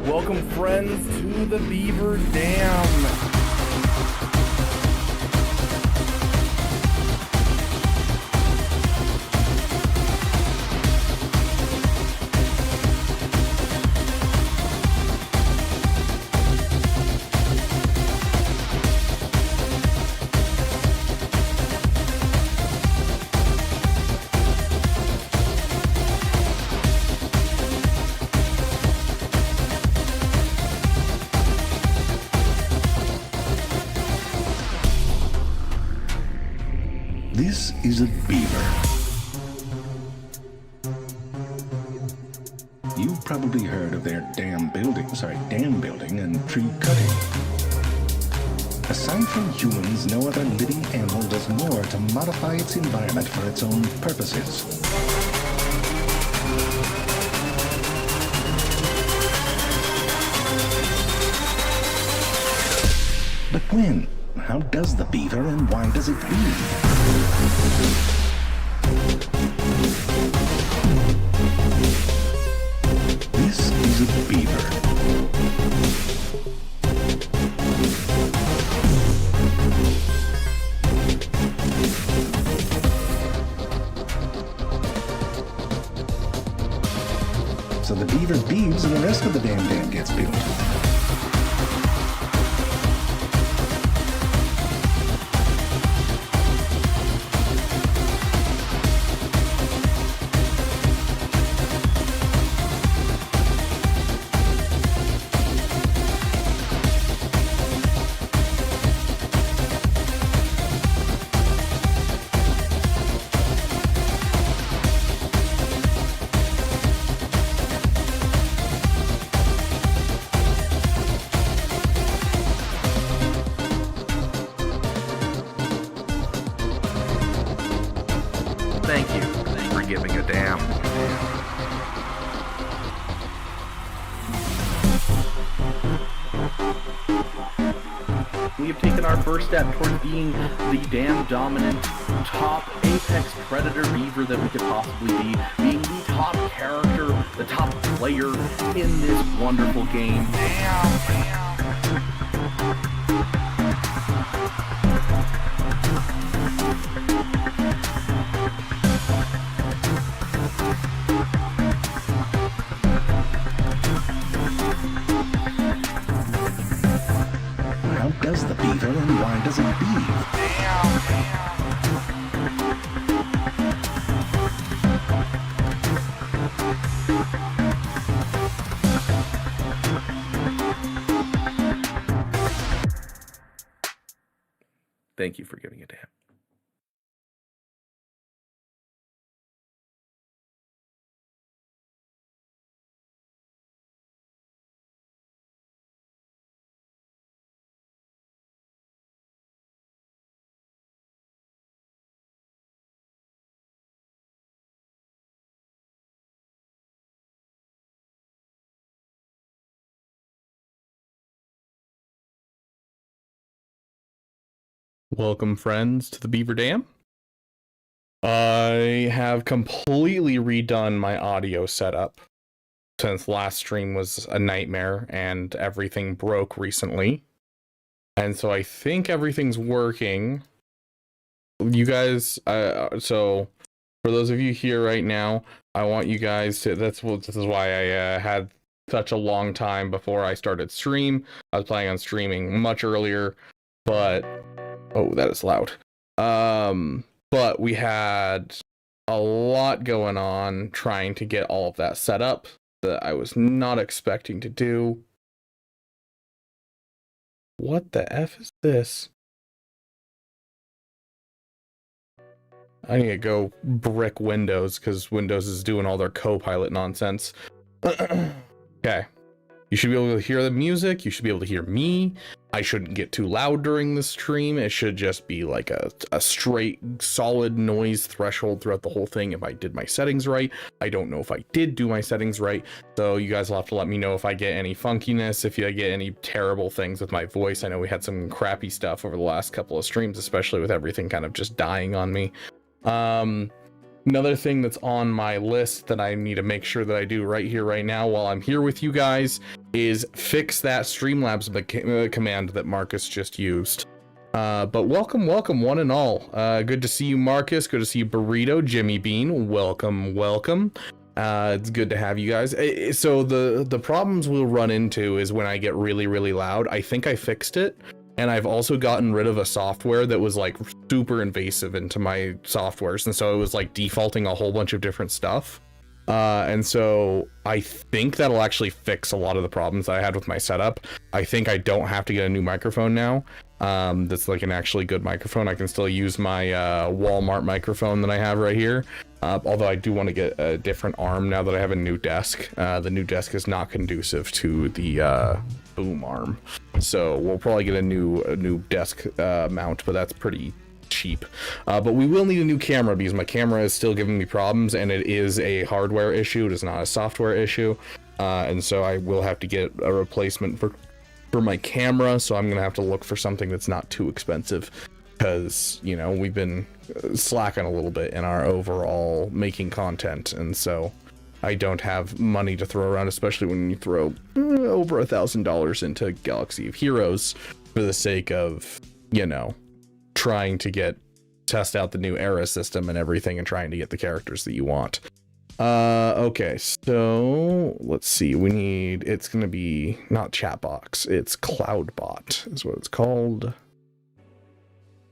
Welcome, friends, to the Beaver Dam. This is a beaver. You've probably heard of their dam building and tree cutting. Aside from humans, no other living animal does more to modify its environment for its own purposes. But when? How does the beaver and why does it breed? This is a beaver. So the beaver beeves and the rest of the dam gets built. Thank you for giving a damn. We have taken our first step towards being the damn dominant top apex predator beaver that we could possibly be, being the top character, the top player in this wonderful game. Damn. How does the beaver and why does it beeve? Thank you for giving a damn. Welcome, friends, to the Beaver Dam. I have completely redone my audio setup since last stream was a nightmare and everything broke recently. And so I think everything's working. You guys, so for those of you here right now, I want you guys to, this is why I had such a long time before I started stream. I was planning on streaming much earlier, but oh, that is loud. But we had a lot going on trying to get all of that set up that I was not expecting to do. What the F is this? I need to go brick Windows because Windows is doing all their Copilot nonsense. Okay. You should be able to hear the music. You should be able to hear me. I shouldn't get too loud during the stream. It should just be like a straight, solid noise threshold throughout the whole thing if I did my settings right. I don't know if I did do my settings right. So you guys will have to let me know if I get any funkiness, if you get any terrible things with my voice. I know we had some crappy stuff over the last couple of streams, especially with everything kind of just dying on me. Another thing that's on my list that I need to make sure that I do right here, right now, while I'm here with you guys, is fix that Streamlabs command that Marcus just used. But welcome, one and all. Good to see you, Marcus. Good to see you, Burrito, Jimmy Bean. Welcome. It's good to have you guys. So the problems we'll run into is when I get really loud. I think I fixed it. And I've also gotten rid of a software that was like super invasive into my softwares. And so it was like defaulting a whole bunch of different stuff. And so I think that'll actually fix a lot of the problems that I had with my setup. I think I don't have to get a new microphone now. That's like an actually good microphone. I can still use my Walmart microphone that I have right here. Although I do want to get a different arm now that I have a new desk. The new desk is not conducive to the boom arm. So we'll probably get a new desk mount, but that's pretty cheap. But we will need a new camera because my camera is still giving me problems, and it is a hardware issue. It is not a software issue. And so I will have to get a replacement for my camera. So I'm gonna have to look for something that's not too expensive, because, you know, we've been slacking a little bit in our overall making content, and so I don't have money to throw around, especially when you throw over $1,000 into Galaxy of Heroes for the sake of, you know, trying to test out the new era system and everything, and trying to get the characters that you want. Okay, so let's see. It's gonna be not Chatbox, it's Cloudbot is what it's called.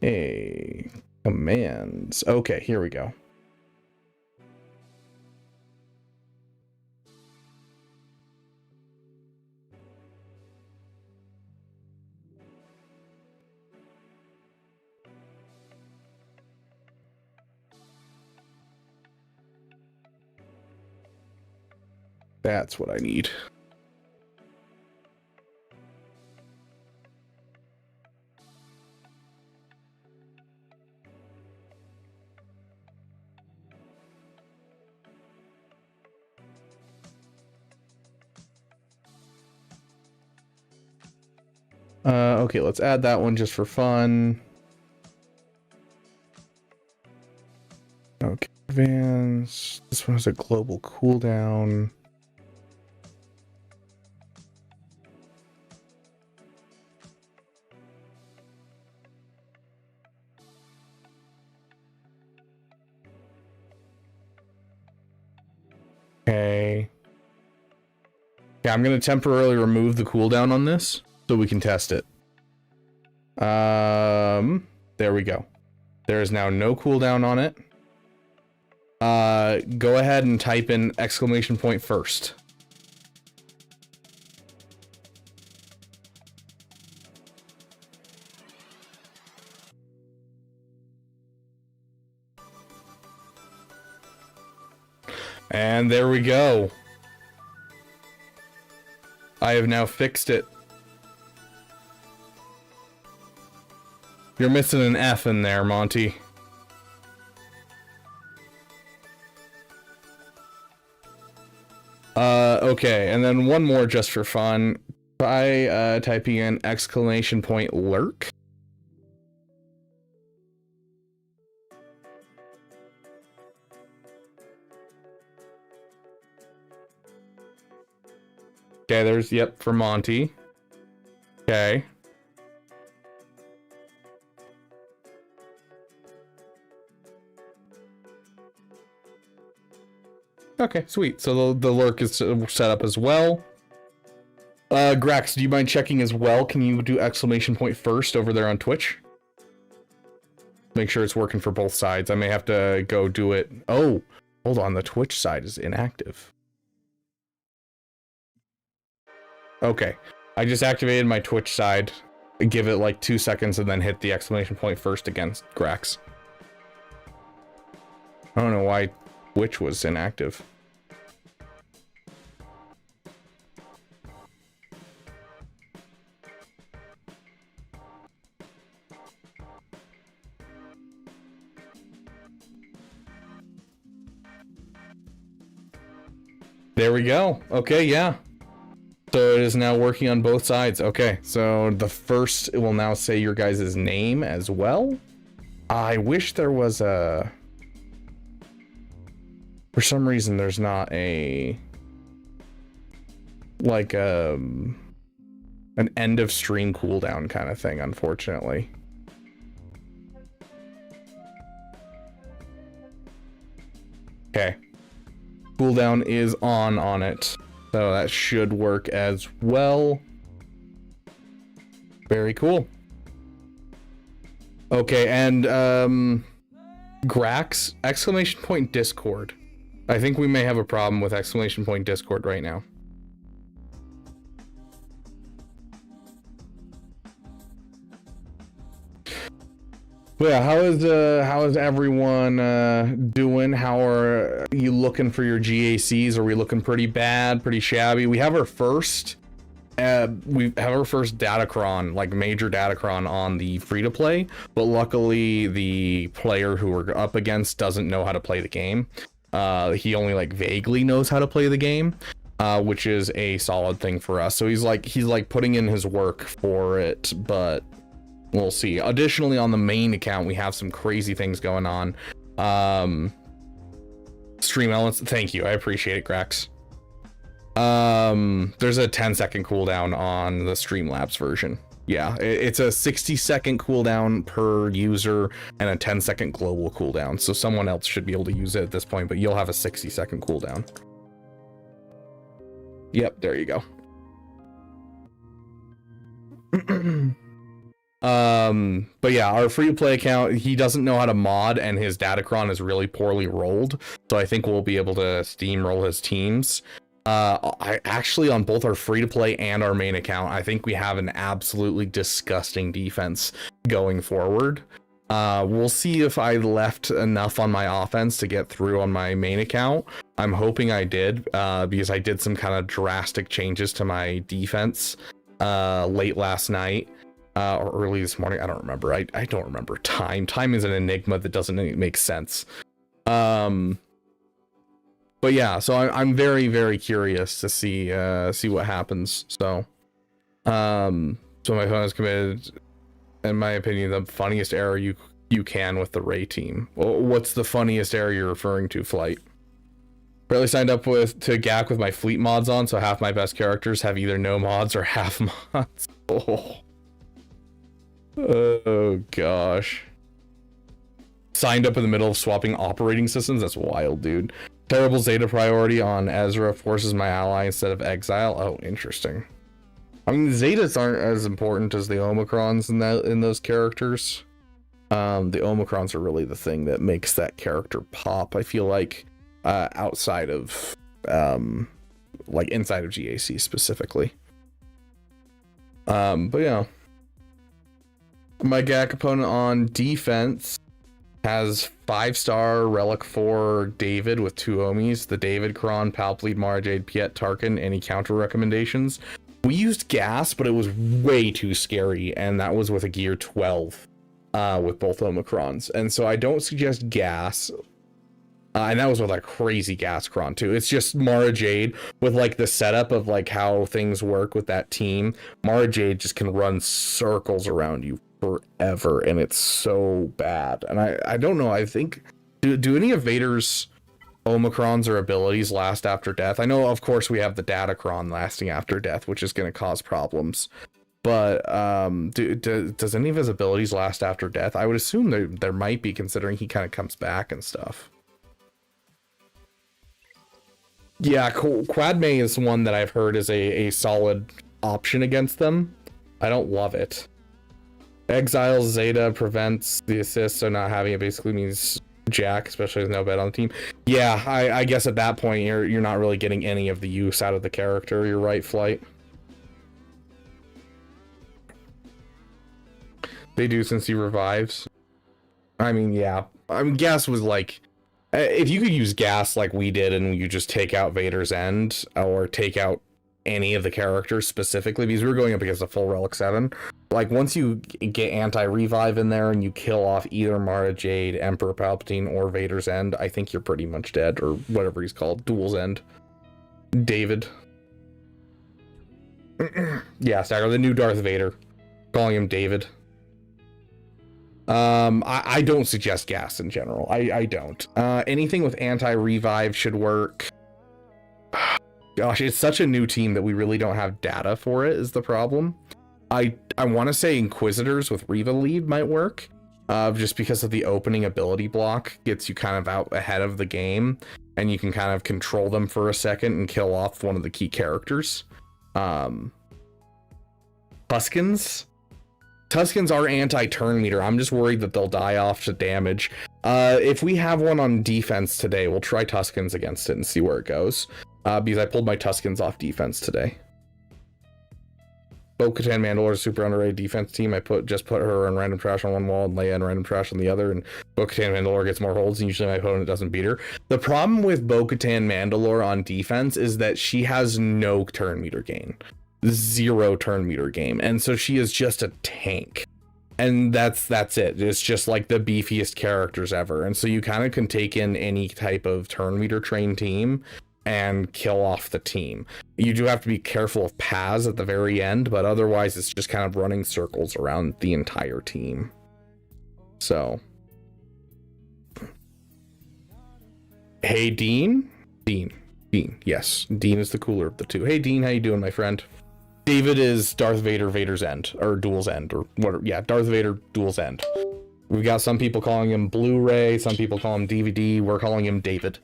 Hey, commands. Okay, here we go. That's what I need. Okay, let's add that one just for fun. Okay, advance. This one has a global cooldown. Okay. Yeah, I'm gonna temporarily remove the cooldown on this so we can test it. There we go. There is now no cooldown on it. Go ahead and type in exclamation point first. And there we go. I have now fixed it. You're missing an F in there, Monty. Okay, and then one more just for fun. Try typing in exclamation point lurk. Okay, there's, yep, for Monty. Okay. Okay, sweet. So the lurk is set up as well. Grax, do you mind checking as well? Can you do exclamation point first over there on Twitch? Make sure it's working for both sides. I may have to go do it. Oh, hold on. The Twitch side is inactive. Okay, I just activated my Twitch side. Give it like 2 seconds and then hit the exclamation point first against Grax. I don't know why Twitch was inactive. There we go. Okay, yeah. So it is now working on both sides. Okay, so the first, it will now say your guys' name as well. I wish there was a... For some reason, there's not a like an end of stream cooldown kind of thing, unfortunately. Okay. Cooldown is on it, so that should work as well. Very cool. Okay, and Grax, exclamation point Discord. I think we may have a problem with exclamation point Discord right now. Yeah, how is everyone doing? How are you looking for your GACs? Are we looking pretty bad, pretty shabby? We have our first datacron, like major datacron on the free-to-play, but luckily the player who we're up against doesn't know how to play the game. He only like vaguely knows how to play the game, which is a solid thing for us. So he's like putting in his work for it, but we'll see. Additionally, on the main account, we have some crazy things going on. Stream elements. Thank you. I appreciate it, Grax. There's a 10-second cooldown on the Streamlabs version. Yeah, it's a 60-second cooldown per user and a 10-second global cooldown. So someone else should be able to use it at this point, but you'll have a 60-second cooldown. Yep, there you go. But yeah, our free-to-play account, he doesn't know how to mod, and his datacron is really poorly rolled, so I think we'll be able to steamroll his teams. I actually, on both our free-to-play and our main account, I think we have an absolutely disgusting defense going forward. We'll see if I left enough on my offense to get through on my main account. I'm hoping I did, because I did some kind of drastic changes to my defense late last night. Or early this morning. I don't remember. I don't remember time. Time is an enigma that doesn't make sense. But yeah, so I'm very, very curious to see what happens. So my phone is committed, in my opinion, the funniest error you can with the Ray team. What's the funniest error you're referring to, Flight? Barely signed up to GAC with my fleet mods on, so half my best characters have either no mods or half mods. Oh gosh. Signed up in the middle of swapping operating systems? That's wild, dude. Terrible Zeta priority on Ezra forces my ally instead of exile. Oh, interesting. I mean, Zetas aren't as important as the Omicrons in those characters. The Omicrons are really the thing that makes that character pop, I feel like, outside of like inside of GAC specifically. But yeah. My GAC opponent on defense has 5-star Relic 4 David with 2 Omis. The David, Kron, Palplead, Mara Jade, Piet, Tarkin. Any counter recommendations? We used gas, but it was way too scary, and that was with a gear 12 with both Omicrons. And so I don't suggest gas. And that was with a crazy gas cron too. It's just Mara Jade with like the setup of like how things work with that team. Mara Jade just can run circles around you forever, and it's so bad. And I don't know, I think do any of Vader's Omicrons or abilities last after death? I know of course we have the Datacron lasting after death, which is going to cause problems, but does any of his abilities last after death? I would assume there might be, considering he kind of comes back and stuff. Yeah, Quadme is one that I've heard is a solid option against them. I don't love it. Exiles Zeta prevents the assist, so not having it basically means jack, especially with no bet on the team. Yeah, I guess at that point you're not really getting any of the use out of the character. You're right, Flight. They do, since he revives. I mean, yeah. I mean, gas was like, if you could use gas like we did and you just take out Vader's End or take out any of the characters specifically, because we were going up against a full Relic 7, like once you get anti-revive in there and you kill off either Mara Jade, Emperor Palpatine, or Vader's End, I think you're pretty much dead, or whatever he's called, Duel's End. David. Yeah, Stagger, the new Darth Vader. Calling him David. I don't suggest gas in general. I don't. Anything with anti-revive should work. Gosh, it's such a new team that we really don't have data for it is the problem. I want to say Inquisitors with Riva lead might work. Just because of the opening ability block gets you kind of out ahead of the game, and you can kind of control them for a second and kill off one of the key characters. Tuskens are anti-turn meter. I'm just worried that they'll die off to damage. If we have one on defense today, we'll try Tuskens against it and see where it goes. Because I pulled my Tuskens off defense today. Bo-Katan Mandalore is super underrated defense team. I just put her in random trash on one wall and Leia in random trash on the other, and Bo-Katan Mandalore gets more holds, and usually my opponent doesn't beat her. The problem with Bo-Katan Mandalore on defense is that she has no turn meter gain. 0 turn meter game, and so she is just a tank. And that's it. It's just like the beefiest characters ever. And so you kind of can take in any type of turn meter trained team and kill off the team. You do have to be careful of Paz at the very end, but otherwise it's just kind of running circles around the entire team. So, hey Dean, yes, Dean is the cooler of the two. Hey Dean, how you doing, my friend? David is Darth Vader, Vader's End, or Duel's End, or what? Yeah, Darth Vader, Duel's End. We've got some people calling him Blu-ray, some people call him DVD. We're calling him David.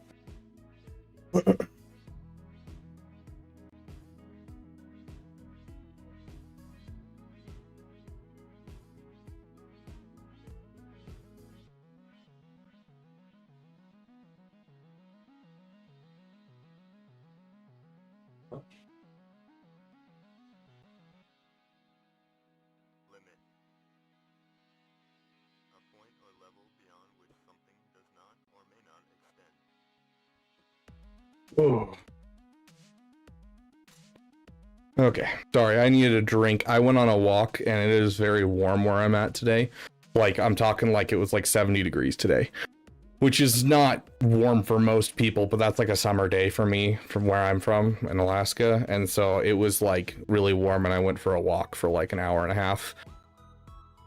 Oh. Okay, sorry, I needed a drink. I went on a walk and it is very warm where I'm at today. Like, I'm talking like it was like 70 degrees today, which is not warm for most people, but that's like a summer day for me from where I'm from in Alaska. And so it was like really warm, and I went for a walk for like an hour and a half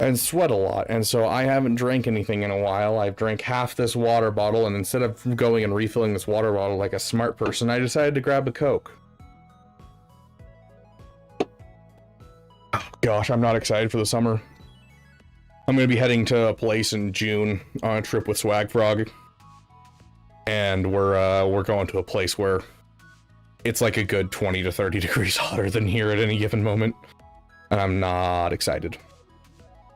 and sweat a lot. And so I haven't drank anything in a while. I've drank half this water bottle, and instead of going and refilling this water bottle like a smart person, I decided to grab a Coke. Oh, gosh, I'm not excited for the summer. I'm going to be heading to a place in June on a trip with Swag Frog. And we're going to a place where it's like a good 20 to 30 degrees hotter than here at any given moment. And I'm not excited.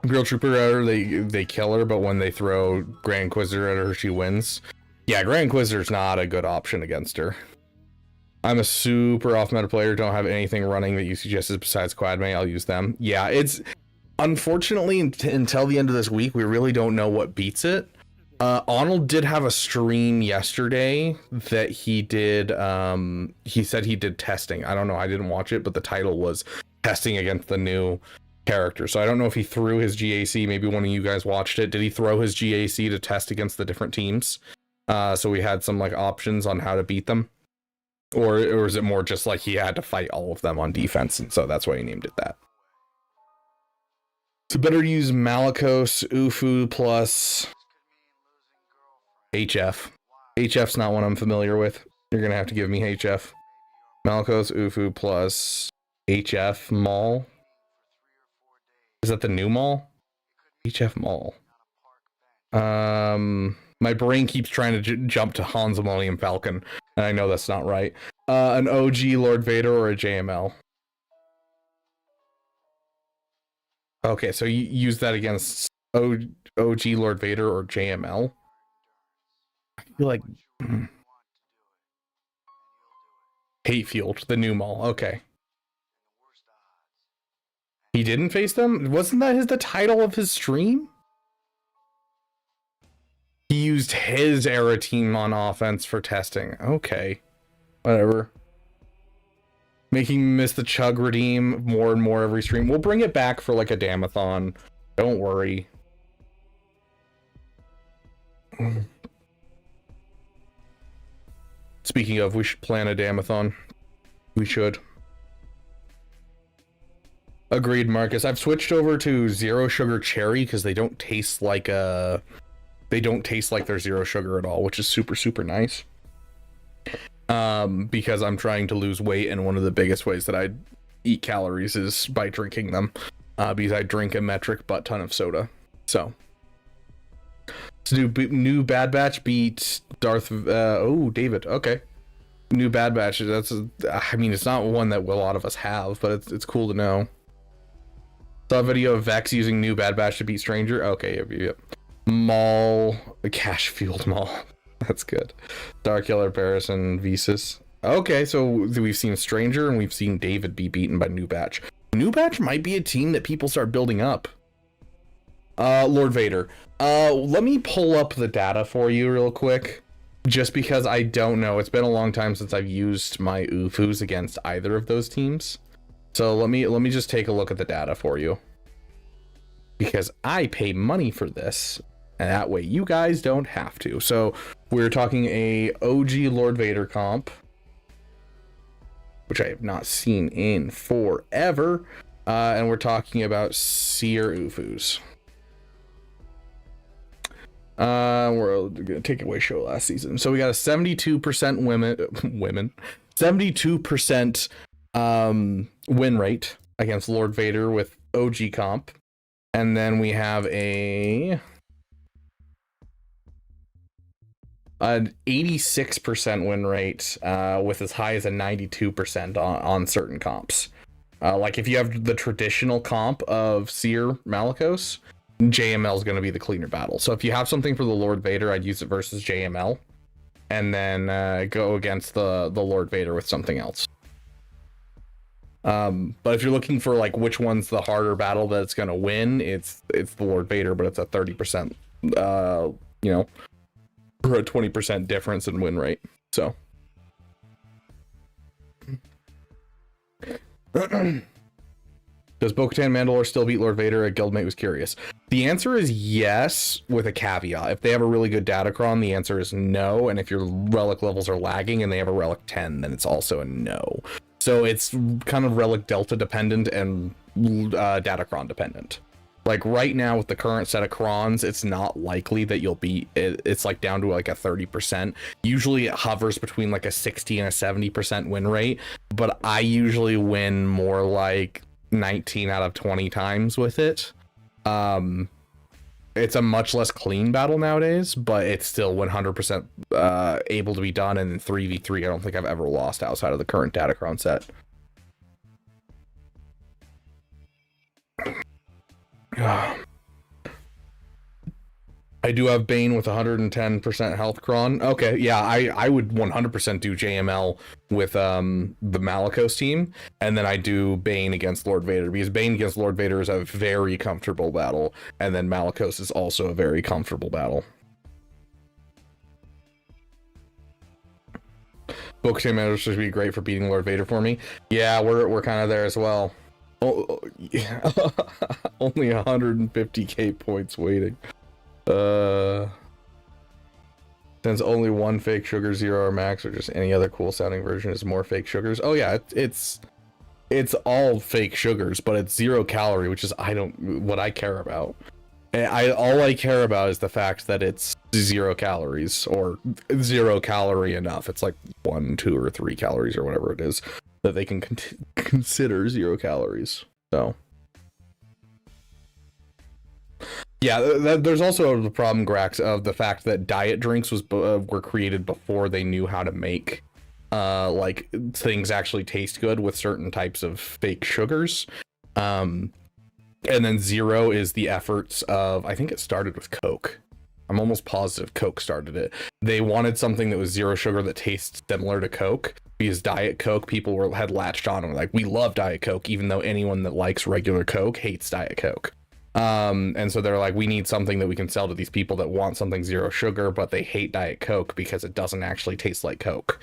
Grill Trooper at her, they kill her, but when they throw Grand Inquisitor at her, she wins. Yeah, Grand Inquisitor's not a good option against her. I'm a super off-meta player, don't have anything running that you suggested besides Quadmate, I'll use them. Yeah, it's... Unfortunately, until the end of this week, we really don't know what beats it. Arnold did have a stream yesterday that he did, he said he did testing. I don't know, I didn't watch it, but the title was testing against the new character. So I don't know if he threw his GAC, maybe one of you guys watched it. Did he throw his GAC to test against the different teams? So we had some like options on how to beat them. Or is it more just like he had to fight all of them on defense, and so that's why he named it that? So better to use Malicos, Ufu plus HF. HF's not one I'm familiar with. You're gonna have to give me HF. Malicos, Ufu plus HF Maul. Is that the new Maul? HF Maul. My brain keeps trying to jump to Han's Millennium Falcon, and I know that's not right. An OG Lord Vader or a JML? Okay, so you use that against OG Lord Vader or JML? I feel like... Hate Fueled, the new Maul, okay. He didn't face them? Wasn't that the title of his stream? He used his era team on offense for testing. Okay. Whatever. Making me miss the Chug redeem more and more every stream. We'll bring it back for like a Damathon. Don't worry. Speaking of, we should plan a Damathon. We should. Agreed, Marcus. I've switched over to zero sugar cherry because they don't taste like they're zero sugar at all, which is super, super nice. Because I'm trying to lose weight, and one of the biggest ways that I eat calories is by drinking them. Because I drink a metric butt ton of soda. So new Bad Batch beat Darth. David. Okay. New Bad Batch. I mean, it's not one that a lot of us have, but it's cool to know. Saw a video of Vex using new Bad Batch to beat Stranger. Okay, yep. Maul, the cash fueled Maul. That's good. Dark Killer, Barris, and Visas. Okay, so we've seen Stranger and we've seen David be beaten by New Batch. New Batch might be a team that people start building up. Lord Vader. Let me pull up the data for you real quick. Just because I don't know. It's been a long time since I've used my UFUs against either of those teams. So let me just take a look at the data for you. Because I pay money for this. And that way you guys don't have to. So we're talking a OG Lord Vader comp, which I have not seen in forever. And we're talking about Seer UFUs. We're gonna take away show last season. So we got a 72% women 72% win rate against Lord Vader with OG comp. And then we have an 86% win rate with as high as a 92% on certain comps. Like if you have the traditional comp of Seer Malicos, JML is going to be the cleaner battle. So if you have something for the Lord Vader, I'd use it versus JML, and then go against the Lord Vader with something else. But if you're looking for like which one's the harder battle that's going to win, it's the Lord Vader, but it's a 30%, or a 20% difference in win rate. So. Does Bo-Katan Mandalore still beat Lord Vader? A guildmate was curious. The answer is yes, with a caveat. If they have a really good Datacron, the answer is no. And if your relic levels are lagging and they have a relic 10, then it's also a no. So it's kind of relic delta dependent and Datacron dependent. Like right now with the current set of crons, it's not likely that you'll beat it. It's like down to like a 30%. Usually it hovers between like a 60 and a 70% win rate, but I usually win more like 19 out of 20 times with it. It's a much less clean battle nowadays, but it's still 100% able to be done. And in 3v3, I don't think I've ever lost outside of the current Datacron set. I do have Bane with 110% health cron. Okay, yeah, I would 100% do JML with the Malicos team, and then I do Bane against Lord Vader, because Bane against Lord Vader is a very comfortable battle, and then Malicos is also a very comfortable battle. Bo-Katan managed to be great for beating Lord Vader for me. Yeah, we're kind of there as well. Oh, yeah. Only 150k points waiting. Since only one fake sugar, 0 or max, or just any other cool sounding version is more fake sugars. Oh yeah, it's all fake sugars, but it's 0 calorie, which is what I care about. All I care about is the fact that it's 0 calories, or 0 calorie enough. It's like 1, 2, or 3 calories or whatever it is that they can consider 0 calories. So. Yeah, there's also the problem, Grax, of the fact that diet drinks were created before they knew how to make like things actually taste good with certain types of fake sugars. And then 0 is the efforts of, I think it started with Coke. I'm almost positive Coke started it. They wanted something that was 0 sugar that tastes similar to Coke, because Diet Coke, people had latched on and were like, we love Diet Coke, even though anyone that likes regular Coke hates Diet Coke. And so they're like, we need something that we can sell to these people that want something 0 sugar, but they hate Diet Coke because it doesn't actually taste like Coke.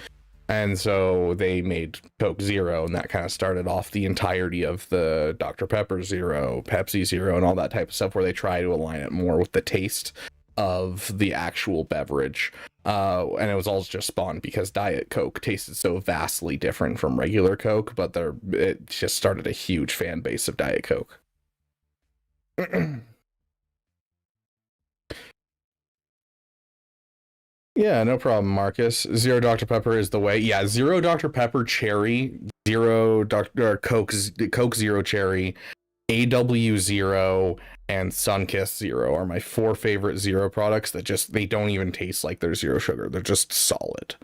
And so they made Coke 0, and that kind of started off the entirety of the Dr. Pepper 0, Pepsi 0, and all that type of stuff, where they try to align it more with the taste of the actual beverage. And it was all just spawned because Diet Coke tasted so vastly different from regular Coke, but it just started a huge fan base of Diet Coke. Yeah, no problem, Marcus. Zero Dr. Pepper is the way. Yeah, Zero Dr. Pepper Cherry, Zero Dr. Coke Zero Cherry, AW Zero, and Sunkist Zero are my 4 favorite Zero products that they don't even taste like they're zero sugar. They're just solid.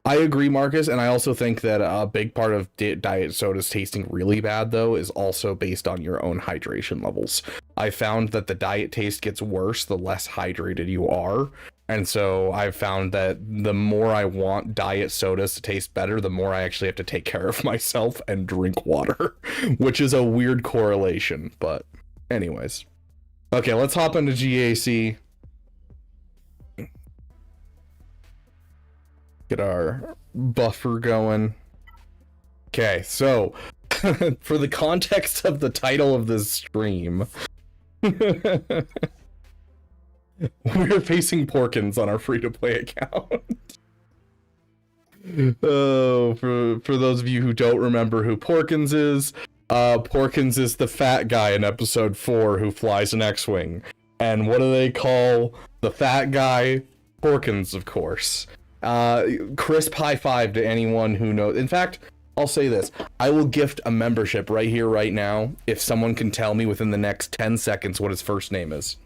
I agree, Marcus, and I also think that a big part of diet sodas tasting really bad, though, is also based on your own hydration levels. I found that the diet taste gets worse the less hydrated you are, and so I've found that the more I want diet sodas to taste better, the more I actually have to take care of myself and drink water, which is a weird correlation, but anyways. Okay, let's hop into GAC. Get our buffer going. Okay, so for the context of the title of this stream, we're facing Porkins on our free-to-play account. Oh, for those of you who don't remember who Porkins is the fat guy in episode 4 who flies an X-Wing. And what do they call the fat guy? Porkins, of course. Crisp high five to anyone who knows. In fact, I'll say this. I will gift a membership right here, right now, if someone can tell me within the next 10 seconds what his first name is.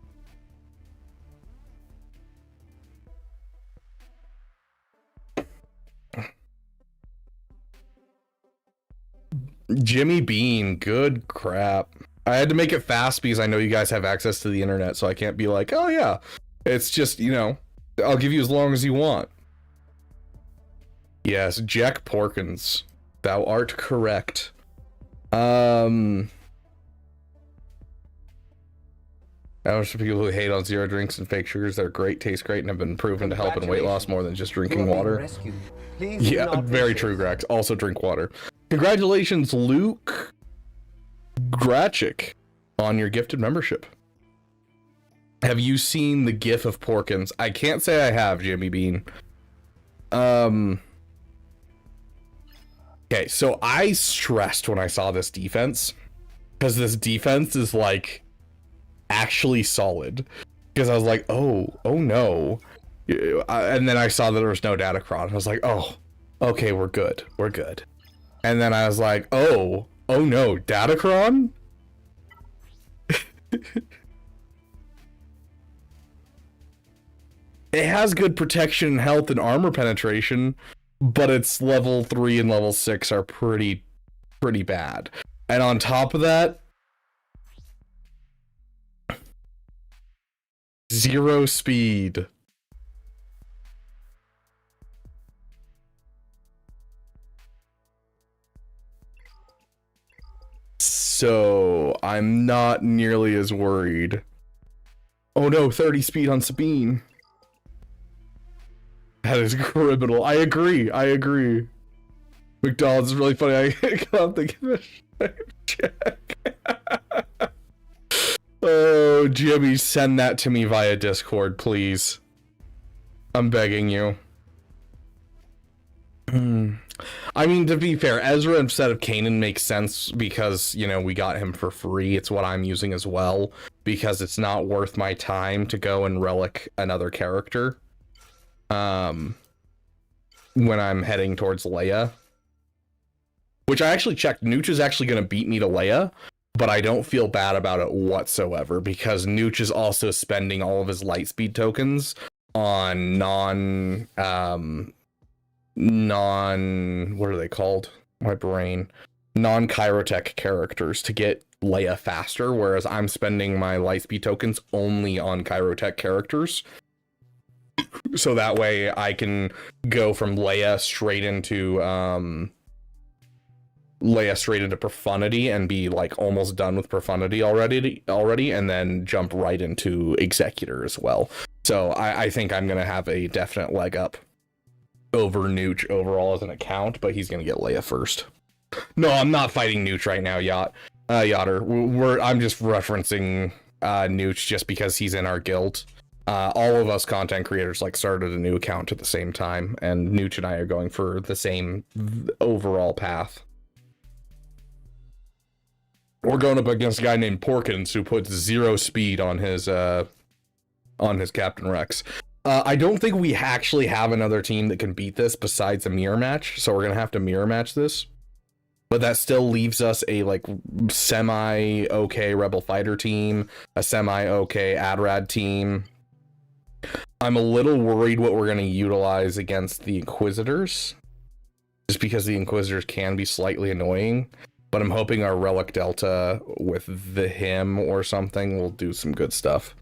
Jimmy Bean, good crap. I had to make it fast because I know you guys have access to the internet, so I can't be like, oh yeah. It's just, you know, I'll give you as long as you want. Yes, Jack Porkins. Thou art correct. I know some people who hate on zero drinks and fake sugars. They're great, taste great, and have been proven to help in weight loss more than just drinking water. Yeah, very true, Grax. Also drink water. Congratulations, Luke Gratchik, on your gifted membership. Have you seen the GIF of Porkins? I can't say I have, Jimmy Bean. Okay, so I stressed when I saw this defense, because this defense is like actually solid. Because I was like, oh no. And then I saw that there was no Datacron. I was like, oh, okay, we're good. And then I was like, oh no, Datacron? It has good protection, health, and armor penetration, but its level 3 and level 6 are pretty bad. And on top of that, 0 speed. So I'm not nearly as worried. Oh no, 30 speed on Sabine. That is criminal. I agree. McDonald's is really funny. I can't think of it. Check. Oh, Jimmy, send that to me via Discord, please. I'm begging you. I mean, to be fair, Ezra instead of Kanan makes sense because, you know, we got him for free. It's what I'm using as well because it's not worth my time to go and relic another character. When I'm heading towards Leia, which I actually checked, Nooch is actually going to beat me to Leia, but I don't feel bad about it whatsoever because Nooch is also spending all of his lightspeed tokens on what are they called? My brain. Non-Kyrotech characters to get Leia faster, whereas I'm spending my lightspeed tokens only on Kyrotech characters. So that way I can go from Leia straight into Profundity and be like almost done with Profundity already, and then jump right into Executor as well. So I think I'm gonna have a definite leg up over Nooch overall as an account, but he's gonna get Leia first. No, I'm not fighting Nooch right now, Yotter. I'm just referencing Nooch just because he's in our guild. all of us content creators like started a new account at the same time, and Nooch and I are going for the same overall path. We're going up against a guy named Porkins who puts 0 speed on his Captain Rex. I don't think we actually have another team that can beat this besides a mirror match, so we're gonna have to mirror match this. But that still leaves us a like semi-okay Rebel Fighter team, a semi-okay Adrad team. I'm a little worried what we're gonna utilize against the Inquisitors, just because the Inquisitors can be slightly annoying. But I'm hoping our Relic Delta with the him or something will do some good stuff.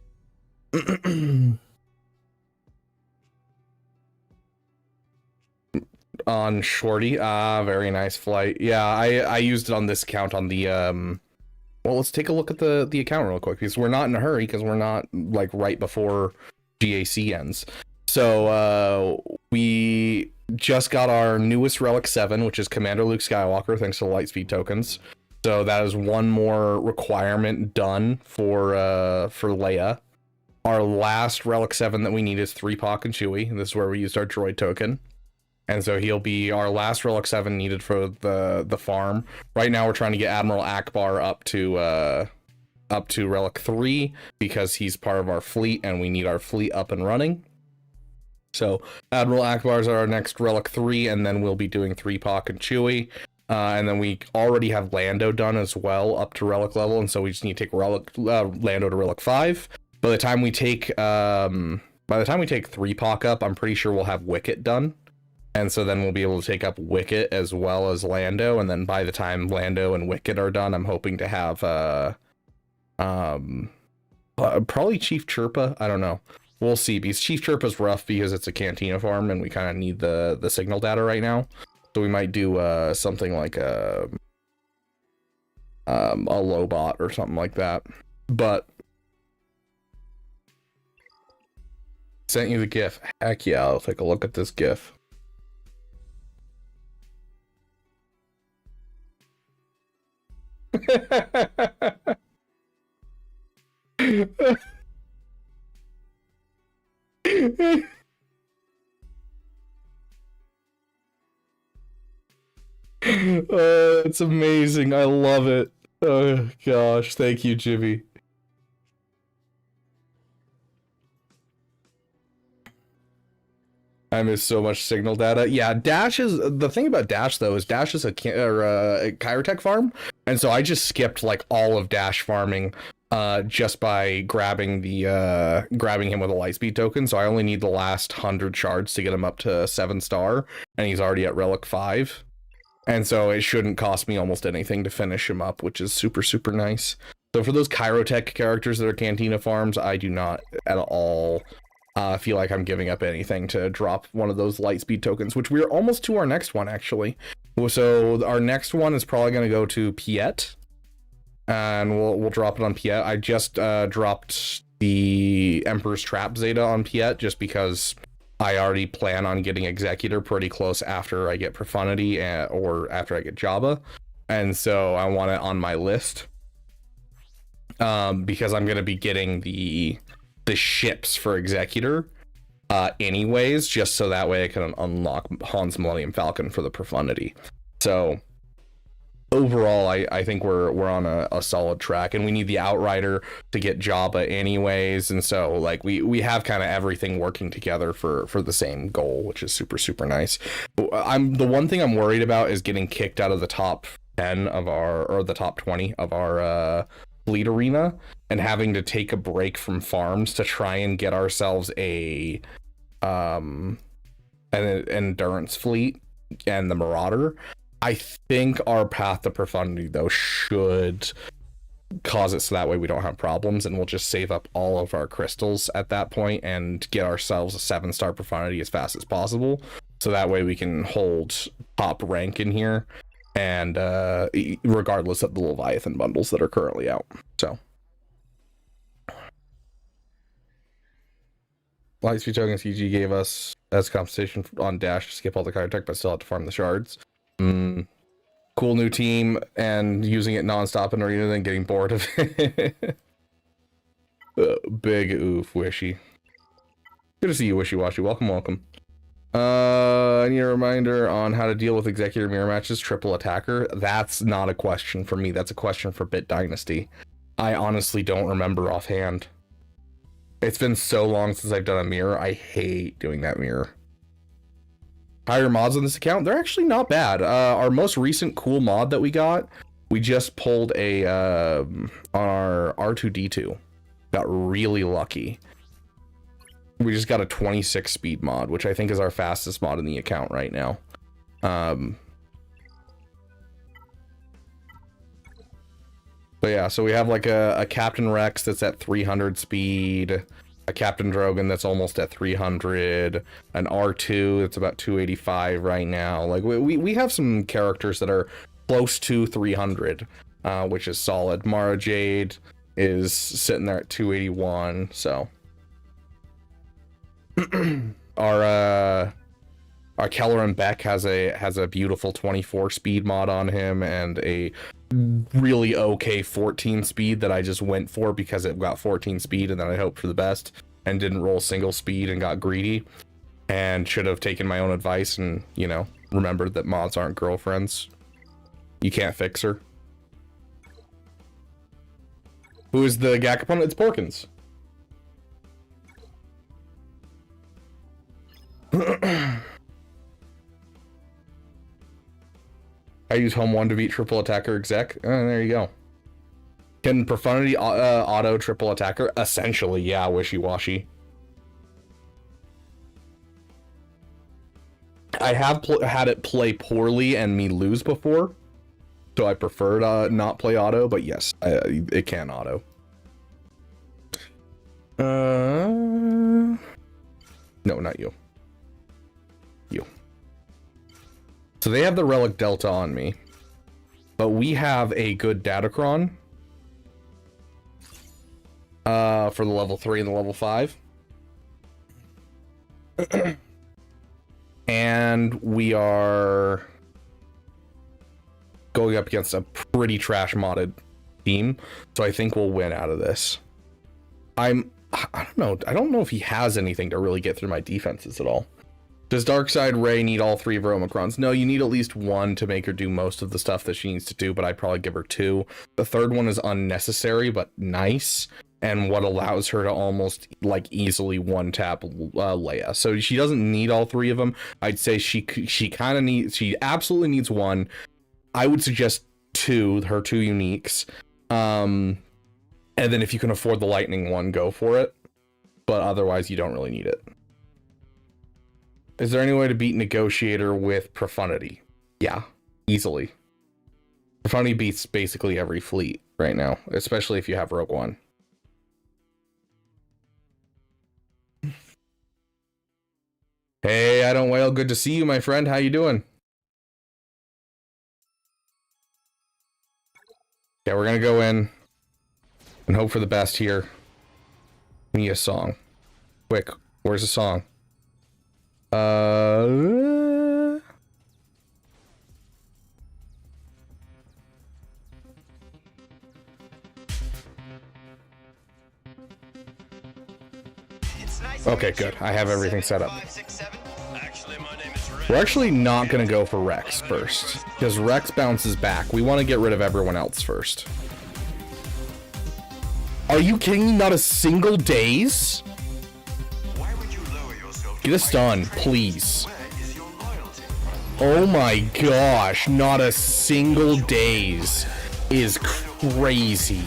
On Shorty, very nice flight. Yeah, I used it on this account on the well, let's take a look at the account real quick, because we're not in a hurry, because we're not like right before GAC ends. So we just got our newest Relic 7, which is Commander Luke Skywalker, thanks to the Lightspeed tokens. So that is one more requirement done for Leia. Our last Relic 7 that we need is 3POC and Chewie. This is where we used our droid token. And so he'll be our last Relic 7 needed for the farm. Right now we're trying to get Admiral Akbar up to Relic 3 because he's part of our fleet and we need our fleet up and running. So Admiral Akbar is our next Relic 3, and then we'll be doing 3POC and Chewie. And then we already have Lando done as well up to Relic level, and so we just need to take Lando to Relic 5. By the time we take 3POC up, I'm pretty sure we'll have Wicket done. And so then we'll be able to take up Wicket as well as Lando, and then by the time Lando and Wicket are done, I'm hoping to have probably Chief Chirpa. I don't know. We'll see, because Chief Chirpa's rough because it's a Cantina farm and we kind of need the signal data right now. So we might do something like a Lobot or something like that. But sent you the GIF. Heck yeah, I'll take a look at this GIF. It's amazing. I love it. Oh gosh, thank you, Jimmy. I miss so much signal data. Yeah, Dash is the thing about Dash though is Dash is a Chirotech farm, and so I just skipped like all of Dash farming just by grabbing him with a Lightspeed token. So I only need the last 100 shards to get him up to 7-star, and he's already at Relic 5. And so it shouldn't cost me almost anything to finish him up, which is super, super nice. So for those Chirotech characters that are Cantina farms, I do not at all feel like I'm giving up anything to drop one of those Lightspeed tokens, which we're almost to our next one, actually. So our next one is probably going to go to Piet, and we'll drop it on Piet. I just dropped the Emperor's Trap Zeta on Piet just because I already plan on getting Executor pretty close after I get Profundity or after I get Jabba, and so I want it on my list because I'm going to be getting the ships for Executor anyways, just so that way I can unlock Han's Millennium Falcon for the Profundity. So overall, I think we're on a solid track, and we need the Outrider to get Jabba anyways, and so like we have kind of everything working together for the same goal, which is super, super nice. The one thing I'm worried about is getting kicked out of the top 10 of or the top 20 of our fleet arena, and having to take a break from farms to try and get ourselves an endurance fleet and the Marauder. I think our path to Profundity though should cause it so that way we don't have problems, and we'll just save up all of our crystals at that point and get ourselves a 7-star Profundity as fast as possible, so that way we can hold top rank in here, and regardless of the Leviathan bundles that are currently out. So Lightspeed tokens CG gave us as compensation on Dash to skip all the Chirotech but still have to farm the shards. Cool new team, and using it non-stop in arena, then getting bored of it. Big oof, wishy. Good to see you, Wishy Washy. Welcome, welcome. I need a reminder on how to deal with executor mirror matches, triple attacker. That's not a question for me. That's a question for Bit Dynasty. I honestly don't remember offhand. It's been so long since I've done a mirror. I hate doing that mirror. Higher mods on this account, they're actually not bad. Our most recent cool mod that we got, we just pulled a on our R2D2. Got really lucky. We just got a 26 speed mod, which I think is our fastest mod in the account right now. But yeah, so we have like a Captain Rex that's at 300 speed, a Captain Drogon that's almost at 300, an R2 that's about 285 right now. Like we have some characters that are close to 300, which is solid. Mara Jade is sitting there at 281, so our Keller and Beck has a beautiful 24 speed mod on him and a really okay 14 speed that I just went for because it got 14 speed and then I hoped for the best and didn't roll single speed and got greedy and should have taken my own advice and, you know, remembered that mods aren't girlfriends. You can't fix her. Who is the GAC opponent? It's Porkins. I use Home 1 to beat triple attacker exec. There you go. Can Profundity auto triple attacker? Essentially, yeah, wishy-washy. I have had it play poorly and me lose before, so I prefer to not play auto, but yes, it can auto. No, not you. You. So they have the Relic Delta on me, but we have a good Datacron for the level 3 and the level 5. And we are going up against a pretty trash modded team, so I think we'll win out of this. I don't know if he has anything to really get through my defenses at all. Does Darkseid Ray need all 3 of her Omicrons? No, you need at least 1 to make her do most of the stuff that she needs to do, but I'd probably give her 2. The third one is unnecessary, but nice, and what allows her to almost, like, easily one-tap Leia. So she doesn't need all 3 of them. I'd say she absolutely needs 1. I would suggest 2, her 2 uniques. And then if you can afford the lightning one, go for it. But otherwise, you don't really need it. Is there any way to beat Negotiator with Profundity? Yeah, easily. Profundity beats basically every fleet right now, especially if you have Rogue One. Hey, I don't wail. Good to see you, my friend. How you doing? Yeah, we're gonna go in and hope for the best here. We need a song. Quick, where's the song? Okay, good. I have everything set up. We're actually not going to go for Rex first, because Rex bounces back. We want to get rid of everyone else first. Are you kidding me? Not a single daze? Get a stun, please. Oh my gosh, not a single daze is crazy.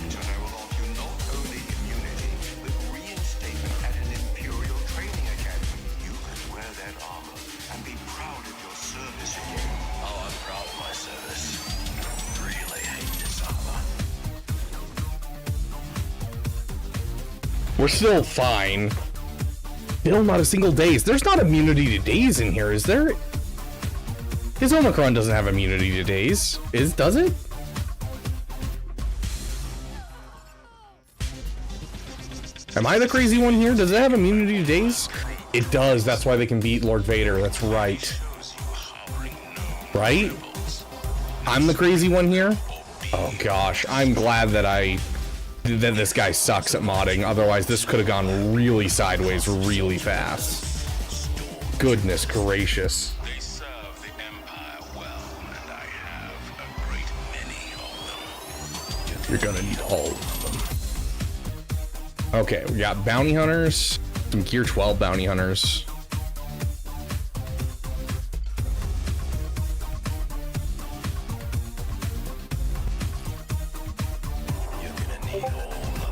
We're still fine. Still not a single daze. There's not immunity to daze in here, is there? His Omicron doesn't have immunity to daze. Does it? Am I the crazy one here? Does it have immunity to daze? It does. That's why they can beat Lord Vader. That's right. Right? I'm the crazy one here? Oh gosh, I'm glad that I then this guy sucks at modding. Otherwise, this could have gone really sideways really fast. Goodness gracious. They serve the Empire well, and I have a great many of them. You're gonna need all of them. Okay, we got bounty hunters, some gear 12 bounty hunters. You're gonna need all of them.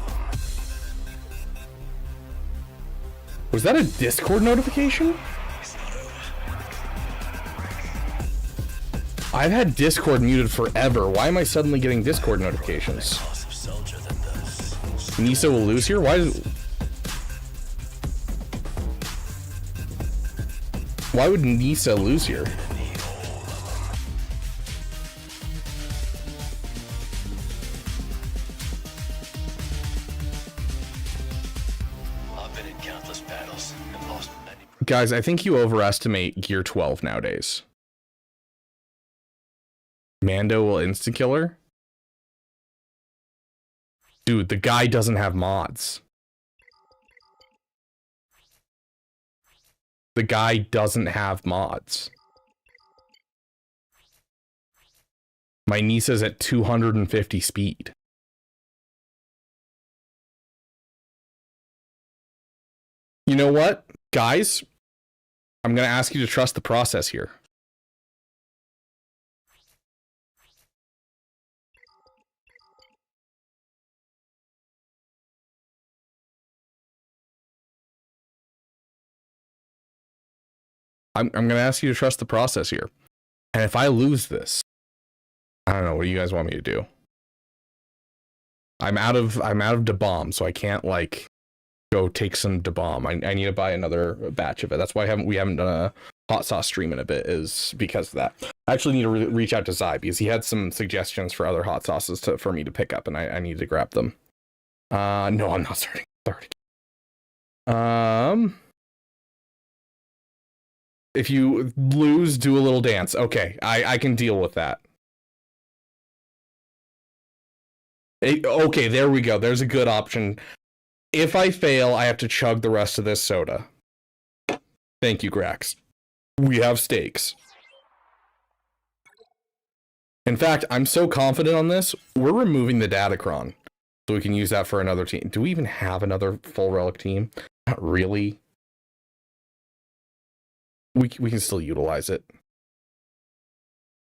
Was that a Discord notification? It's not over. I've had Discord muted forever. Why am I suddenly getting Discord notifications? Class of soldier that does. Nisa will lose here? Why would Nisa lose here? Need all of them. I've been in countless battles and lost many. Guys, I think you overestimate gear 12 nowadays. Mando will insta-killer? Dude, the guy doesn't have mods. The guy doesn't have mods. My niece is at 250 speed. You know what, guys? I'm going to ask you to trust the process here. I'm going to ask you to trust the process here. And if I lose this, I don't know, what do you guys want me to do? I'm out of DeBomb, so I can't like go take some DeBomb. I need to buy another batch of it. That's why we haven't done a hot sauce stream in a bit, is because of that. I actually need to reach out to Zai because he had some suggestions for other hot sauces for me to pick up, and I need to grab them. No, I'm not starting. If you lose, do a little dance. Okay, I can deal with that. Okay, there we go. There's a good option. If I fail, I have to chug the rest of this soda. Thank you, Grax. We have stakes. In fact, I'm so confident on this, we're removing the Datacron. So we can use that for another team. Do we even have another full relic team? Not really. We can still utilize it.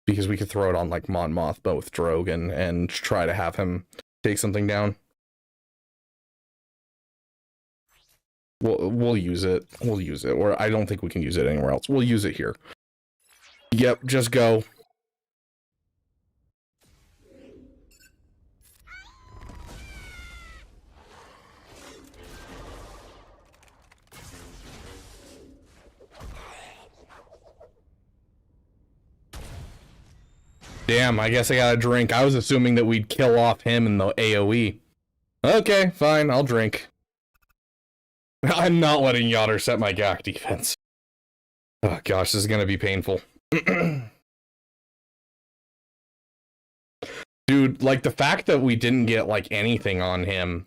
Because we could throw it on like Mon Mothma with Drogon and try to have him take something down. We'll use it. We'll use it. Or I don't think we can use it anywhere else. We'll use it here. Yep, just go. Damn, I guess I got a drink. I was assuming that we'd kill off him in the AoE. Okay, fine, I'll drink. I'm not letting Yotter set my GAC defense. Oh gosh, this is gonna be painful. Dude, like the fact that we didn't get like anything on him.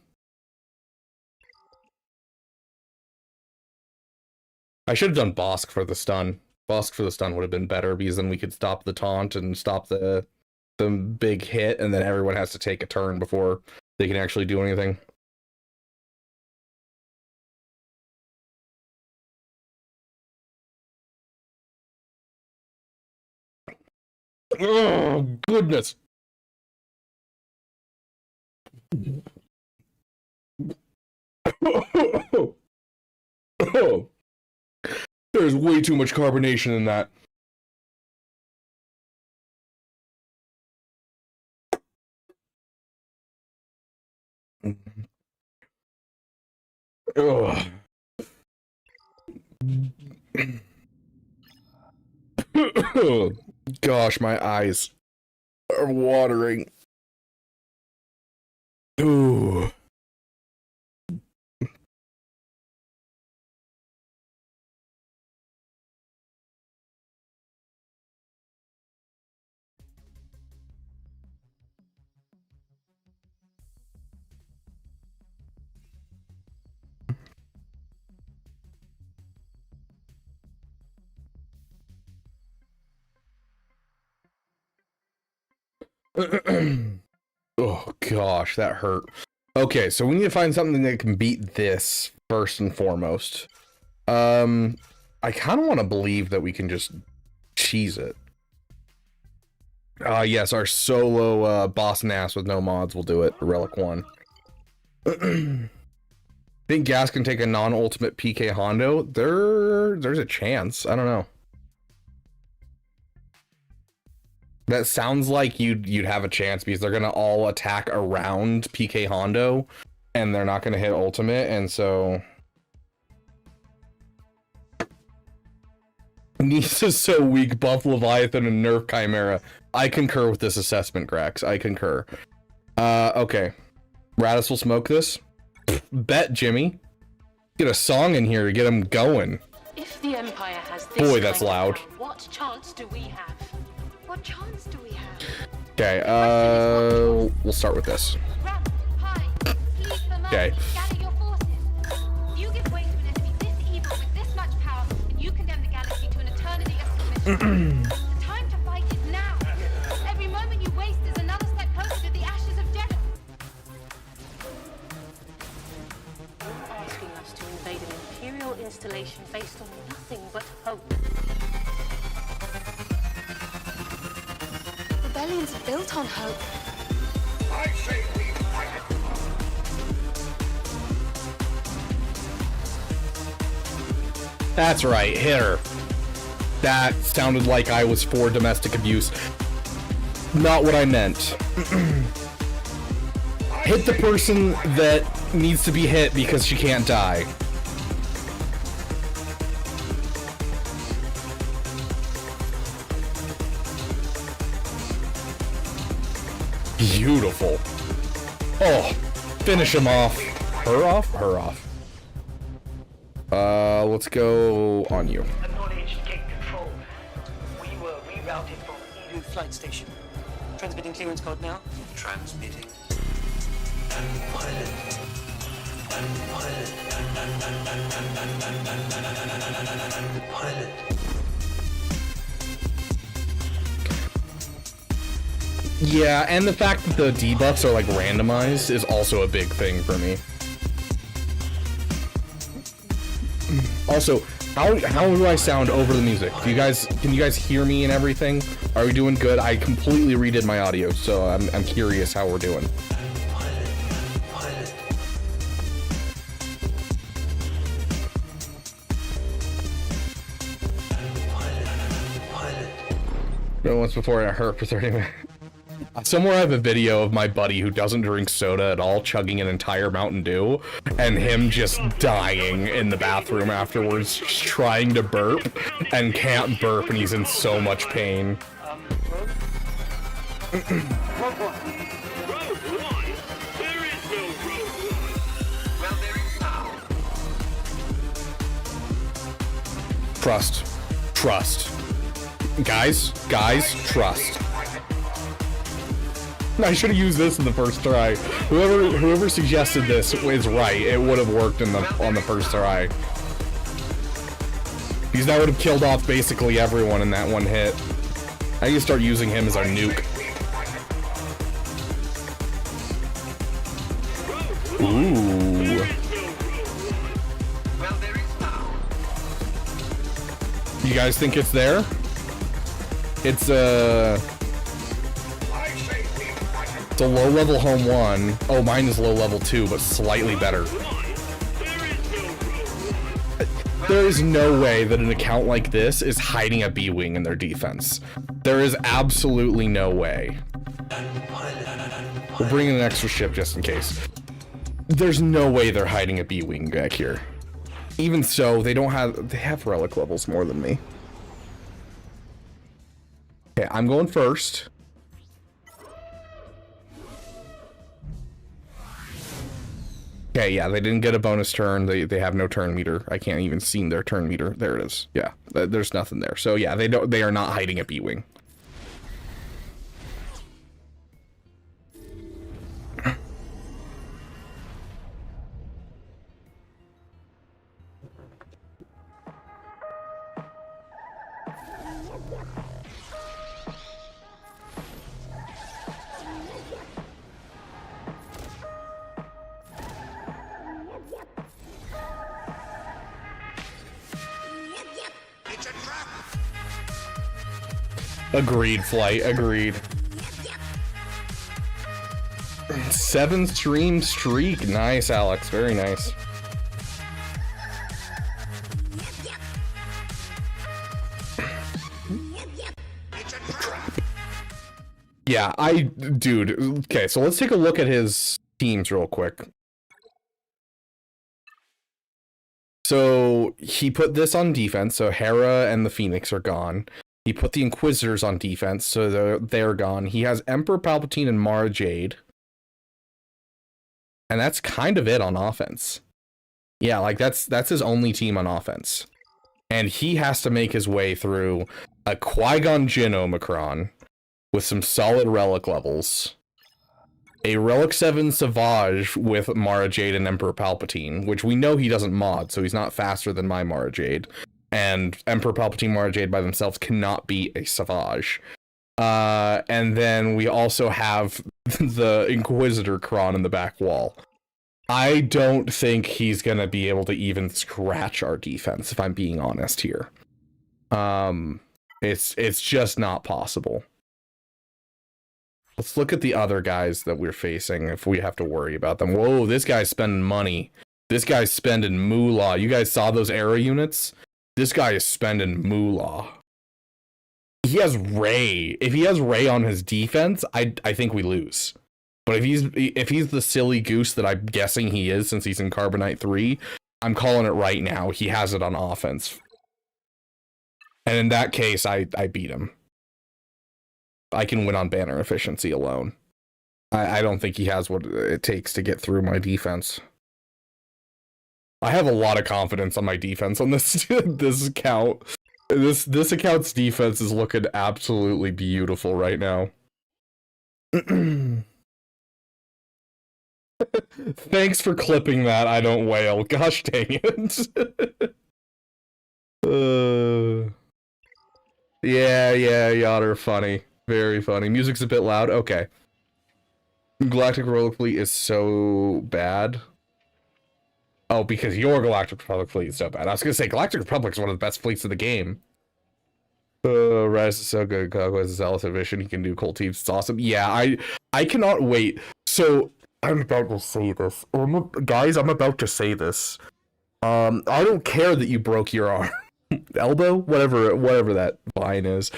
I should have done Bosk for the stun. Bosk for the stun would have been better because then we could stop the taunt and stop the big hit, and then everyone has to take a turn before they can actually do anything. Oh, goodness. Oh. There's way too much carbonation in that. Ugh. Gosh, my eyes are watering. Ooh. Oh gosh, that hurt. Okay, so we need to find something that can beat this first and foremost. I kind of want to believe that we can just cheese it. Yes, our solo boss nass with no mods will do it. Relic One. Think Gas can take a non-ultimate PK Hondo? There's a chance. I don't know. That sounds like you'd have a chance because they're gonna all attack around PK Hondo, and they're not gonna hit ultimate, and so Nice is so weak. Buff Leviathan and nerf Chimera. I concur with this assessment, Grax. I concur. Okay. Radis will smoke this. Bet, Jimmy. Get a song in here to get him going. If the Empire has this Boy, that's kind of loud. power, what chance do we have? What chance do we have? Okay, we'll start with this. Run, hide, flee for money, Okay. gather your forces. You give way to an enemy this evil with this much power, and you condemn the galaxy to an eternity of submission. The time to fight is now. Every moment you waste is another step closer to the ashes of Jeddah. You're asking us to invade an Imperial installation based on nothing but hope. Rebellions are built on hope. I say we fight it. That's right, hit her. That sounded like I was for domestic abuse. Not what I meant. Hit the person that needs to be hit because she can't die. Beautiful. Oh, finish him off. Her off? Her off. Let's go on you. Acknowledge gate control. We were rerouted from Edu flight station. Transmitting clearance code now. Transmitting. Yeah, and the fact that the debuffs are like randomized is also a big thing for me. Also, how do I sound over the music? Can you guys hear me and everything? Are we doing good? I completely redid my audio, so I'm curious how we're doing. Once before I hurt for 30 minutes. Somewhere I have a video of my buddy who doesn't drink soda at all chugging an entire Mountain Dew and him just dying in the bathroom afterwards, just trying to burp and can't burp, and he's in so much pain. Rogue One. Rogue One? There is no Rogue One. Well, there is now. Trust. Guys, trust. I should have used this in the first try. Whoever suggested this is right. It would have worked on the first try. Because that would have killed off basically everyone in that one hit. I need to start using him as our nuke. Ooh. Well, there is now. You guys think it's there? It's a low-level home 1. Oh, mine is low-level 2, but slightly better. There is no way that an account like this is hiding a B-Wing in their defense. There is absolutely no way. We'll bring in an extra ship just in case. There's no way they're hiding a B-Wing back here. Even so, they have relic levels more than me. Okay, I'm going first. Okay, yeah, they didn't get a bonus turn. They have no turn meter. I can't even see their turn meter. There it is. Yeah, there's nothing there. So yeah, they are not hiding a B-Wing. Agreed, Flight. Agreed. 7 stream streak. Nice, Alex. Very nice. Yeah, dude. Okay, so let's take a look at his teams real quick. So he put this on defense, so Hera and the Phoenix are gone. He put the Inquisitors on defense, so they're gone. He has Emperor Palpatine and Mara Jade. And that's kind of it on offense. Yeah, like that's his only team on offense. And he has to make his way through a Qui-Gon Jinn Omicron with some solid relic levels. A Relic 7 Savage with Mara Jade and Emperor Palpatine, which we know he doesn't mod, so he's not faster than my Mara Jade. And Emperor Palpatine, Mara Jade by themselves cannot beat a Savage. And then we also have the Inquisitor Kron in the back wall. I don't think he's going to be able to even scratch our defense, if I'm being honest here. It's just not possible. Let's look at the other guys that we're facing if we have to worry about them. Whoa, this guy's spending money. This guy's spending moolah. You guys saw those Era units? This guy is spending moolah. He has Rey. If he has Rey on his defense, I think we lose. But if he's the silly goose that I'm guessing he is since he's in Carbonite 3, I'm calling it right now. He has it on offense. And in that case, I beat him. I can win on banner efficiency alone. I don't think he has what it takes to get through my defense. I have a lot of confidence on my defense on this this account. This account's defense is looking absolutely beautiful right now. Thanks for clipping that, I don't wail. Gosh dang it. Yeah, y'all are funny. Very funny. Music's a bit loud. Okay. Galactic Republic Fleet is so bad. Oh, because your Galactic Republic Fleet is so bad. I was gonna say Galactic Republic is one of the best fleets in the game. Raz is so good. Conquest is Zealous Vision. He can do cool teams. It's awesome. Yeah, I cannot wait. So I'm about to say this. Guys, I'm about to say this. I don't care that you broke your arm. Elbow? Whatever that line is.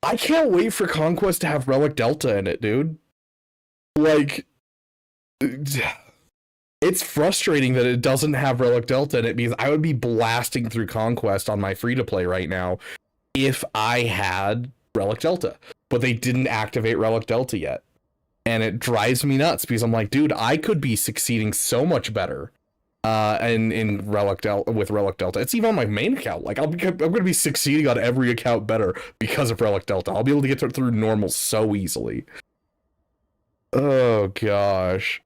I can't wait for Conquest to have Relic Delta in it, dude. Like, it's frustrating that it doesn't have Relic Delta in it because I would be blasting through Conquest on my free-to-play right now if I had Relic Delta. But they didn't activate Relic Delta yet. And it drives me nuts because I'm like, dude, I could be succeeding so much better in Relic Delta with Relic Delta. It's even on my main account. Like I'm gonna be succeeding on every account better because of Relic Delta. I'll be able to get through normal so easily. Oh gosh.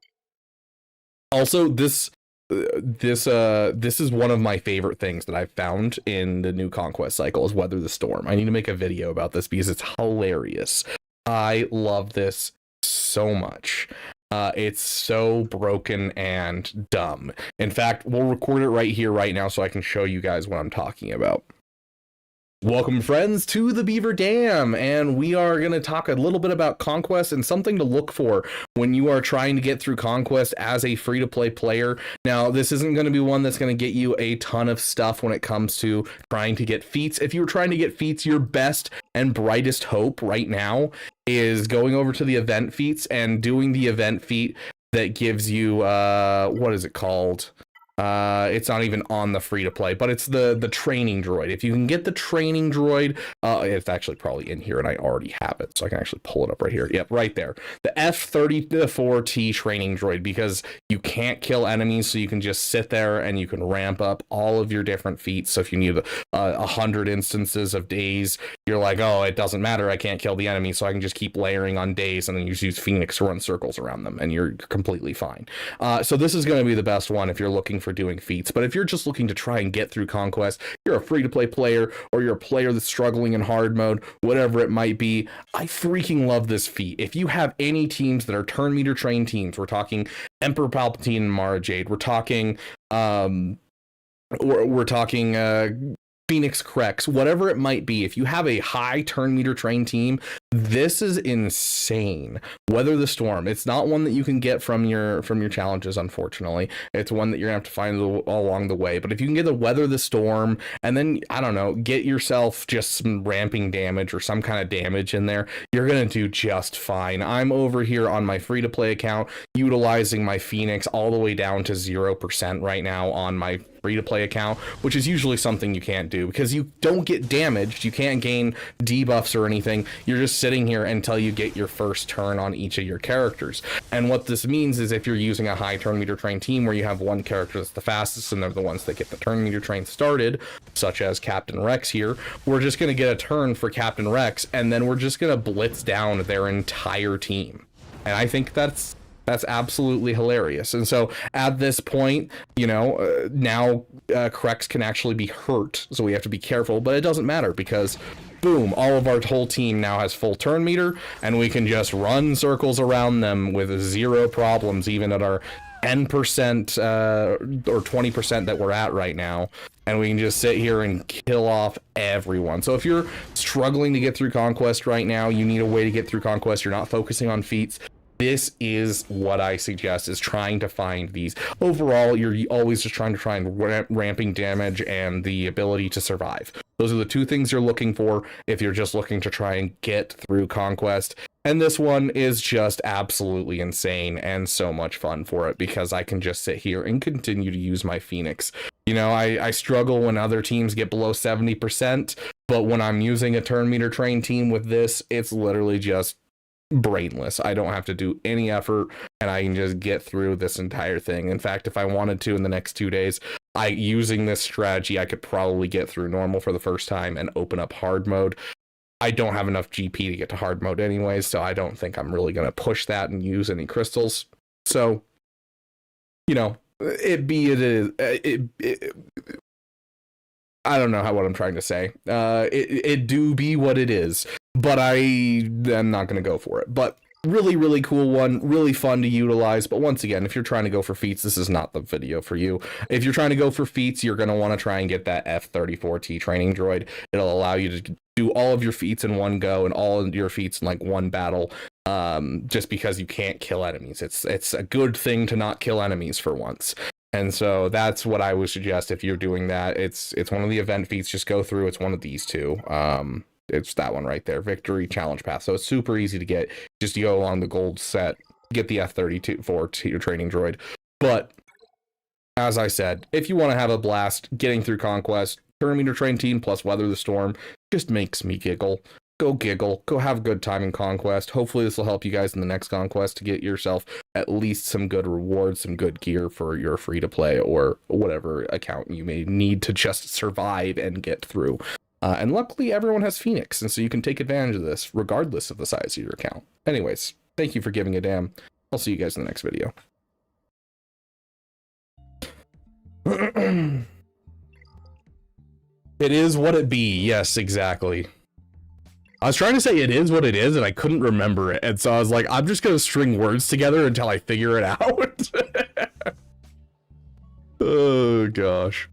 Also, this is one of my favorite things that I've found in the new Conquest cycle is Weather the Storm. I need to make a video about this because it's hilarious. I love this so much. It's so broken and dumb. In fact, we'll record it right here, right now, so I can show you guys what I'm talking about. Welcome, friends, to the Beaver Dam, and we are going to talk a little bit about Conquest and something to look for when you are trying to get through Conquest as a free-to-play player. Now, this isn't going to be one that's going to get you a ton of stuff when it comes to trying to get feats. If you're trying to get feats, your best and brightest hope right now is going over to the event feats and doing the event feat that gives you, what is it called? It's not even on the free to play, but it's the training droid. If you can get the training droid, it's actually probably in here and I already have it, so I can actually pull it up right here. Yep, right there. The F-34T training droid, because you can't kill enemies, so you can just sit there and you can ramp up all of your different feats. So if you need 100 instances of days, you're like, oh, it doesn't matter, I can't kill the enemy, so I can just keep layering on days and then you just use Phoenix to run circles around them and you're completely fine. So this is going to be the best one if you're looking for doing feats. But if you're just looking to try and get through Conquest, you're a free-to-play player or you're a player that's struggling in hard mode, whatever it might be, I freaking love this feat. If you have any teams that are turn meter trained teams, we're talking Emperor Palpatine and Mara Jade, we're talking Phoenix Crex, whatever it might be, if you have a high turn meter train team, this is insane. Weather the Storm. It's not one that you can get from your challenges, unfortunately. It's one that you're gonna have to find along the way. But if you can get the Weather the Storm, and then I don't know, get yourself just some ramping damage or some kind of damage in there, you're gonna do just fine. I'm over here on my free to play account utilizing my Phoenix all the way down to 0% right now on my free to play account, which is usually something you can't do because you don't get damaged, you can't gain debuffs or anything. You're just sitting here until you get your first turn on each of your characters. And what this means is if you're using a high turn meter train team where you have one character that's the fastest and they're the ones that get the turn meter train started, such as Captain Rex here, we're just going to get a turn for Captain Rex and then we're just going to blitz down their entire team. And I think that's absolutely hilarious. And so at this point, you know, now Crex can actually be hurt, so we have to be careful, but it doesn't matter because boom, all of our whole team now has full turn meter and we can just run circles around them with zero problems, even at our 10% or 20% that we're at right now. And we can just sit here and kill off everyone. So if you're struggling to get through Conquest right now, you need a way to get through Conquest, you're not focusing on feats, this is what I suggest, is trying to find these. Overall, you're always just trying to find ramping damage and the ability to survive. Those are the two things you're looking for if you're just looking to try and get through Conquest. And this one is just absolutely insane and so much fun for it because I can just sit here and continue to use my Phoenix. You know, I struggle when other teams get below 70%, but when I'm using a turn meter train team with this, it's literally just brainless. I don't have to do any effort and I can just get through this entire thing. In fact, if I wanted to in the next 2 days, using this strategy, I could probably get through normal for the first time and open up hard mode. I don't have enough GP to get to hard mode anyways, so I don't think I'm really going to push that and use any crystals. So, you know, it I don't know what I'm trying to say. It do be what it is, but I'm not going to go for it. But really, really cool one, really fun to utilize. But once again, if you're trying to go for feats, this is not the video for you. If you're trying to go for feats, you're going to want to try and get that F-34T training droid. It'll allow you to do all of your feats in one go and all of your feats in like one battle. Just because you can't kill enemies. It's a good thing to not kill enemies for once. And so that's what I would suggest if you're doing that. It's one of the event feats. Just go through. It's one of these two. It's that one right there, Victory Challenge Path. So it's super easy to get. Just go along the gold set, get the F-34 to your training droid. But as I said, if you want to have a blast getting through Conquest, turn meter train team plus Weather the Storm just makes me giggle. Go giggle, go have a good time in Conquest. Hopefully this will help you guys in the next Conquest to get yourself at least some good rewards, some good gear for your free to play or whatever account you may need to just survive and get through. And luckily everyone has Phoenix, and so you can take advantage of this regardless of the size of your account. Anyways, thank you for giving a damn. I'll see you guys in the next video. It is what it be. Yes, exactly. I was trying to say it is what it is, and I couldn't remember it. And so I was like, I'm just going to string words together until I figure it out. Oh, gosh.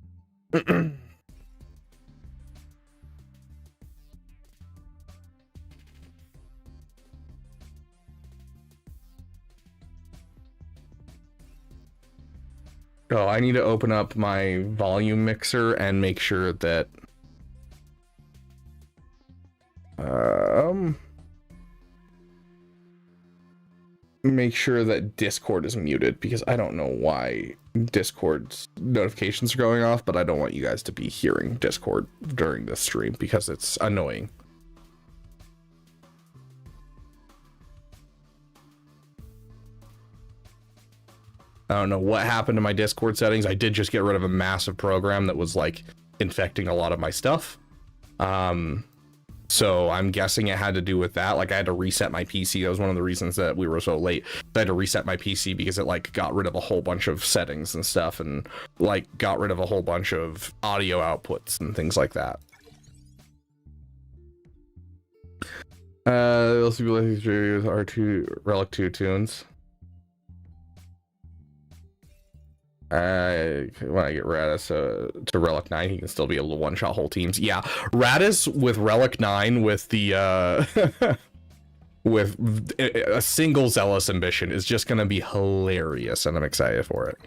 Oh, I need to open up my volume mixer and make sure that make sure that Discord is muted, because I don't know why Discord's notifications are going off, but I don't want you guys to be hearing Discord during this stream because it's annoying. I don't know what happened to my Discord settings. I did just get rid of a massive program that was like infecting a lot of my stuff. So I'm guessing it had to do with that. Like I had to reset my PC. That was one of the reasons that we were so late. I had to reset my PC because it like got rid of a whole bunch of settings and stuff, and like got rid of a whole bunch of audio outputs and things like that. Also be like R2 Relic 2 tunes. When I get Radis to Relic 9, he can still be able to one-shot whole teams. Yeah, Radis with Relic 9 with the with a single Zealous Ambition is just gonna be hilarious, and I'm excited for it.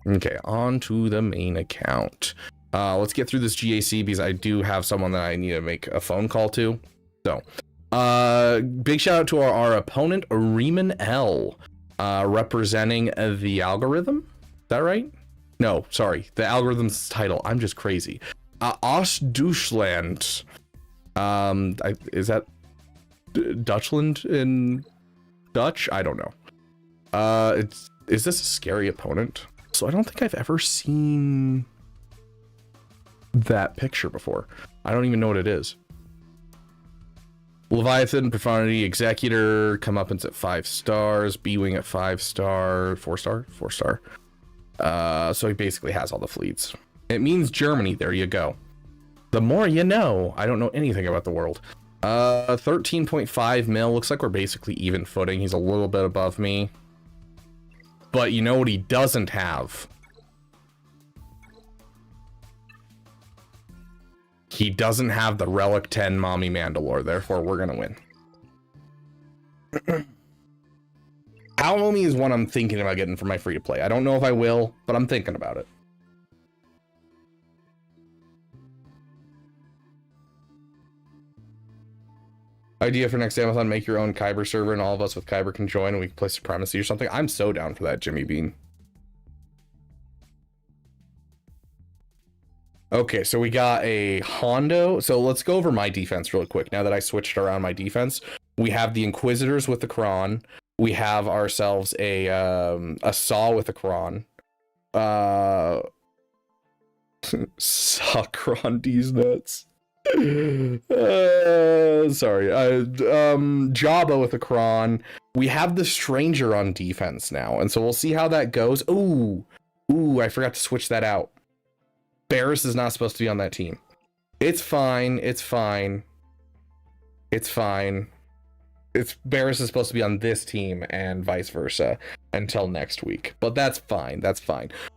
Okay, on to the main account. Let's get through this GAC because I do have someone that I need to make a phone call to. So, big shout out to our opponent, Riemann L, representing the algorithm. Is that right? No, sorry, the algorithm's title. I'm just crazy. Ostdeutschland. Is that Dutchland in Dutch? I don't know. Is this a scary opponent? So I don't think I've ever seen that picture before. I don't even know what it is. Leviathan, Profundity, Executor, Comeuppance at 5 stars, B-Wing at 5 star, 4 star? 4 star. So he basically has all the fleets. It means Germany, there you go. The more you know. I don't know anything about the world. 13.5 mil, looks like we're basically even footing. He's a little bit above me. But you know what he doesn't have? He doesn't have the Relic 10 Mommy Mandalore, therefore we're gonna win. Alimony is one I'm thinking about getting for my free-to-play. I don't know if I will, but I'm thinking about it. Idea for next Amazon, make your own Kyber server and all of us with Kyber can join and we can play Supremacy or something. I'm so down for that, Jimmy Bean. Okay, so we got a Hondo. So let's go over my defense really quick. Now that I switched around my defense, we have the Inquisitors with the Kron. We have ourselves a Saw with a Kron. Saw Kron D's nuts. Sorry. Jabba with a Kron. We have the Stranger on defense now, and so we'll see how that goes. Ooh, I forgot to switch that out. Barris is not supposed to be on that team. It's fine. Barris is supposed to be on this team and vice versa until next week. But that's fine.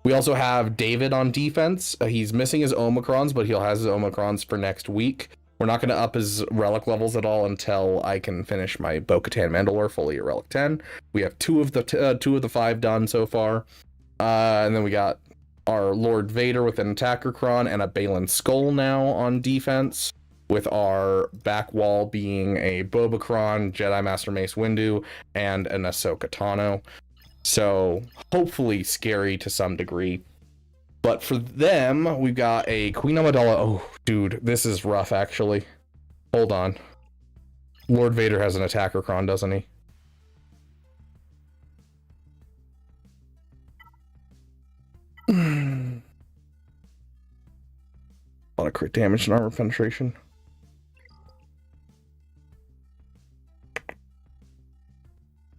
We also have David on defense. He's missing his Omicrons, but he'll have his Omicrons for next week. We're not going to up his relic levels at all until I can finish my Bo-Katan Mandalore fully at relic 10. We have two of the 5 done so far. And then we got our Lord Vader with an Attacker Kron and a Balin Skull now on defense, with our back wall being a Boba Kron, Jedi Master Mace Windu, and an Ahsoka Tano. So hopefully scary to some degree. But for them, we've got a Queen Amidala. Oh, dude, this is rough, actually. Hold on. Lord Vader has an Attacker Kron, doesn't he? A lot of crit damage and armor penetration.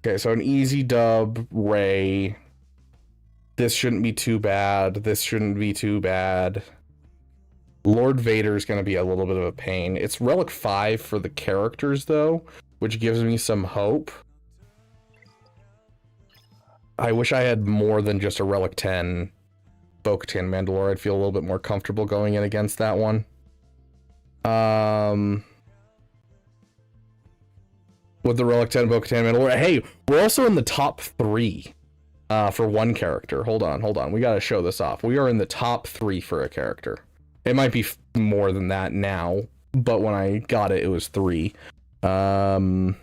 Okay, so an easy dub, Rey. This shouldn't be too bad. Lord Vader's going to be a little bit of a pain. It's Relic 5 for the characters, though, which gives me some hope. I wish I had more than just a Relic 10 Bo-Katan Mandalore. I'd feel a little bit more comfortable going in against that one. With the Relic 10 Bo-Katan Mandalore. Hey, we're also in the top 3 for one character. Hold on. We gotta show this off. We are in the top 3 for a character. It might be more than that now, but when I got it, it was 3. Bo.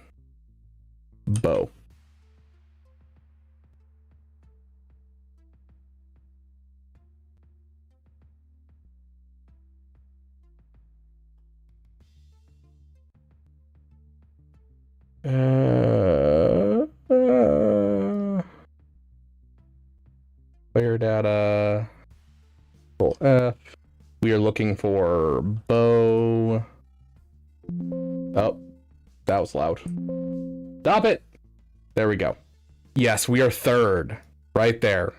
Player data. Full F. We are looking for Bo. Oh, that was loud. Stop it. There we go. Yes, we are 3rd. Right there.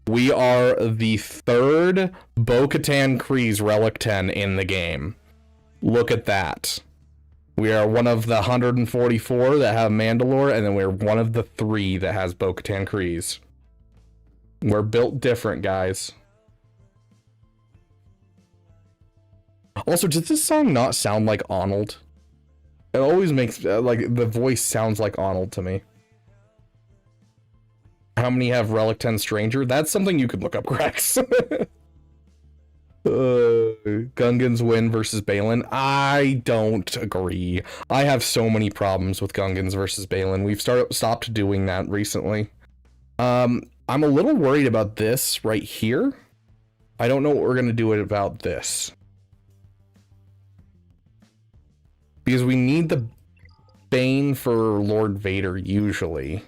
We are the 3rd Bo-Katan Kryze Relic 10 in the game. Look at that. We are one of the 144 that have Mandalore, and then we're one of the 3 that has Bo-Katan Kryze. We're built different, guys. Also, does this song not sound like Arnold? It always makes, like, the voice sounds like Arnold to me. How many have Relic 10 Stranger? That's something you could look up, Rex. Gungans win versus Balin. I don't agree. I have so many problems with Gungans versus Balin. We've stopped doing that recently. I'm a little worried about this right here. I don't know what we're gonna do about this. Because we need the Bane for Lord Vader usually.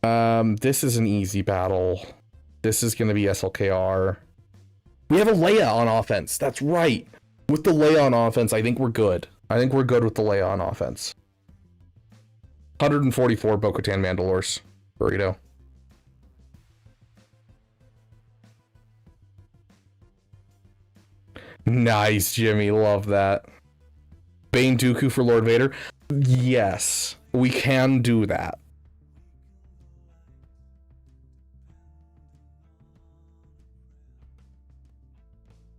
This is an easy battle. This is going to be SLKR. We have a Leia on offense. That's right. With the Leia on offense, I think we're good. I think we're good with the Leia on offense. 144 Bo-Katan Mandalores. Burrito. Nice, Jimmy. Love that. Bane Dooku for Lord Vader. Yes, we can do that.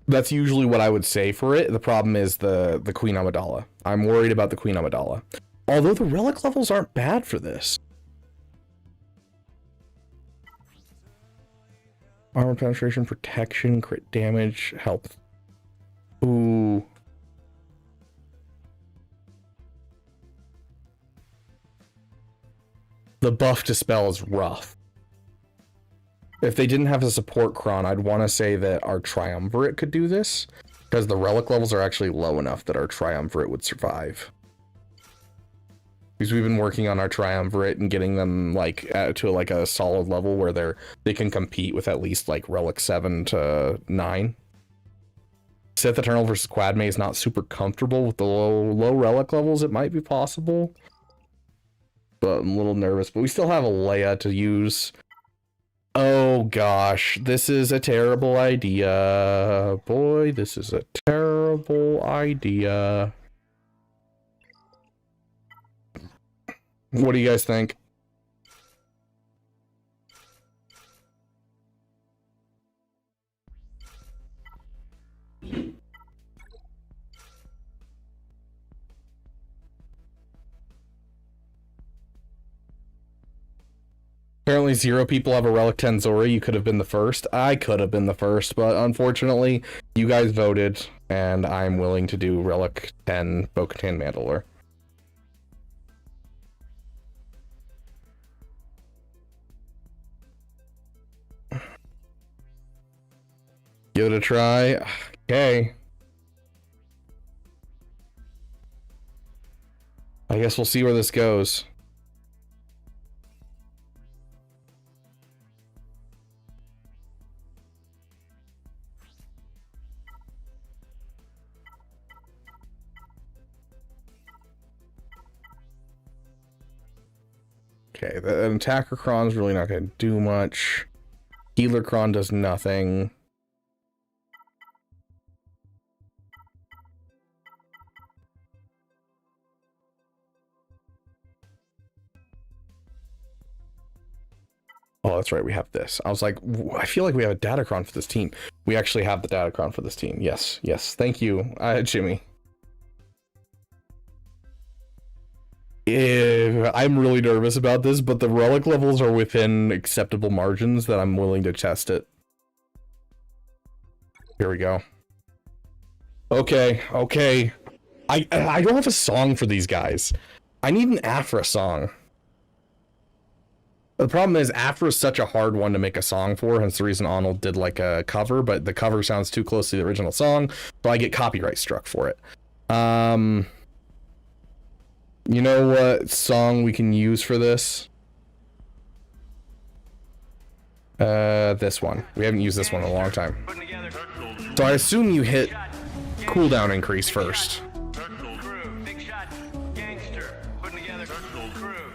That's usually what I would say for it. The problem is the Queen Amidala. I'm worried about the Queen Amidala. Although the relic levels aren't bad for this. Armor penetration, protection, crit damage, health. Ooh. The buff to spell is rough. If they didn't have a support cron, I'd want to say that our Triumvirate could do this, because the relic levels are actually low enough that our Triumvirate would survive. Because we've been working on our Triumvirate and getting them like to like a solid level where they can compete with at least like relic 7 to 9. Sith Eternal versus Quadme is not super comfortable with the low relic levels. It might be possible, but I'm a little nervous. But we still have a Leia to use. Oh gosh, this is a terrible idea. Boy, this is a terrible idea. What do you guys think? Apparently 0 people have a Relic 10 Zora. You could have been the first. I could have been the first, but unfortunately, you guys voted, and I'm willing to do Relic 10 Bo-Katan Mandalore. Give it a try. Okay. I guess we'll see where this goes. Okay, the attacker cron's really not going to do much. Healer cron does nothing. Oh, that's right, we have this. I was like, I feel like we have a Datacron for this team. We actually have the Datacron for this team. Yes, yes, thank you, Jimmy. I'm really nervous about this, but the relic levels are within acceptable margins that I'm willing to test it. Here we go. Okay, okay. I don't have a song for these guys. I need an Afra song. The problem is Afra is such a hard one to make a song for, hence the reason Arnold did like a cover, but the cover sounds too close to the original song, so I get copyright struck for it. You know what song we can use for this? This one. We haven't used this one in a long time. So I assume you hit cooldown increase first. Big shot, gangster, putting together crew.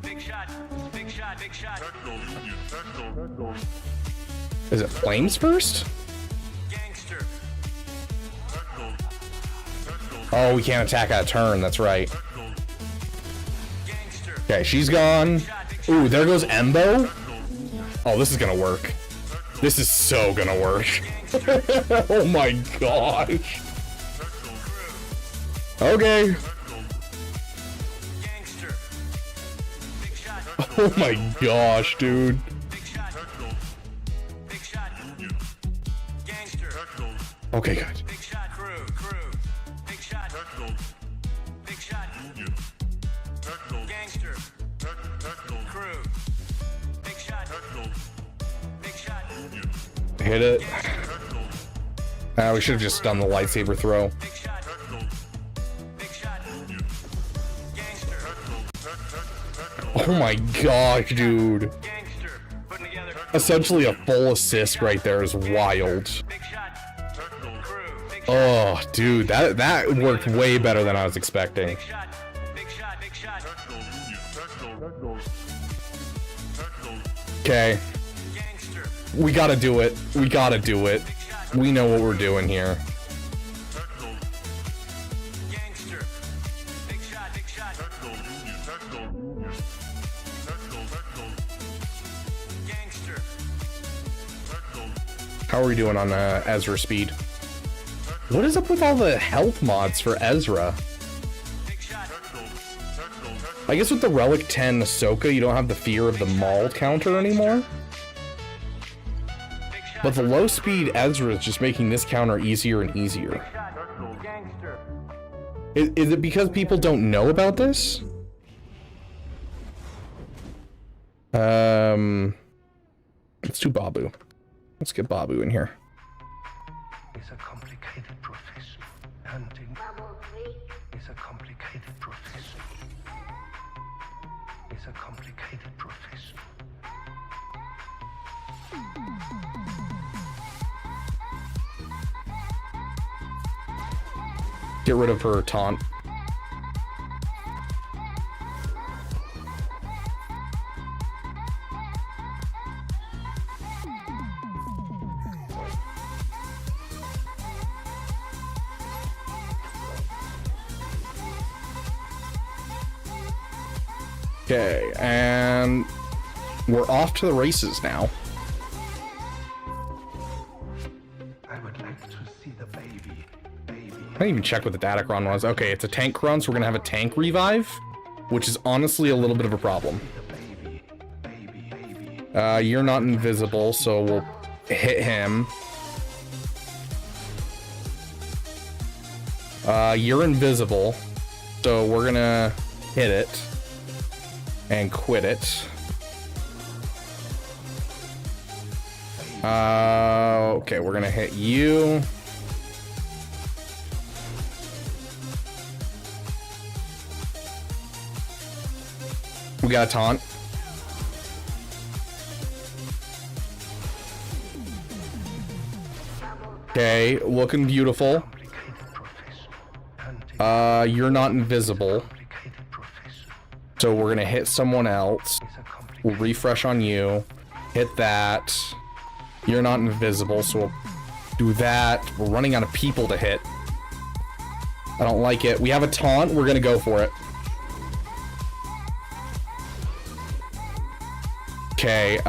Big shot, big shot, big shot. Is it flames first? Gangster. Oh, we can't attack out of turn. That's right. Okay, she's gone. Ooh, there goes Embo. Oh, this is gonna work. This is so gonna work. Oh my gosh. Okay. Oh my gosh, dude. Okay, good. Hit it. We should have just done the lightsaber throw. Oh my gosh, dude. Essentially a full assist right there is wild. Oh, dude, that worked way better than I was expecting. Okay. We gotta do it. We gotta do it. We know what we're doing here. How are we doing on Ezra speed? What is up with all the health mods for Ezra? I guess with the Relic 10 Ahsoka, you don't have the fear of the maul counter anymore. But the low speed Ezra is just making this counter easier and easier. Is it because people don't know about this? Let's do Babu. Let's get Babu in here. It's a complicated profession. Hunting is a complicated profession. It's a complicated profession. Get rid of her taunt. Okay, and we're off to the races now. I would like to see the baby. I didn't even check what the Datacron was. Okay, it's a tank run, so we're gonna have a tank revive, which is honestly a little bit of a problem. You're not invisible, so we'll hit him. You're invisible, so we're gonna hit it and quit it. Okay, we're gonna hit you. We got a taunt. Okay, looking beautiful. You're not invisible. So we're gonna hit someone else. We'll refresh on you. Hit that. You're not invisible, so we'll do that. We're running out of people to hit. I don't like it. We have a taunt. We're gonna go for it. Okay,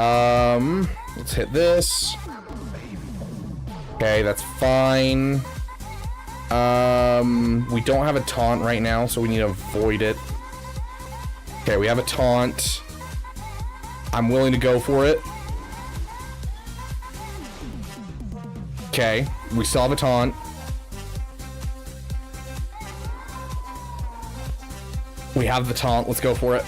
let's hit this. Okay, that's fine. We don't have a taunt right now, so we need to avoid it. Okay, we have a taunt. I'm willing to go for it. Okay, we still have a taunt. We have the taunt, let's go for it.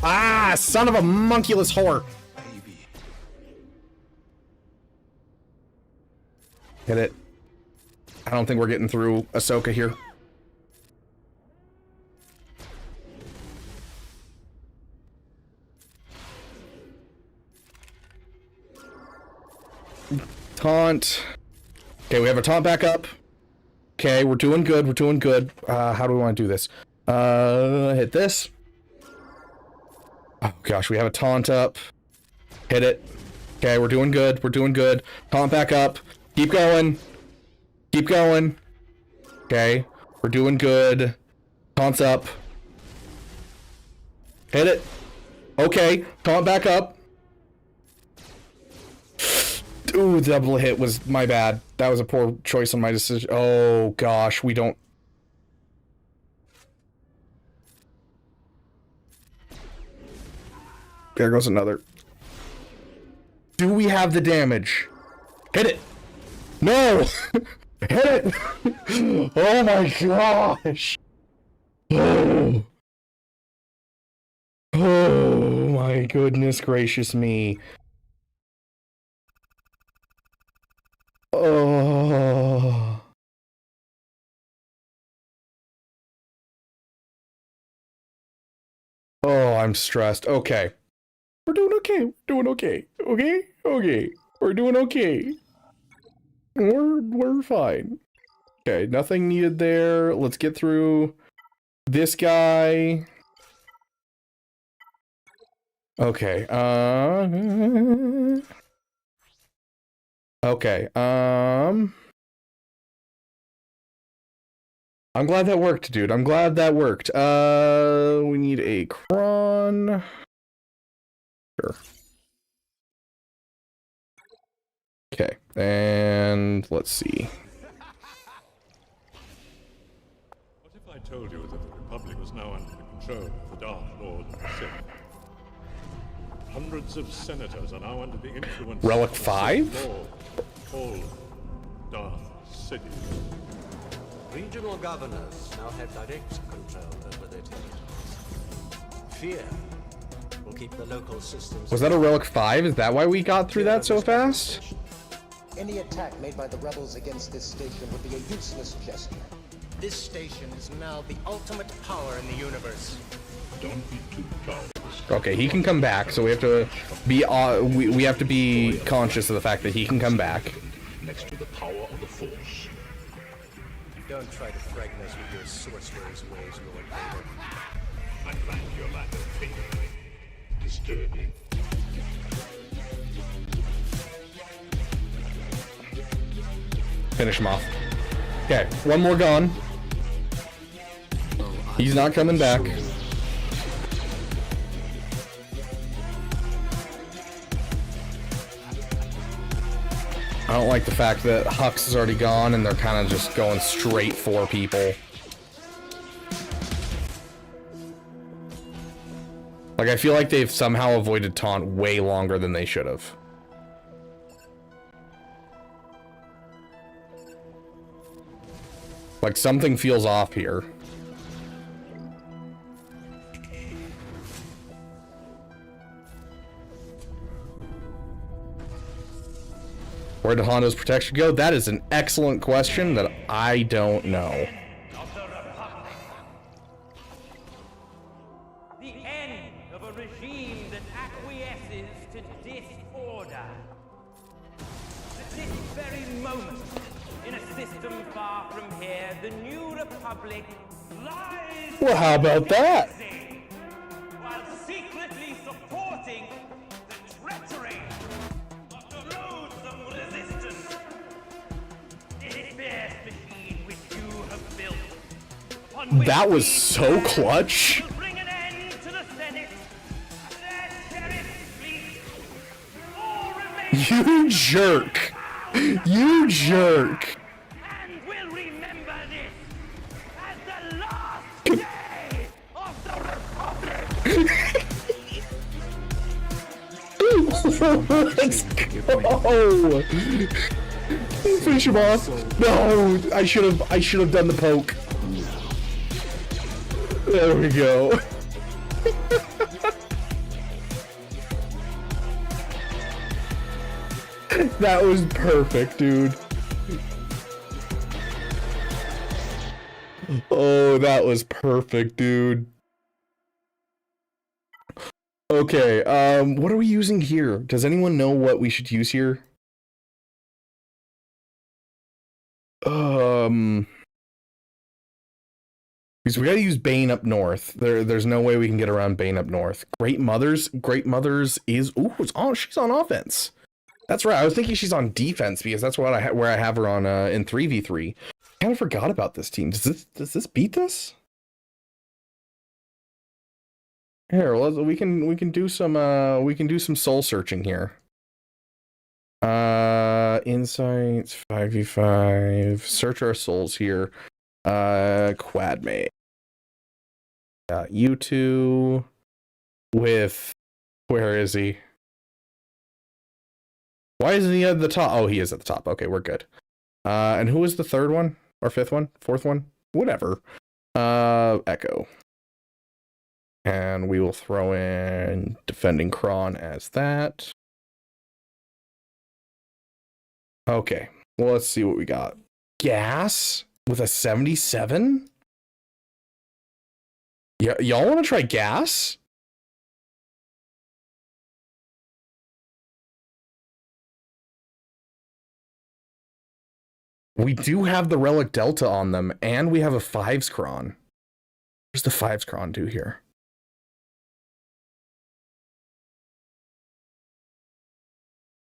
Ah, son of a monkulous whore. Hit it. I don't think we're getting through Ahsoka here. Taunt. Okay, we have a taunt back up. Okay, we're doing good. We're doing good. How do we want to do this? Hit this. Oh gosh, we have a taunt up. Hit it. Okay, we're doing good. We're doing good. Taunt back up. Keep going. Keep going. Okay, we're doing good. Taunt's up. Hit it. Okay, taunt back up. Ooh, double hit was my bad. That was a poor choice on my decision. Oh gosh, we don't. There goes another. Do we have the damage? Hit it. No. Hit it. Oh my gosh. Oh. Oh my goodness gracious me. Oh. Oh, I'm stressed. Okay. We're doing okay. We're doing okay. Okay? Okay. We're doing okay. We're fine. Okay, nothing needed there. Let's get through this guy. Okay. Okay. I'm glad that worked, dude. I'm glad that worked. We need a cron. Sure. Okay, and let's see. What if I told you that the Republic was now under the control of the Dark Lord of the Sith? Hundreds of senators are now under the influence Relic of 5? All Darth City. Regional governors now have direct control over their territories. Fear will keep the local systems... Was that a Relic 5? Is that why we got through that so fast? Any attack made by the rebels against this station would be a useless gesture. This station is now the ultimate power in the universe. Don't be too proud. Okay, he can come back, so we have to be we have to be conscious of the fact that he can come back. Next to the power of the Force. Don't try to frighten us with your sorcerer's ways, Lord Vader. I find your lack of faith disturbing. Finish him off. Okay, one more gone. He's not coming back. I don't like the fact that Hux is already gone and they're kind of just going straight for people. Like, I feel like they've somehow avoided taunt way longer than they should have. Like, something feels off here. Where did Hondo's protection go? That is an excellent question that I don't know. The end of a regime that acquiesces to disorder. At this very moment, in a system far from here, the new republic lies. Well, how about that? While secretly supporting the treachery of the loathsome resistance. This fierce machine which you have built. upon which That was we so clutch. will bring an end to the Senate and their cherished fleet. All remain You jerk. You jerk. and we'll remember this as the last day of the Republic. Let's go. Finish him off. No, I should have done the poke. There we go. That was perfect, dude. Oh, that was perfect, dude. Okay, what are we using here? Does anyone know what we should use here? Because we gotta use Bane up north. There's no way we can get around Bane up north. Great Mothers is... Ooh, she's on offense. That's right. I was thinking she's on defense because that's what where I have her on in 3v3. Kind of forgot about this team. Does this beat this? Here, we can do some soul searching here. Insights 5v5. Search our souls here. Quadmate. You two with, where is he? Why isn't he at the top? Oh, he is at the top. Okay, we're good. And who was the third one? Or fifth one? Fourth one? Whatever. Echo. And we will throw in Defending Kron as that. Okay. Well, let's see what we got. Gas with a 77? Yeah, y'all want to try gas? We do have the Relic Delta on them, and we have a 5s Kron. Where's the 5s Kron do here?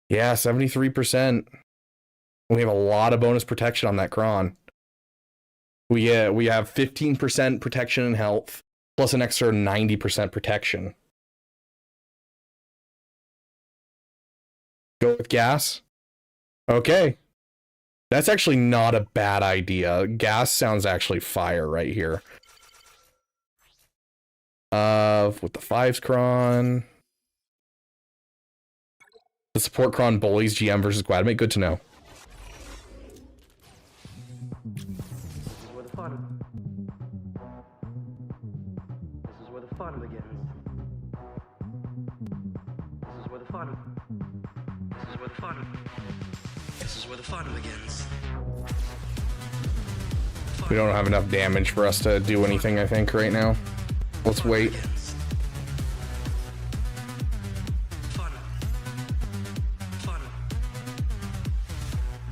Yeah, 73%. We have a lot of bonus protection on that Kron. We have 15% protection and health, plus an extra 90% protection. Go with gas? Okay. That's actually not a bad idea. Gas sounds actually fire right here. With the 5s Kron. The support Kron bullies GM versus Quadmate. Good to know. This is where the fun. This is where the fun begins. This is where the fun. This is where the fun. This is where the fun begins. We don't have enough damage for us to do anything, I think, right now. Let's wait.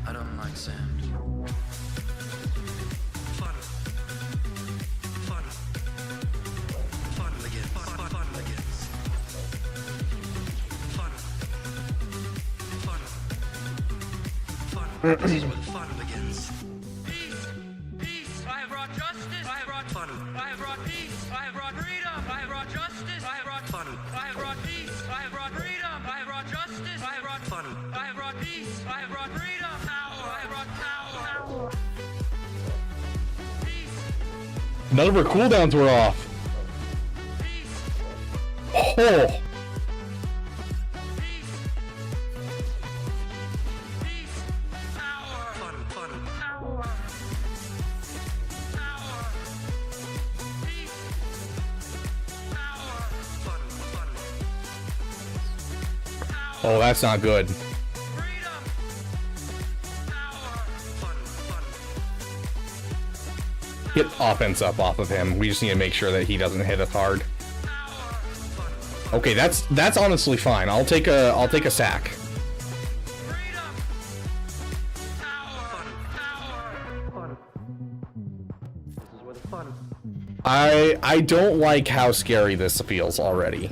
I don't like sand. Fun. Fun. Fun begins. Fun begins. Fun. Fun. Fun. This is where the fun begins. Peace. Peace. I have brought justice. I have brought fun. I have brought peace. I have brought freedom. I have brought justice. I have brought fun. I have brought peace. I have brought freedom. I have brought justice. I have brought fun. I have brought peace. I have brought freedom. Power. I have brought power. Peace. None of our cooldowns were off. Oh. Oh, that's not good. Get offense up off of him. We just need to make sure that he doesn't hit us hard. Okay, that's honestly fine. I'll take a sack. I don't like how scary this feels already.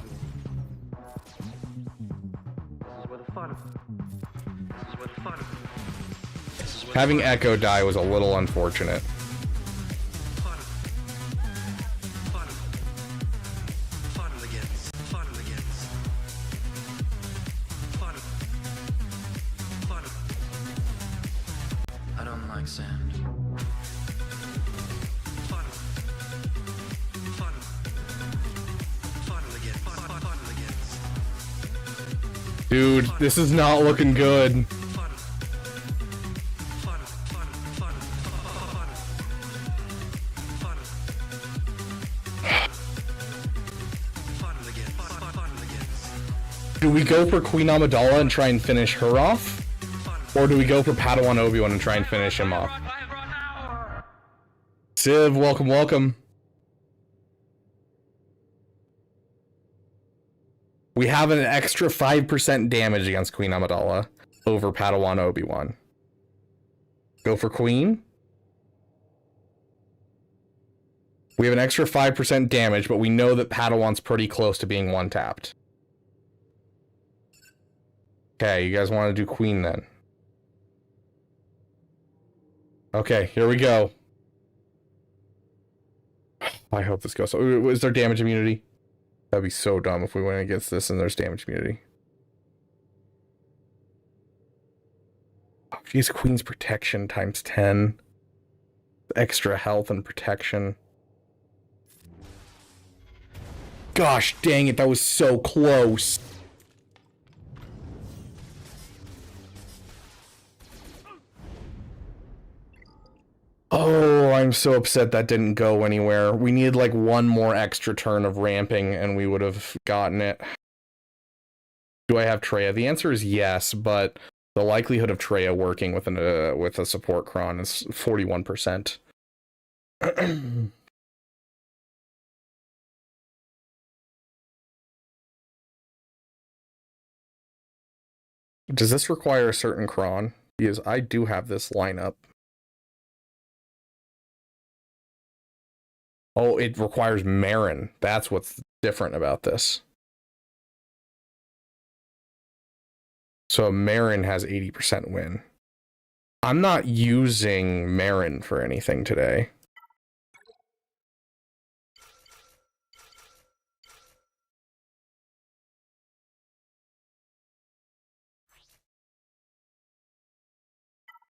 Having Echo die was a little unfortunate. I don't like sand. Dude, this is not looking good. Do we go for Queen Amidala and try and finish her off? Or do we go for Padawan Obi-Wan and try and finish him off? Civ, welcome, welcome. We have an extra 5% damage against Queen Amidala over Padawan Obi-Wan. Go for Queen. We have an extra 5% damage, but we know that Padawan's pretty close to being one-tapped. Okay, you guys want to do queen then? Okay, here we go. I hope this goes. Is there damage immunity? That'd be so dumb if we went against this and there's damage immunity. Oh, geez, queen's protection times 10. Extra health and protection. Gosh dang it, that was so close. Oh, I'm so upset that didn't go anywhere. We needed like one more extra turn of ramping and we would have gotten it. Do I have Treya? The answer is yes, but the likelihood of Treya working with a support cron is 41%. Does this require a certain cron? Because I do have this lineup. Oh, it requires Marin. That's what's different about this. So Marin has 80% win. I'm not using Marin for anything today.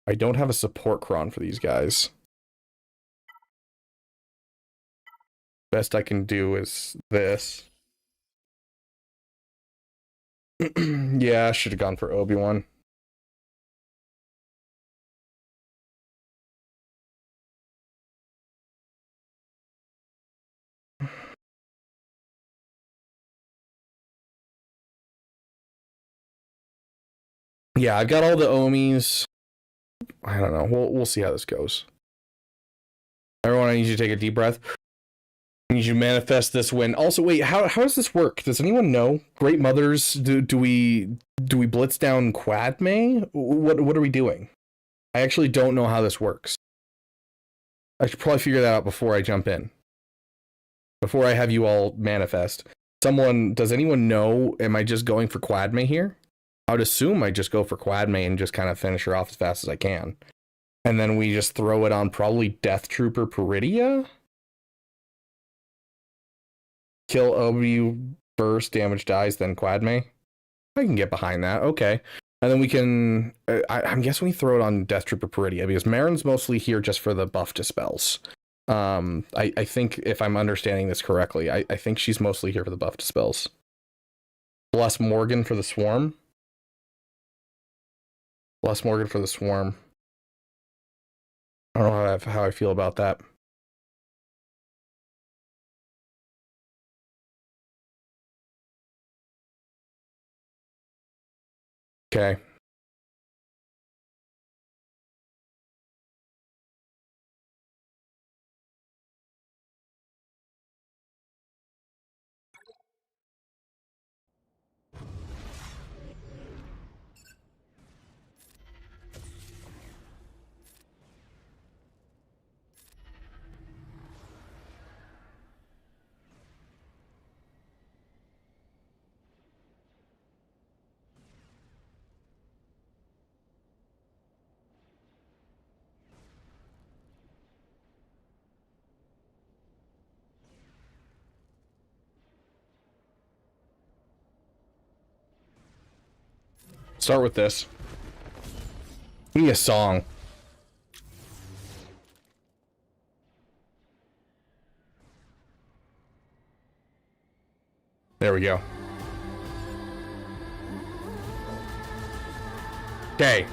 I don't have a support cron for these guys. Best I can do is this. Yeah, I should have gone for Obi-Wan. Yeah, I've got all the Omis. I don't know. We'll see how this goes. Everyone, I need you to take a deep breath. I need you to manifest this win. Also, wait, how does this work? Does anyone know? Great Mothers, do we blitz down Quadme? What are we doing? I actually don't know how this works. I should probably figure that out before I jump in. Before I have you all manifest. Does anyone know, am I just going for Quadme here? I would assume I just go for Quadme and just kind of finish her off as fast as I can. And then we just throw it on probably Death Trooper Peridia? Kill Obi first, damage dies, then Quadme. I can get behind that. Okay. And then we can... I'm guessing we throw it on Death Trooper Peridia, because Marin's mostly here just for the buff dispels. I think, if I'm understanding this correctly, I think she's mostly here for the buff dispels. Bless Morgan for the Swarm. Bless Morgan for the Swarm. I don't know how I feel about that. Okay. Start with this. Give me a song. There we go. Okay.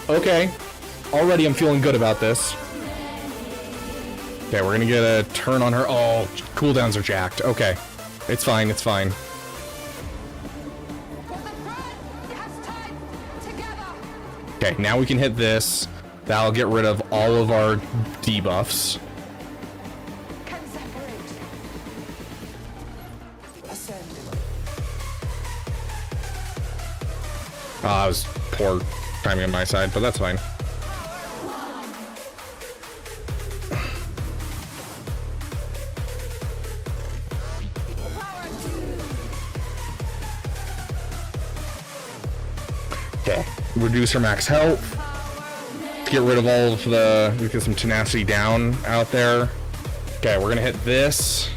Okay. Already I'm feeling good about this. Okay, we're gonna get a turn on her. Oh, cooldowns are jacked. Okay. It's fine, it's fine. Okay, now we can hit this. That'll get rid of all of our debuffs. That was poor timing on my side, but that's fine. Okay, reduce her max health. Get rid of all of the, get some tenacity down out there. Okay, we're gonna hit this.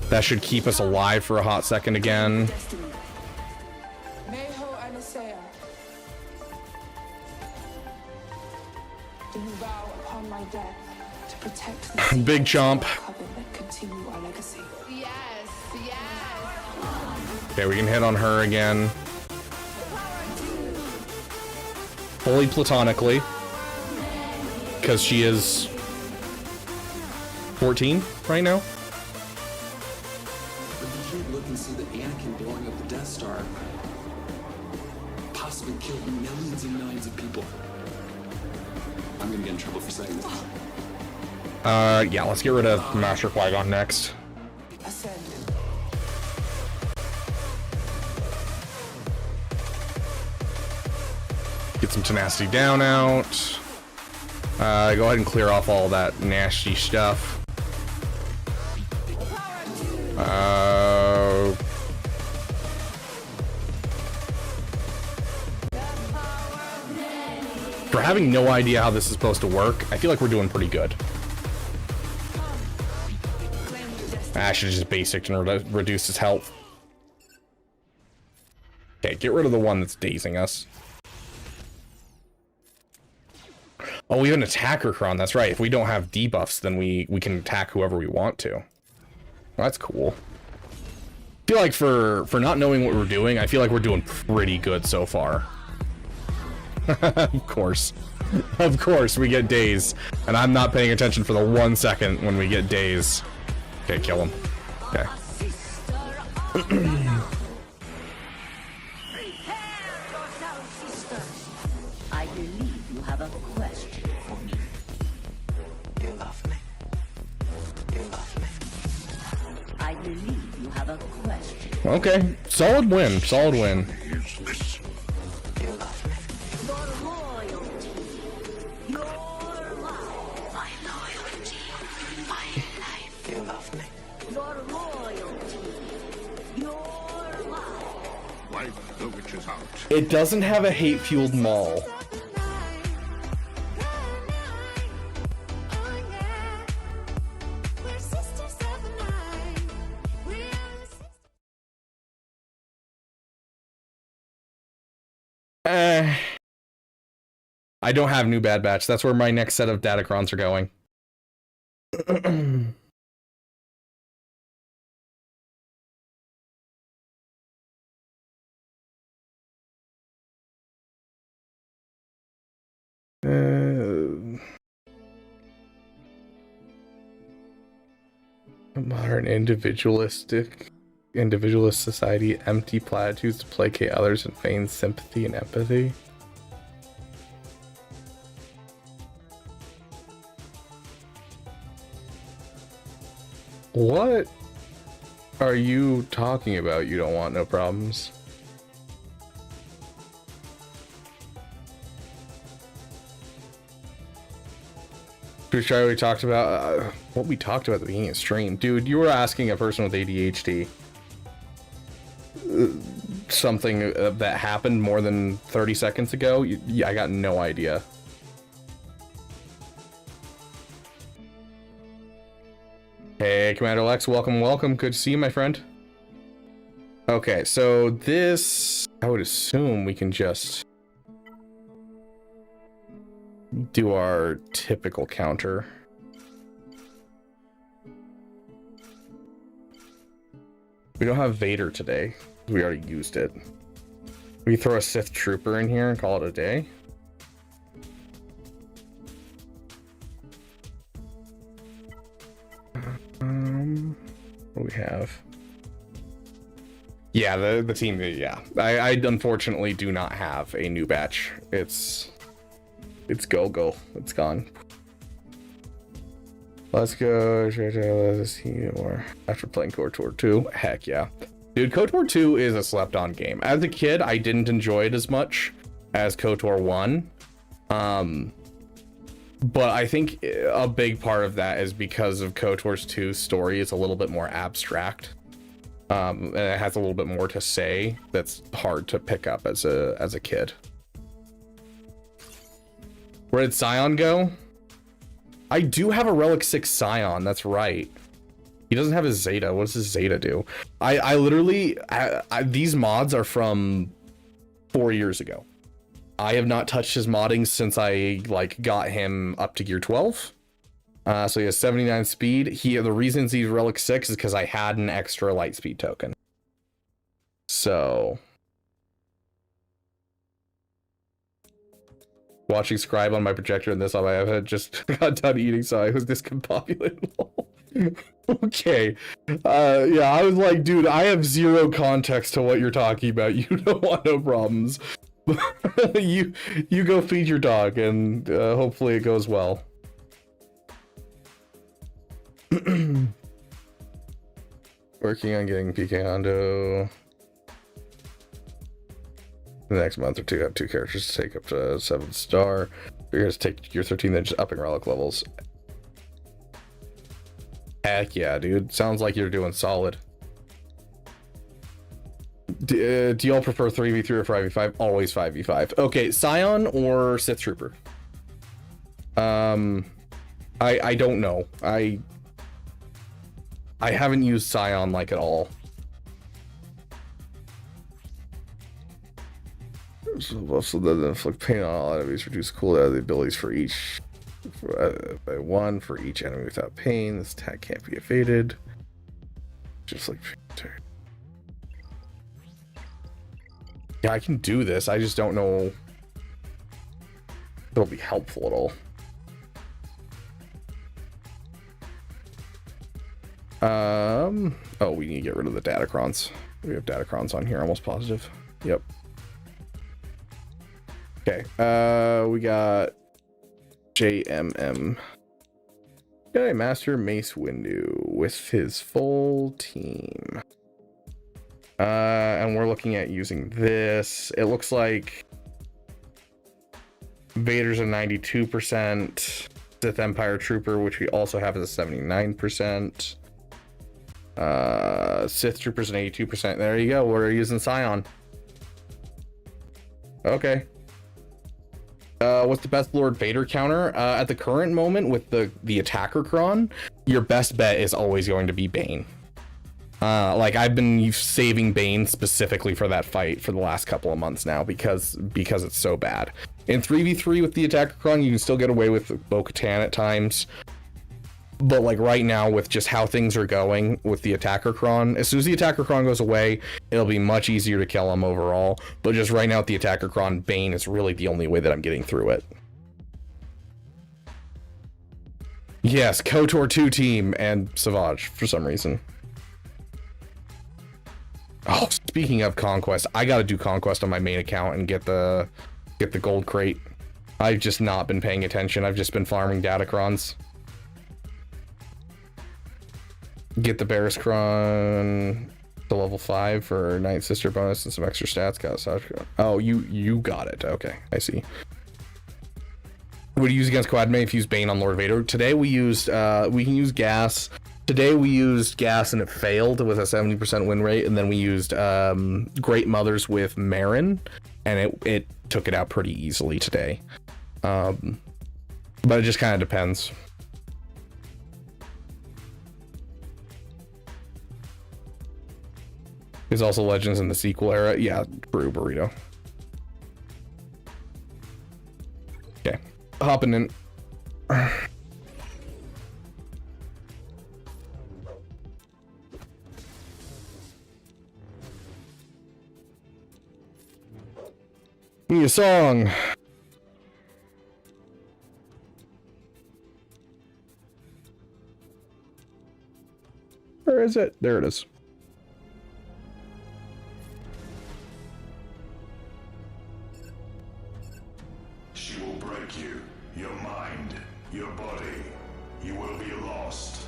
That should keep us alive for a hot second again. Big chomp. Okay, we can hit on her again. Fully platonically. Because she is 14 right now. But you look and see that Anakin blowing up the Death Star possibly killed millions and millions of people. I'm gonna get in trouble for saying this. Yeah, let's get rid of Master Qui-Gon next. Get some tenacity down out. Go ahead and clear off all that nasty stuff. For having no idea how this is supposed to work, I feel like we're doing pretty good. I should have just basicked and reduced his health. Okay, get rid of the one that's dazing us. Oh, we have an attacker cron. That's right. If we don't have debuffs, then we can attack whoever we want to. Well, that's cool. I feel like for not knowing what we're doing, I feel like we're doing pretty good so far. Of course. Of course, we get dazed. And I'm not paying attention for the 1 second when we get dazed. Okay, kill him. Okay. I believe you have a question for me. You love me. You love me. I believe you have a question. Okay, solid win. Solid win. It doesn't have a hate-fueled maul. I don't have new Bad Batch. That's where my next set of Datacrons are going. A modern individualist society, empty platitudes to placate others and feign sympathy and empathy. What are you talking about? You don't want no problems. Pretty sure we talked about what we talked about at the beginning of the stream. Dude, you were asking a person with ADHD something that happened more than 30 seconds ago. Yeah, I got no idea. Hey, Commander Lex, welcome. Good to see you, my friend. Okay, so this, I would assume we can just do our typical counter. We don't have Vader today. We already used it. We throw a Sith Trooper in here and call it a day. What do we have? Yeah, the team. Yeah, I unfortunately do not have a new batch. It's go. It's gone. Let's go. Let's see more after playing KOTOR 2. Heck yeah, dude. KOTOR 2 is a slept-on game. As a kid, I didn't enjoy it as much as KOTOR 1. But I think a big part of that is because of KOTOR 2's story is a little bit more abstract. And it has a little bit more to say that's hard to pick up as a kid. Where did Scion go? I do have a Relic 6 Scion, that's right. He doesn't have his Zeta. What does his Zeta do? I literally, these mods are from 4 years ago. I have not touched his modding since I like got him up to gear 12. So he has 79 speed. The reasons he's Relic 6 is because I had an extra light speed token. So watching Scribe on my projector and this on my iPad, just got done eating, so I was discombobulated. Okay. Yeah, I was like, dude, I have zero context to what you're talking about. You don't want no problems. you go feed your dog, and hopefully it goes well. Working on getting PK Hondo. The next month or two, have 2 characters to take up to 7-star. You're going to take your 13, then just upping relic levels. Heck yeah, dude. Sounds like you're doing solid. Do y'all prefer 3v3 or 5v5? Always 5v5. Okay, Scion or Sith Trooper? I don't know. I haven't used Scion like at all. So the inflict pain on all enemies, reduce cooldown the abilities for each by 1 for each enemy without pain. This attack can't be evaded. Just like yeah, I can do this. I just don't know if it'll be helpful at all. Oh, we need to get rid of the Datacrons. We have Datacrons on here, almost positive. Yep. Okay, we got JMM. Okay, Master Mace Windu with his full team. And we're looking at using this. It looks like Vader's a 92%, Sith Empire Trooper, which we also have as a 79%. Sith Trooper's an 82%. There you go. We're using Scion. Okay. What's the best Lord Vader counter? At the current moment with the attacker cron, your best bet is always going to be Bane. Like I've been saving Bane specifically for that fight for the last couple of months now because it's so bad. In 3v3 with the attacker cron, you can still get away with Bo-Katan at times. But like right now with just how things are going with the attacker cron, as soon as the attacker cron goes away, it'll be much easier to kill him overall. But just right now with the attacker cron, Bane is really the only way that I'm getting through it. Yes, KOTOR 2 team and Savage for some reason. Oh, speaking of Conquest, I gotta do Conquest on my main account and get the gold crate. I've just not been paying attention. I've just been farming Datacrons. Get the Barriscron to level 5 for Night Sister bonus and some extra stats. Got Sasha. Oh, you got it. Okay, I see. What do you use against Quadmate if you use Bane on Lord Vader? Today we used we can use gas. Today we used gas and it failed with a 70% win rate, and then we used Great Mothers with Marin, and it took it out pretty easily today. But it just kind of depends. There's also Legends in the sequel era. Yeah, true, Burrito. Okay, hopping in. Need a song. Where is it? There it is. She will break you, your mind, your body. You will be lost.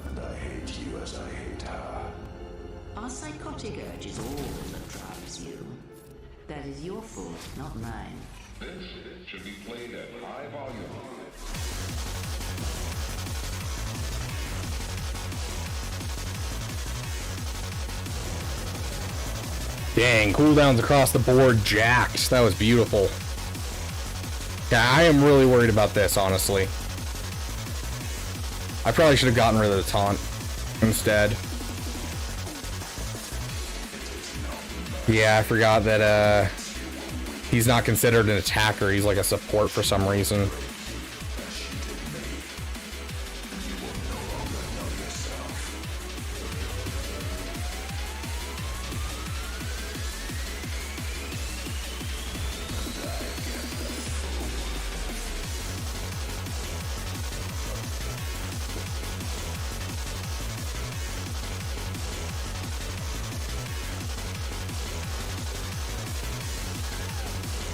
And I hate you as I hate her. Our psychotic urge is all that drives you. That is your fault, not mine. This should be played at high volume. Dang, cooldowns across the board jacked. That was beautiful. Yeah, I am really worried about this, honestly. I probably should have gotten rid of the taunt instead. Yeah, I forgot that he's not considered an attacker. He's like a support for some reason.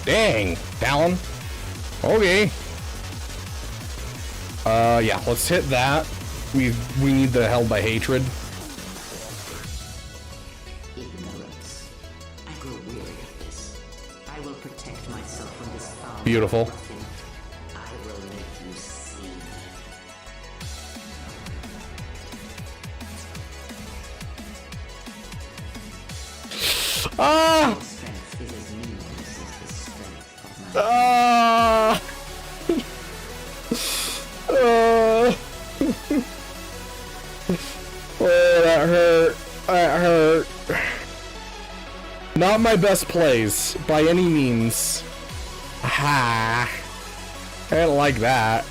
Dang, Talon. Okay. Yeah, let's hit that. We need the Held by Hatred. Ignorance. I grow weary of this. I will protect myself from this foul. Beautiful. I will let you see. Ah! Strength is as meaningless as the strength of my Ah! Oh, that hurt. That hurt. Not my best plays, by any means. Ha! I didn't like that.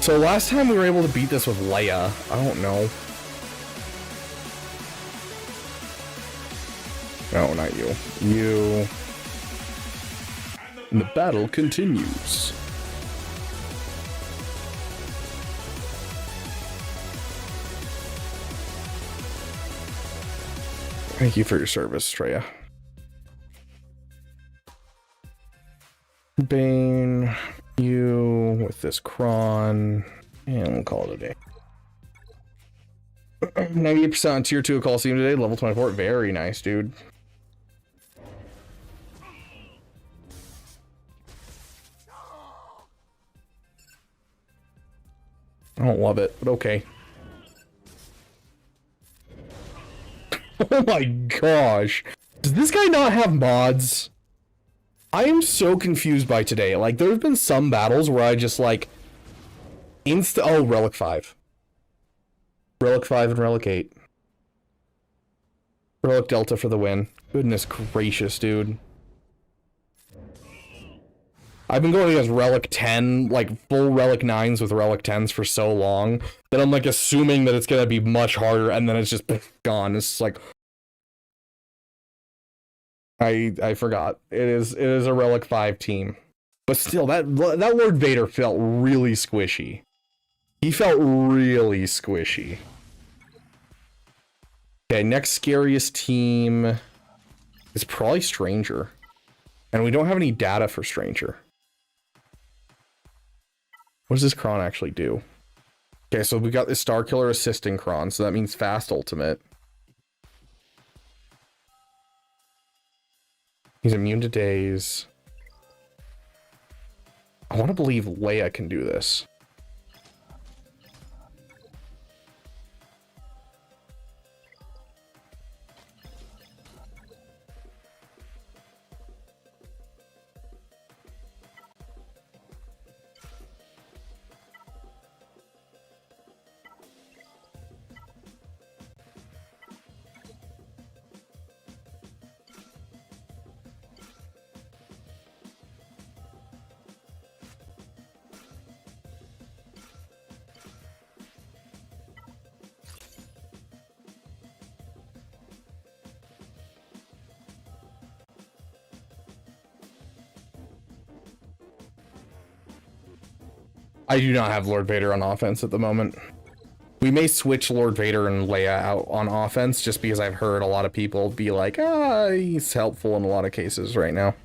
So last time we were able to beat this with Leia. I don't know. No, not you. You. And the battle continues. Thank you for your service, Treya. Bane, you with this Kron, and we'll call it a day. 98% on tier 2 of Coliseum today, level 24. Very nice, dude. I don't love it, but okay. Oh my gosh. Does this guy not have mods? I am so confused by today. Like, there have been some battles where I just, like, oh, Relic 5. Relic 5 and Relic 8. Relic Delta for the win. Goodness gracious, dude. I've been going against Relic 10, like, full Relic 9s with Relic 10s for so long that I'm, like, assuming that it's gonna be much harder, and then it's just gone. It's like... I forgot. It is a Relic 5 team. But still, that Lord Vader felt really squishy. He felt really squishy. Okay, next scariest team is probably Stranger. And we don't have any data for Stranger. What does this Kron actually do? Okay, so we got this Starkiller assisting Kron, so that means fast ultimate. He's immune to daze. I want to believe Leia can do this. I do not have Lord Vader on offense at the moment. We may switch Lord Vader and Leia out on offense just because I've heard a lot of people be like, he's helpful in a lot of cases right now.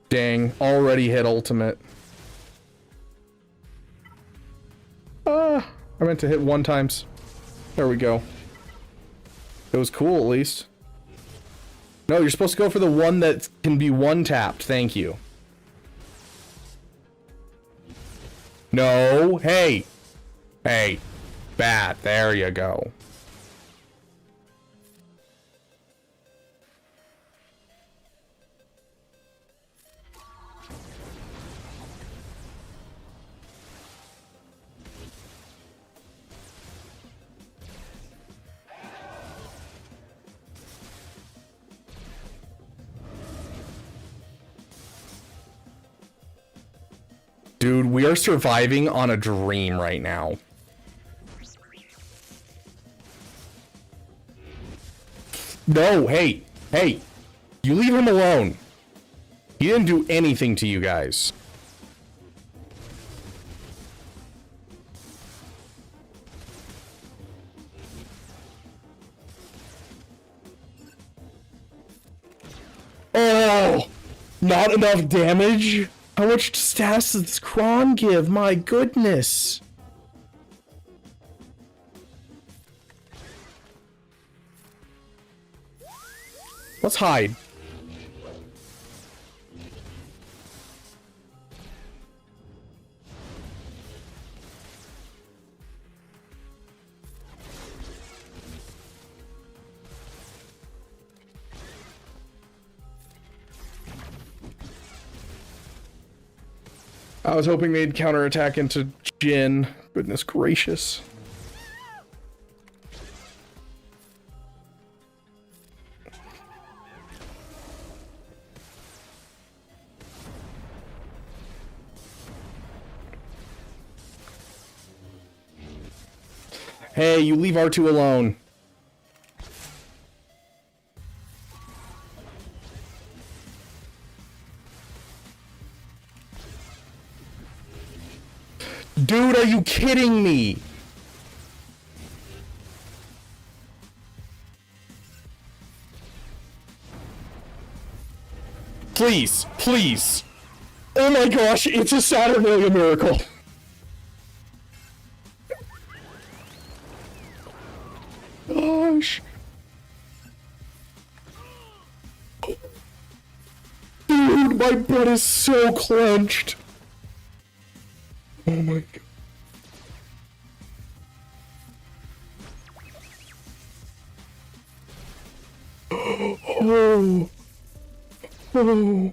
Dang, already hit ultimate. I meant to hit 1 times. There we go. It was cool, at least. No, you're supposed to go for the one that can be one-tapped. Thank you. No. Hey. Hey. Bat. There you go. Dude, we are surviving on a dream right now. No, hey, hey. You leave him alone. He didn't do anything to you guys. Oh! Not enough damage? How much stats does this Kron give? My goodness. Let's hide. I was hoping they'd counterattack into Jin. Goodness gracious. Hey, you leave R2 alone. Dude, are you kidding me? Please, please. Oh my gosh, it's a Saturnalia miracle. Gosh. Dude, my butt is so clenched. Oh my god. Oh. Oh.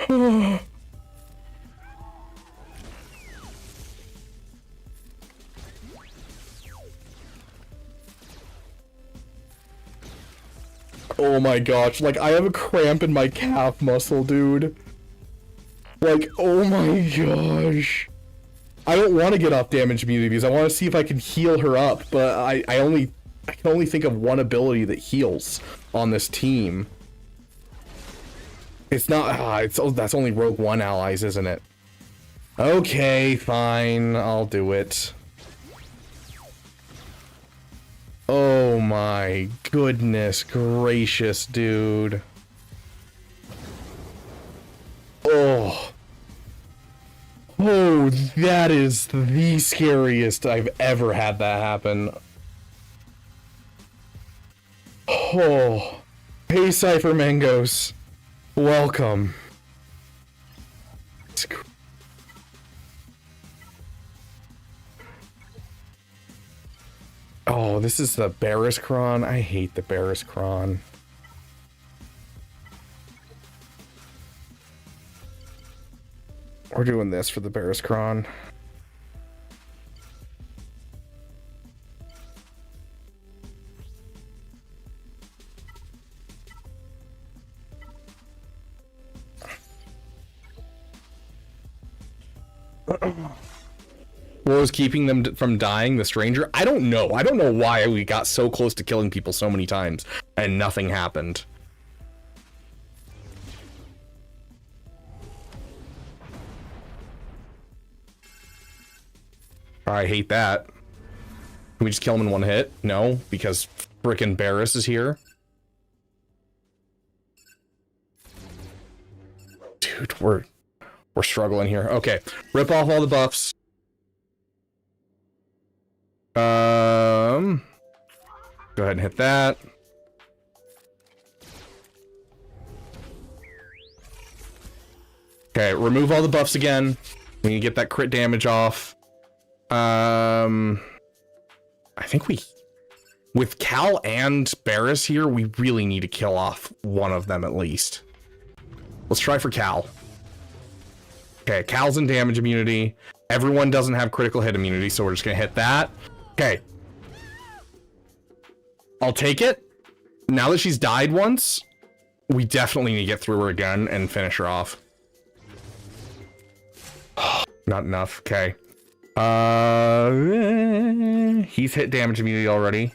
Oh. Oh my gosh, like I have a cramp in my calf muscle, dude. Like, oh my gosh. I don't want to get off damage immunity because I want to see if I can heal her up, but I can only think of one ability that heals on this team. It's not, that's only Rogue One allies, isn't it? Okay, fine, I'll do it. Oh my goodness gracious, dude. Oh. Oh, that is the scariest I've ever had that happen. Oh. Hey, Cypher Mangos. Welcome. Oh, this is the Barris Kron. I hate the Barris Kron. We're doing this for the Barris Kron. What was keeping them from dying? The stranger? I don't know. I don't know why we got so close to killing people so many times and nothing happened. I hate that. Can we just kill him in one hit? No, because frickin' Barris is here. Dude, we're struggling here. Okay, rip off all the buffs. Go ahead and hit that. Okay, remove all the buffs again. We need to get that crit damage off. I think with Cal and Barris here, we really need to kill off one of them at least. Let's try for Cal. Okay, Cal's in damage immunity. Everyone doesn't have critical hit immunity, so we're just gonna hit that. Okay. I'll take it. Now that she's died once, we definitely need to get through her again and finish her off. Not enough. Okay. He's hit damage immunity already.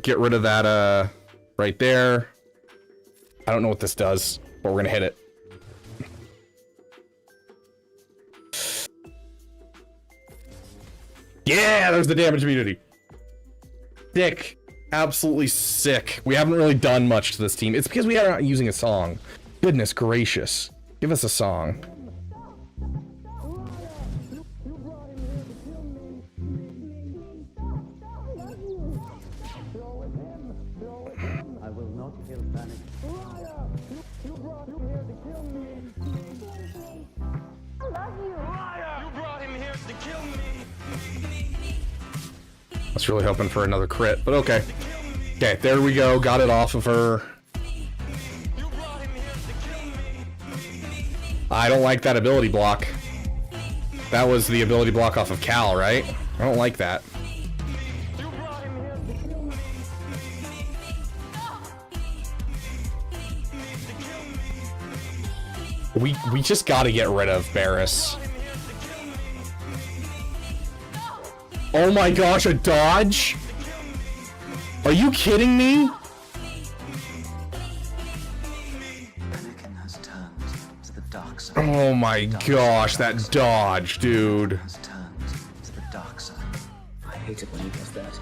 Get rid of that right there. I don't know what this does, but we're gonna hit it. Yeah, there's the damage immunity. Sick. Absolutely sick. We haven't really done much to this team. It's because we are not using a song. Goodness gracious. Give us a song. I will not kill Panic. You brought him here to kill me. I love you. Liar! You brought him here to kill me. I was really hoping for another crit, but okay. Okay, there we go. Got it off of her. I don't like that ability block. That was the ability block off of Cal, right? I don't like that. We just gotta get rid of Barris. Oh my gosh, a dodge? Are you kidding me? Oh my gosh, that dodge, dude. I hate it when he does that.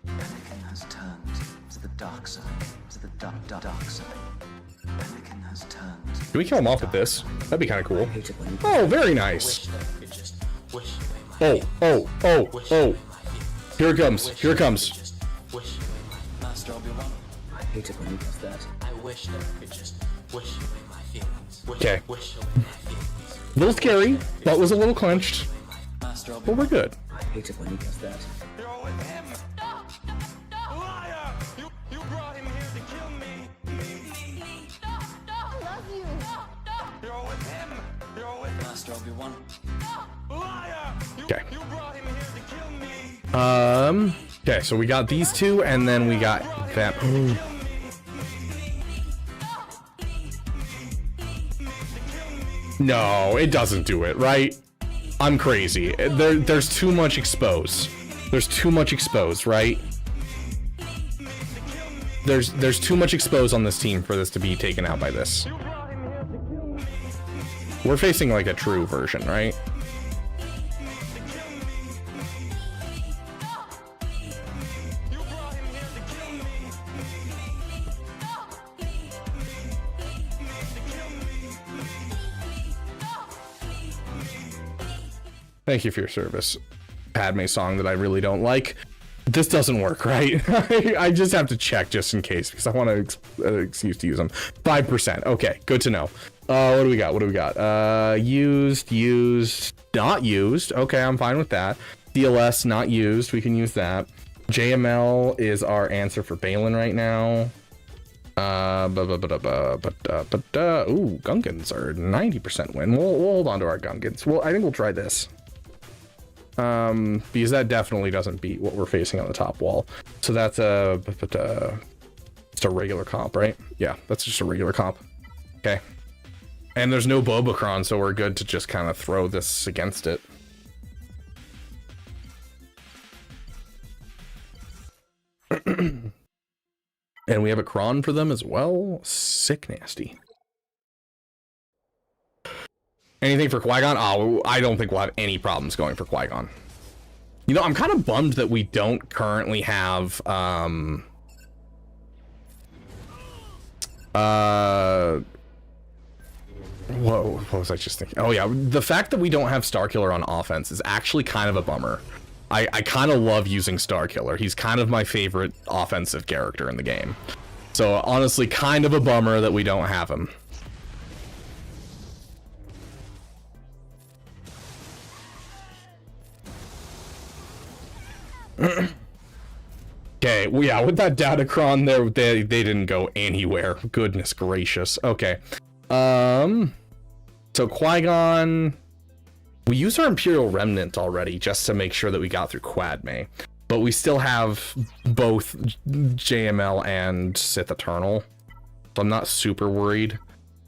Anakin has turned to the dark side, to the dark side. Anakin has turned. Can we kill him off with this? That'd be kind of cool. Oh, very nice. Oh, oh, oh, oh. Here it comes. Here it comes. Master Obi-Wan. I hate it when he does that. I wish that I could just wish away my feelings. Okay. A little scary. That was a little clenched. But we're good. I hate it when he does that. You're with him. Liar! You brought him here to kill me. I love you. You're with him. You're with Master Obi-Wan. Liar! Okay. You brought him here to kill me. Okay, so we got these two, and then we got that. No, it doesn't do it, right? I'm crazy. There's too much exposed. There's too much exposed, right? There's too much exposed on this team for this to be taken out by this. We're facing like a true version, right? Thank you for your service, Padme song that I really don't like. This doesn't work, right? I just have to check just in case because I want an excuse to use them. 5%. Okay, good to know. What do we got? What do we got? Used, not used. Okay, I'm fine with that. DLS, not used. We can use that. JML is our answer for Balin right now. Ooh, Gungans are 90% win. We'll hold on to our Gungans. Well, I think we'll try this. Because that definitely doesn't beat what we're facing on the top wall. So that's just a regular comp, right? Yeah, that's just a regular comp. Okay. And there's no Bobacron, so we're good to just kind of throw this against it. And we have a Kron for them as well. Sick nasty. Anything for Qui-Gon? Oh, I don't think we'll have any problems going for Qui-Gon. You know, I'm kind of bummed that we don't currently have, what what was I just thinking? Oh yeah, the fact that we don't have Starkiller on offense is actually kind of a bummer. I kind of love using Starkiller. He's kind of my favorite offensive character in the game. So honestly, kind of a bummer that we don't have him. Okay, well, yeah, with that Datacron there, they didn't go anywhere. Goodness gracious. Okay. So Qui-Gon, we used our Imperial Remnant already just to make sure that we got through Quadme, but we still have both JML and Sith Eternal, so I'm not super worried.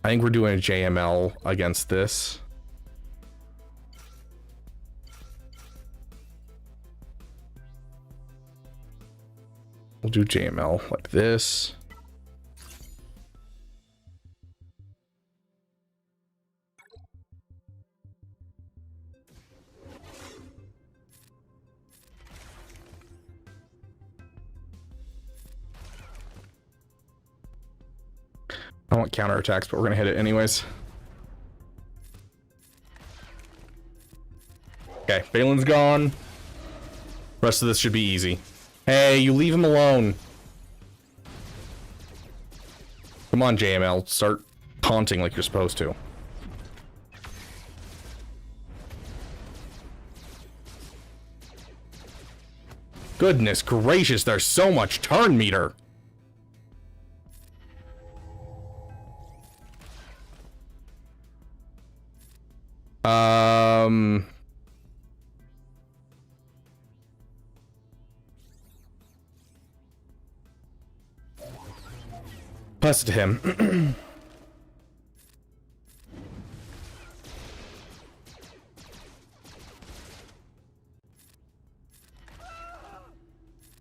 I think we're doing a JML against this. We'll do JML like this. I want counterattacks, but we're gonna hit it anyways. Okay, Balin's gone. Rest of this should be easy. Hey, you leave him alone. Come on, JML, start taunting like you're supposed to. Goodness gracious, there's so much turn meter. Pass it to him.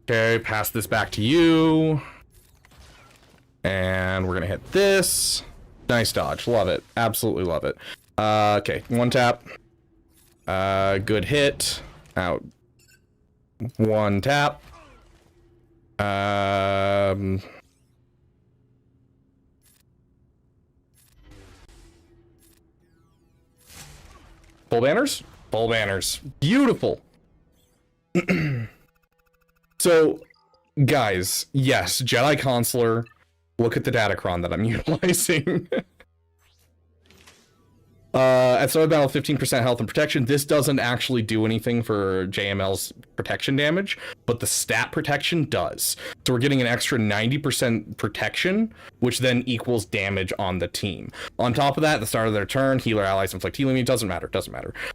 Okay, pass this back to you. And we're gonna hit this. Nice dodge. Love it. Absolutely love it. Okay, one tap. Good hit. Out. One tap. Full banners? Full banners. Beautiful. So, guys, yes, Jedi Consular. Look at the Datacron that I'm utilizing. At start of battle, 15% health and protection. This doesn't actually do anything for JML's protection damage, but the stat protection does. So we're getting an extra 90% protection, which then equals damage on the team. On top of that, at the start of their turn, healer allies inflict healing. It doesn't matter.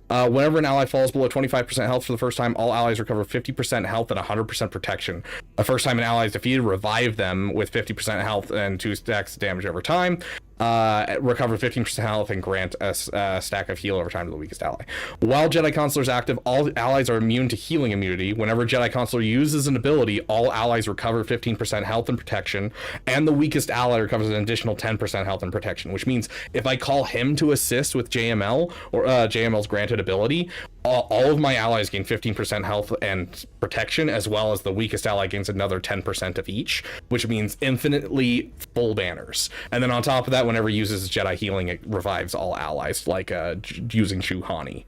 Whenever an ally falls below 25% health for the first time, all allies recover 50% health and 100% protection. The first time an ally is defeated, revive them with 50% health and 2 stacks of damage over time. Recover 15% health and grant a stack of heal over time to the weakest ally. While Jedi Consular is active, all allies are immune to healing immunity. Whenever Jedi Consular uses an ability, all allies recover 15% health and protection, and the weakest ally recovers an additional 10% health and protection, which means if I call him to assist with JML, or JML's granted ability, all of my allies gain 15% health and protection, as well as the weakest ally gains another 10% of each, which means infinitely full banners. And then on top of that, whenever he uses Jedi healing, it revives all allies, like using Juhani.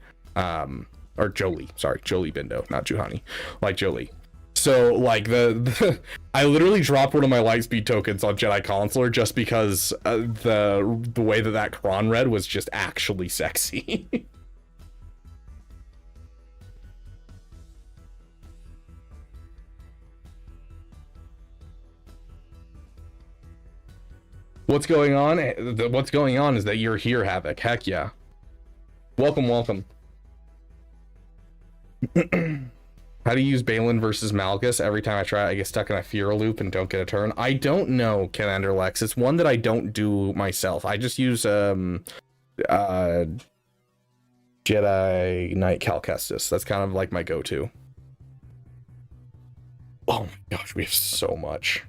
Or Jolie. Sorry, Jolie Bindo, not Juhani. Like Jolie. So, like, I literally dropped one of my Lightspeed tokens on Jedi Consular just because the way that Kron read was just actually sexy. What's going on? What's going on is that you're here, Havoc. Heck yeah. Welcome, welcome. How do you use Balin versus Malgus? Every time I try, I get stuck in a fear loop and don't get a turn. I don't know, Commander Lex. It's one that I don't do myself. I just use Jedi Knight Cal Kestis. That's kind of like my go-to. Oh my gosh, we have so much.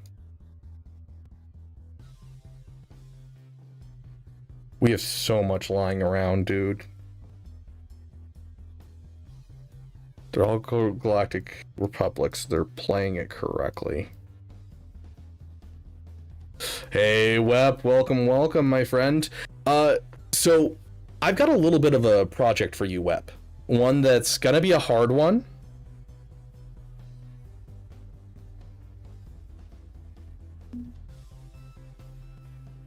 We have so much lying around, dude. They're all galactic republics. They're playing it correctly. Hey, Wep, welcome, welcome, my friend. So I've got a little bit of a project for you, Wep. One that's gonna be a hard one.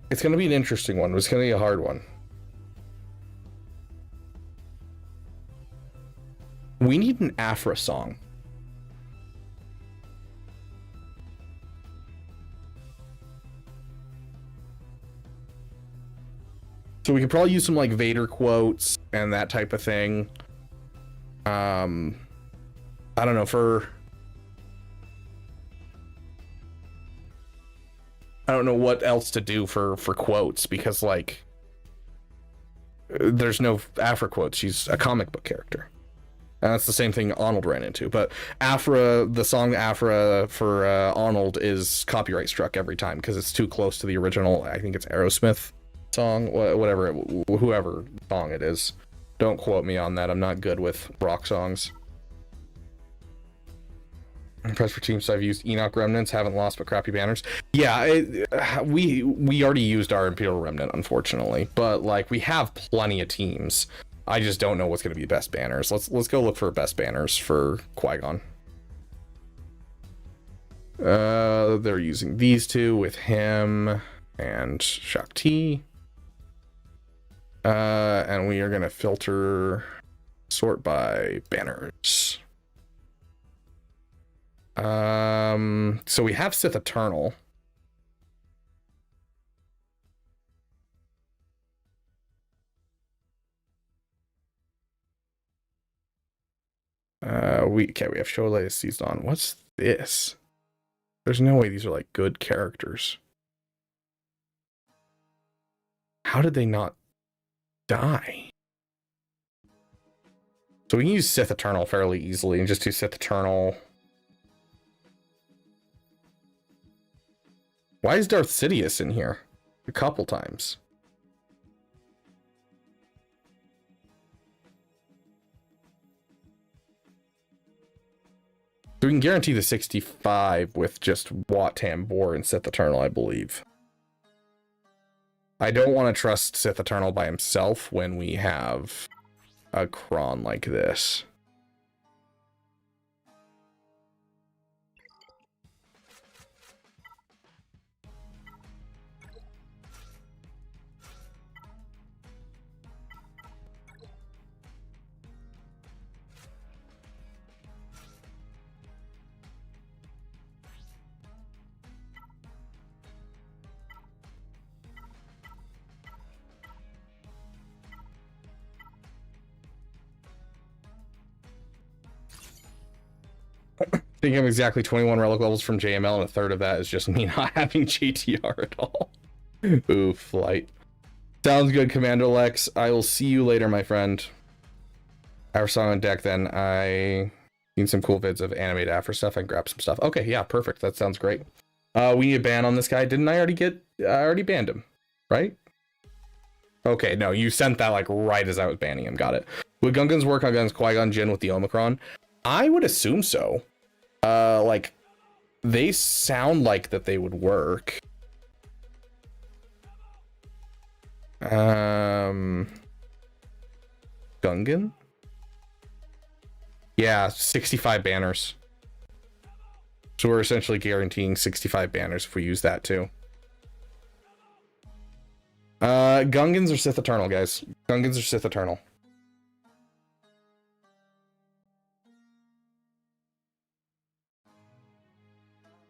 It's gonna be an interesting one. It's gonna be a hard one. We need an Afra song. So we could probably use some like Vader quotes and that type of thing. I don't know, I don't know what else to do for quotes, because like there's no Afra quotes. She's a comic book character. And that's the same thing Arnold ran into. But Afra, the song Afra for Arnold is copyright struck every time because it's too close to the original. I think it's Aerosmith song, whatever, whoever song it is. Don't quote me on that. I'm not good with rock songs. Impressed for teams I've used Enoch Remnants, haven't lost but crappy banners. Yeah, we already used our Imperial Remnant, unfortunately, but like we have plenty of teams. I just don't know what's going to be best banners. Let's go look for best banners for Qui-Gon. They're using these two with him and Shakti. And we are going to sort by banners. So we have Sith Eternal. We have Sholay seized on. What's this? There's no way these are like good characters. How did they not die? So we can use Sith Eternal fairly easily and just do Sith Eternal. Why is Darth Sidious in here? A couple times. So we can guarantee the 65 with just Wat Tambor and Sith Eternal, I believe. I don't want to trust Sith Eternal by himself when we have a Kron like this. I think I'm exactly 21 relic levels from JML, and a third of that is just me not having GTR at all. Ooh, flight. Sounds good, Commander Lex. I will see you later, my friend. Our song on deck, then. I seen some cool vids of animated Afro stuff. I can grab some stuff. Okay, yeah, perfect. That sounds great. We need a ban on this guy. Didn't I already banned him, right? Okay, no, you sent that like right as I was banning him. Got it. Would Gungans work on guns Qui-Gon Jinn with the Omicron? I would assume so. Like, they sound like that they would work. Gungan? Yeah, 65 banners. So we're essentially guaranteeing 65 banners if we use that too. Gungans or Sith Eternal, guys. Gungans or Sith Eternal.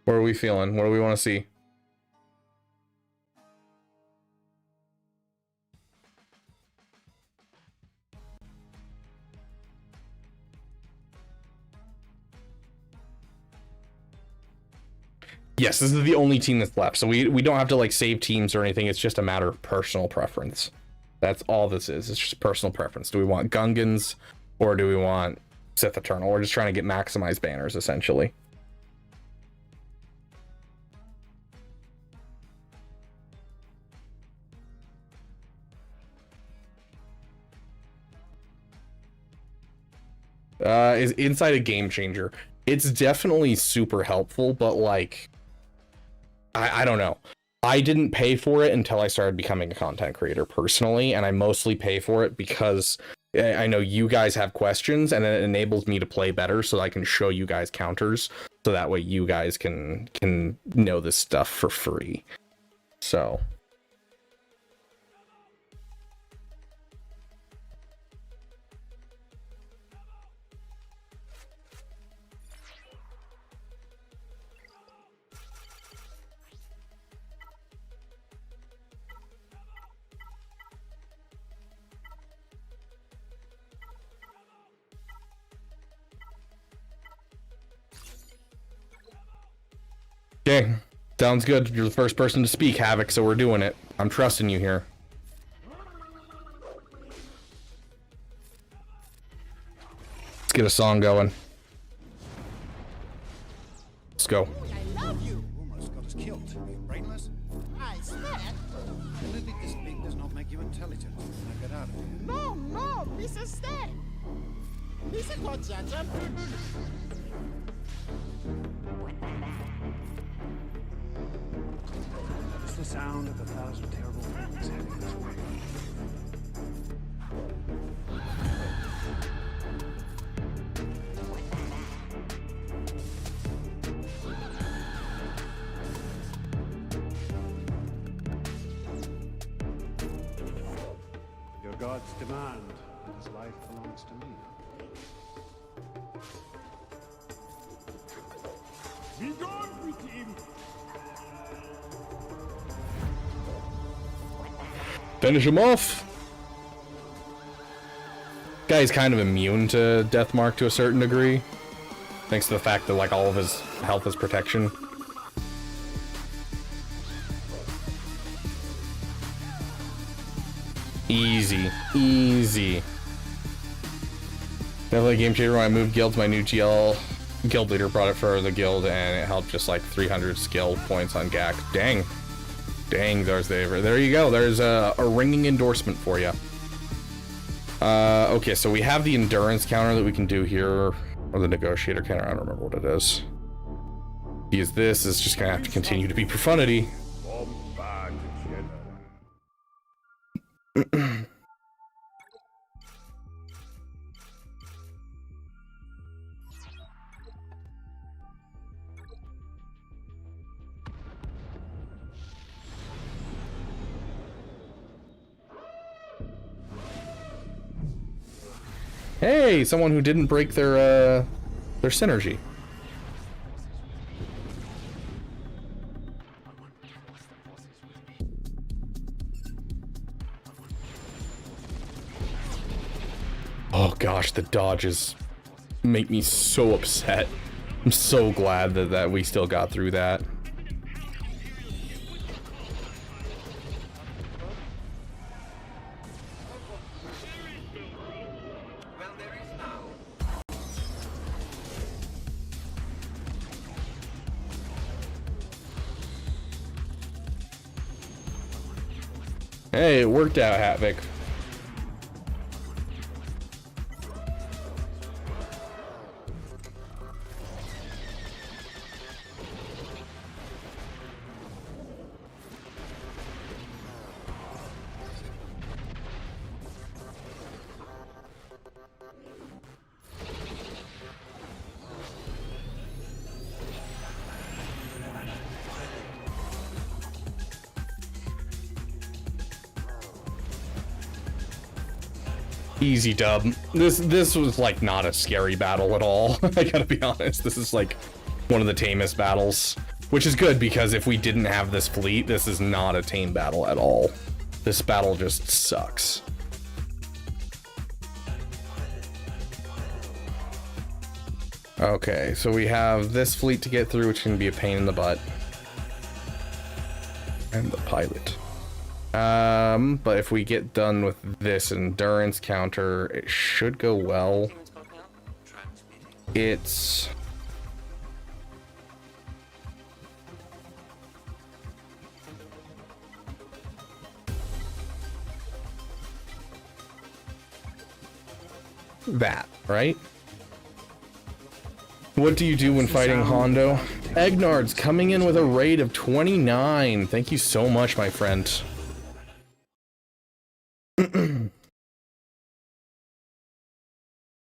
What are we feeling? What do we want to see? Yes, this is the only team that's left. So we don't have to like save teams or anything. It's just a matter of personal preference. That's all this is. It's just personal preference. Do we want Gungans or do we want Sith Eternal? We're just trying to get maximized banners essentially. Is Inside a game changer? It's definitely super helpful, but like I don't know. I didn't pay for it until I started becoming a content creator personally, and I mostly pay for it because I know you guys have questions, and it enables me to play better so I can show you guys counters, so that way you guys can know this stuff for free. So... Okay, sounds good. You're the first person to speak, Havoc, so we're doing it. I'm trusting you here. Let's get a song going. Let's go. I love you. Almost got us killed. You brainless? I swear. Ability this big does not make you intelligent. Now get out of here. No, no, Mr. Stay. Mr. Conjunction. It's the sound of 1,000 terrible things heading this way. Your gods demand that his life belongs to me. Be gone with him! Finish him off! Guy's kind of immune to Deathmark to a certain degree, thanks to the fact that like all of his health is protection. Easy, easy. Definitely a game changer when I moved guilds. My new GL guild leader brought it for the guild, and it helped just like 300 skill points on GAC. Dang. Dang, there you go. There's a ringing endorsement for you. Okay, so we have the endurance counter that we can do here, or the negotiator counter. I don't remember what it is. Because this is just gonna have to continue to be profundity. Hey, someone who didn't break their synergy. Oh gosh, the dodges make me so upset. I'm so glad that we still got through that. Hey, it worked out, Havoc. Easy dub. This was like not a scary battle at all. I gotta be honest. This is like one of the tamest battles, which is good because if we didn't have this fleet, this is not a tame battle at all. This battle just sucks. Okay, so we have this fleet to get through, which can be a pain in the butt. And the pilot. But if we get done with this endurance counter, it should go well. It's... that, right? What do you do when fighting Hondo? Egnard's coming in with a raid of 29. Thank you so much, my friend.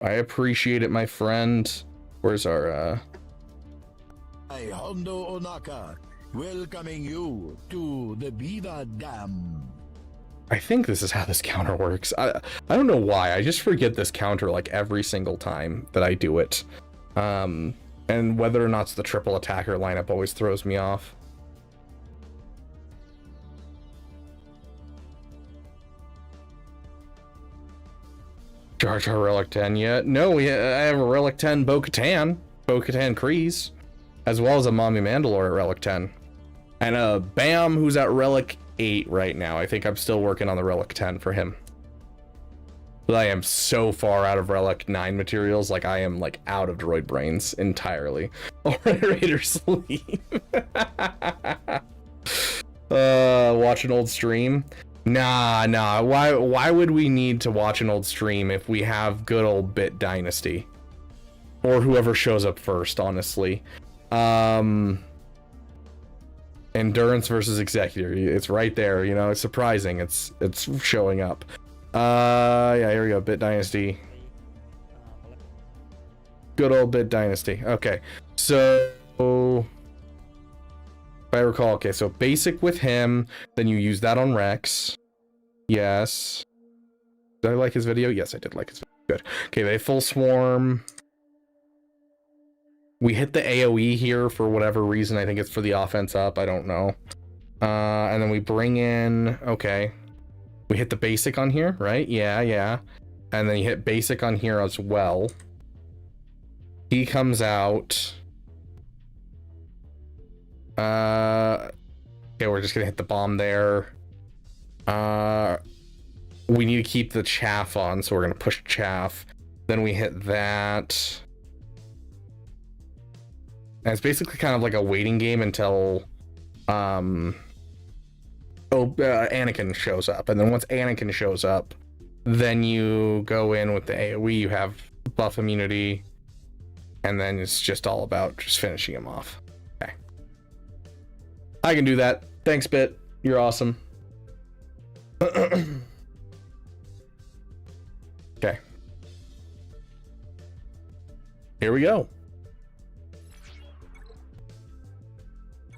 I appreciate it, my friend. Where's our, Hi, Hondo Onaka, welcoming you to the Beaver Dam. I think this is how this counter works. I don't know why. I just forget this counter like every single time that I do it. And whether or not it's the triple attacker lineup always throws me off. Jar Jar Relic 10 yet? No, I have a Relic 10 Bo-Katan Kryze, as well as a Mommy Mandalore at Relic 10. And a Bam who's at Relic 8 right now. I think I'm still working on the Relic 10 for him. But I am so far out of Relic 9 materials, like I am like out of droid brains entirely. Alright, Raider sleep. Watch an old stream. Nah. Why would we need to watch an old stream if we have good old Bit Dynasty? Or whoever shows up first, honestly. Endurance versus Executor. It's right there, you know, it's surprising. It's showing up. Yeah, here we go. Bit Dynasty. Good old Bit Dynasty. Okay. So if I recall, okay, so basic with him, then you use that on Rex. Yes. Did I like his video? Yes, I did like his video. Good. Okay, they full swarm. We hit the AoE here for whatever reason. I think it's for the offense up. I don't know. And then we bring in... Okay. We hit the basic on here, right? Yeah. And then you hit basic on here as well. He comes out... Okay, we're just gonna hit the bomb there. We need to keep the chaff on, so we're gonna push chaff. Then we hit that. And it's basically kind of like a waiting game until Anakin shows up. And then once Anakin shows up, then you go in with the AoE, you have buff immunity, and then it's just all about just finishing him off. Okay. I can do that. Thanks, Bit. You're awesome. Okay. Here we go.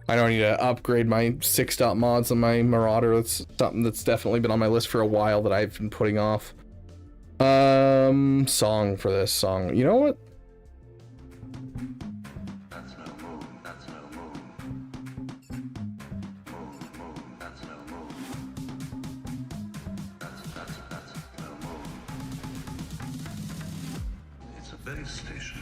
I don't need to upgrade my 6-dot mods on my Marauder. That's something that's definitely been on my list for a while that I've been putting off. Song for this song. You know what? It's a base station.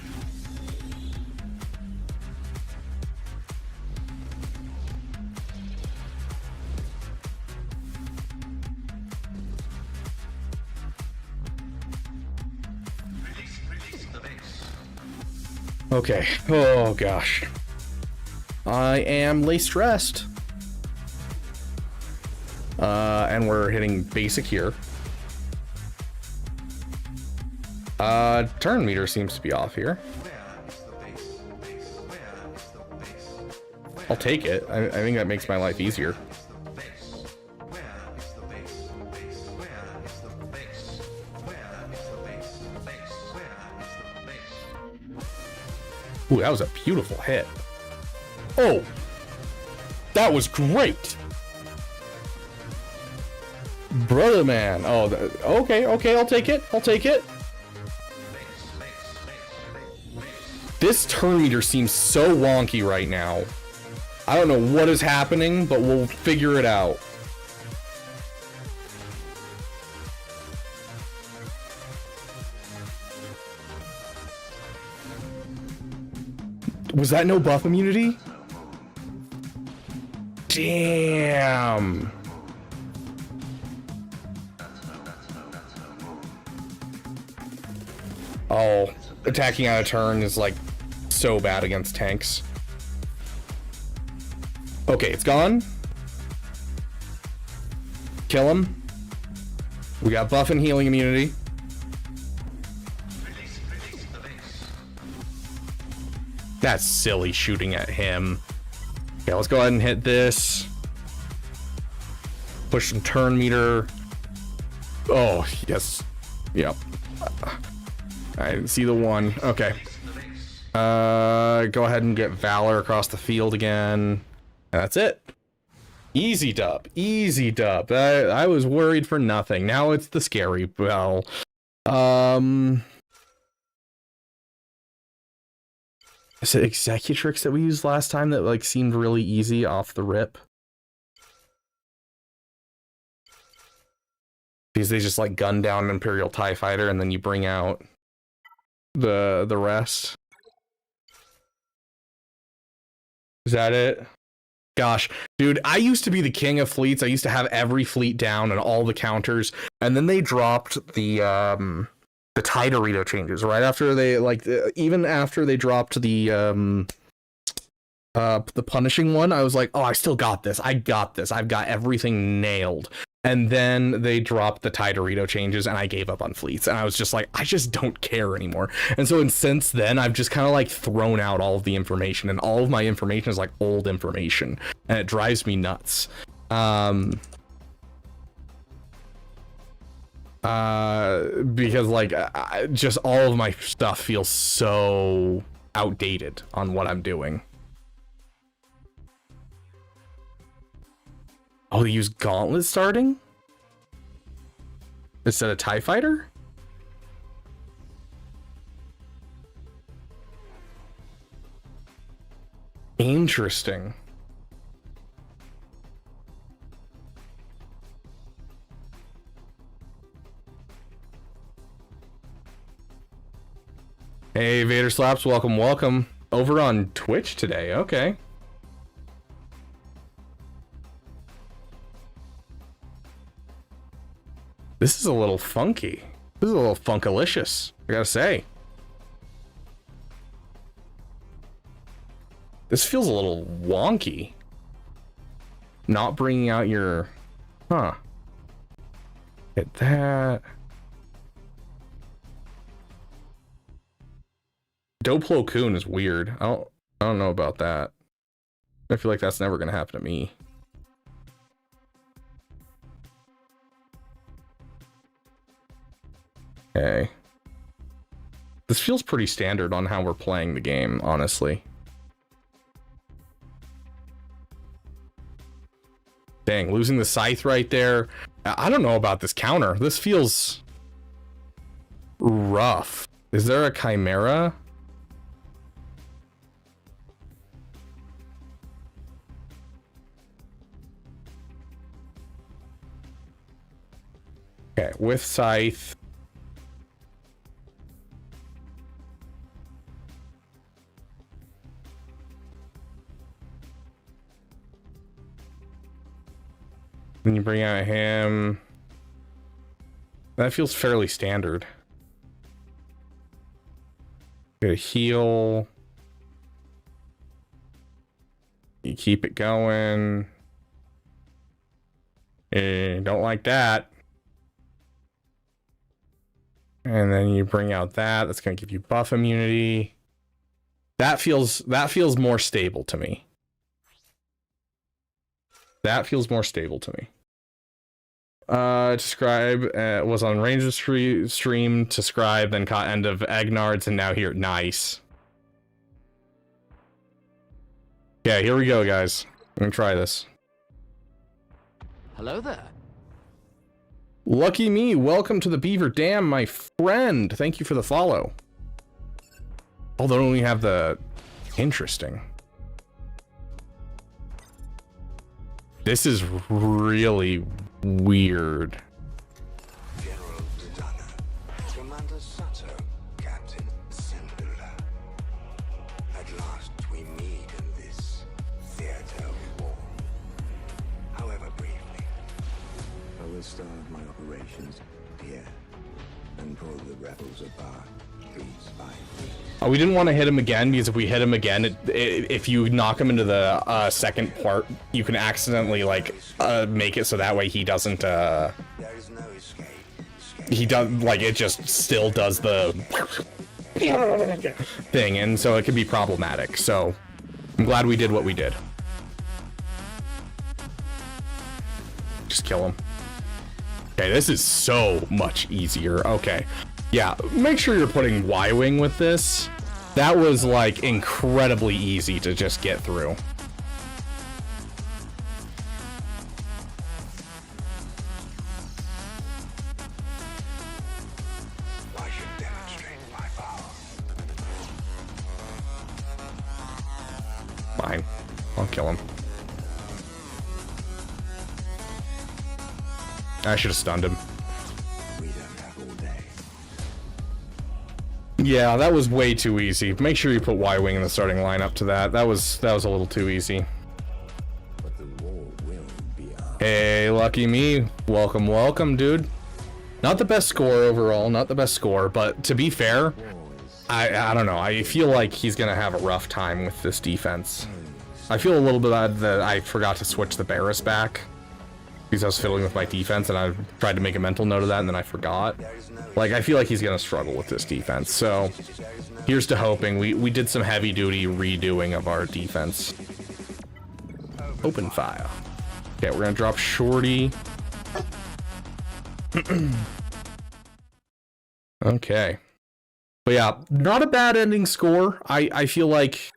Release the base. Okay. Oh gosh. I am lay stressed. And we're hitting basic here. Turn meter seems to be off here. I'll take it. I think that makes my life easier. Ooh, that was a beautiful hit. Oh, that was great. Brother man. Oh, okay, I'll take it. This turn meter seems so wonky right now. I don't know what is happening, but we'll figure it out. Was that no buff immunity? Damn. Oh, attacking out of turn is like so bad against tanks. Okay, it's gone. Kill him. We got buff and healing immunity. That's silly shooting at him. Okay, let's go ahead and hit this. Push some turn meter. Oh, yes. Yep. I didn't see the one. Okay. Go ahead and get Valor across the field again. And that's it. Easy dub. Easy dub. I was worried for nothing. Now it's the scary bell. Is it Executrix that we used last time that like seemed really easy off the rip? Because they just like gun down an Imperial TIE Fighter and then you bring out the rest. Is that it? Gosh, dude, I used to be the king of fleets. I used to have every fleet down and all the counters, and then they dropped the TIE Dorito changes right after they even after they dropped the punishing one. I was like, oh, I still got this. I got this. I've got everything nailed. And then they dropped the TIE Dorito changes, and I gave up on fleets. And I was just like, I just don't care anymore. And so, since then, I've just kind of like thrown out all of the information, and all of my information is like old information, and it drives me nuts. Because like, just all of my stuff feels so outdated on what I'm doing. Oh, they use Gauntlet starting? Instead of TIE Fighter? Interesting. Hey, Vader Slaps, welcome, welcome. Over on Twitch today, okay. This is a little funky. This is a little funkalicious, I gotta say. This feels a little wonky. Not bringing out your... Huh. Hit that. Doplo Kun is weird. I don't know about that. I feel like that's never gonna happen to me. Okay. This feels pretty standard on how we're playing the game, honestly. Dang, losing the scythe right there. I don't know about this counter. This feels rough. Is there a chimera? Okay, with scythe. Then you bring out him. That feels fairly standard. Get a heal. You keep it going. Don't like that. And then you bring out that. That's going to give you buff immunity. That feels more stable to me. That feels more stable to me. Scribe was on Ranger stream to Scribe, then caught end of Egnards, and now here. Nice. Yeah, here we go, guys. I'm gonna try this. Hello there. Lucky me. Welcome to the Beaver Dam, my friend. Thank you for the follow. Although I only have the... Interesting. This is really weird. General Dodonna, Commander Sato, Captain Singular. At last we meet in this theater of war. However briefly. I will start my operations here and pull the rebels apart piece by piece. We didn't want to hit him again, because if we hit him again, if you knock him into the second part, you can accidentally like make it so that way he doesn't There is no escape. he does, like, it just still does the thing, and so it can be problematic. So I'm glad we did what we did. Just kill him. Okay, this is so much easier. Okay. Yeah, make sure you're putting Y-Wing with this. That was, like, incredibly easy to just get through. I should demonstrate my power. Fine. I'll kill him. I should have stunned him. Yeah, that was way too easy. Make sure you put Y-Wing in the starting lineup to that. That was a little too easy. Hey, lucky me. Welcome, welcome, dude. Not the best score overall, not the best score, but to be fair, I don't know. I feel like he's gonna have a rough time with this defense. I feel a little bit bad that I forgot to switch the Barris back, because I was fiddling with my defense, and I tried to make a mental note of that, and then I forgot. Like, I feel like he's gonna struggle with this defense, so here's to hoping. We did some heavy-duty redoing of our defense. Open fire. Okay, we're gonna drop Shorty. Okay. But yeah, not a bad ending score. I feel like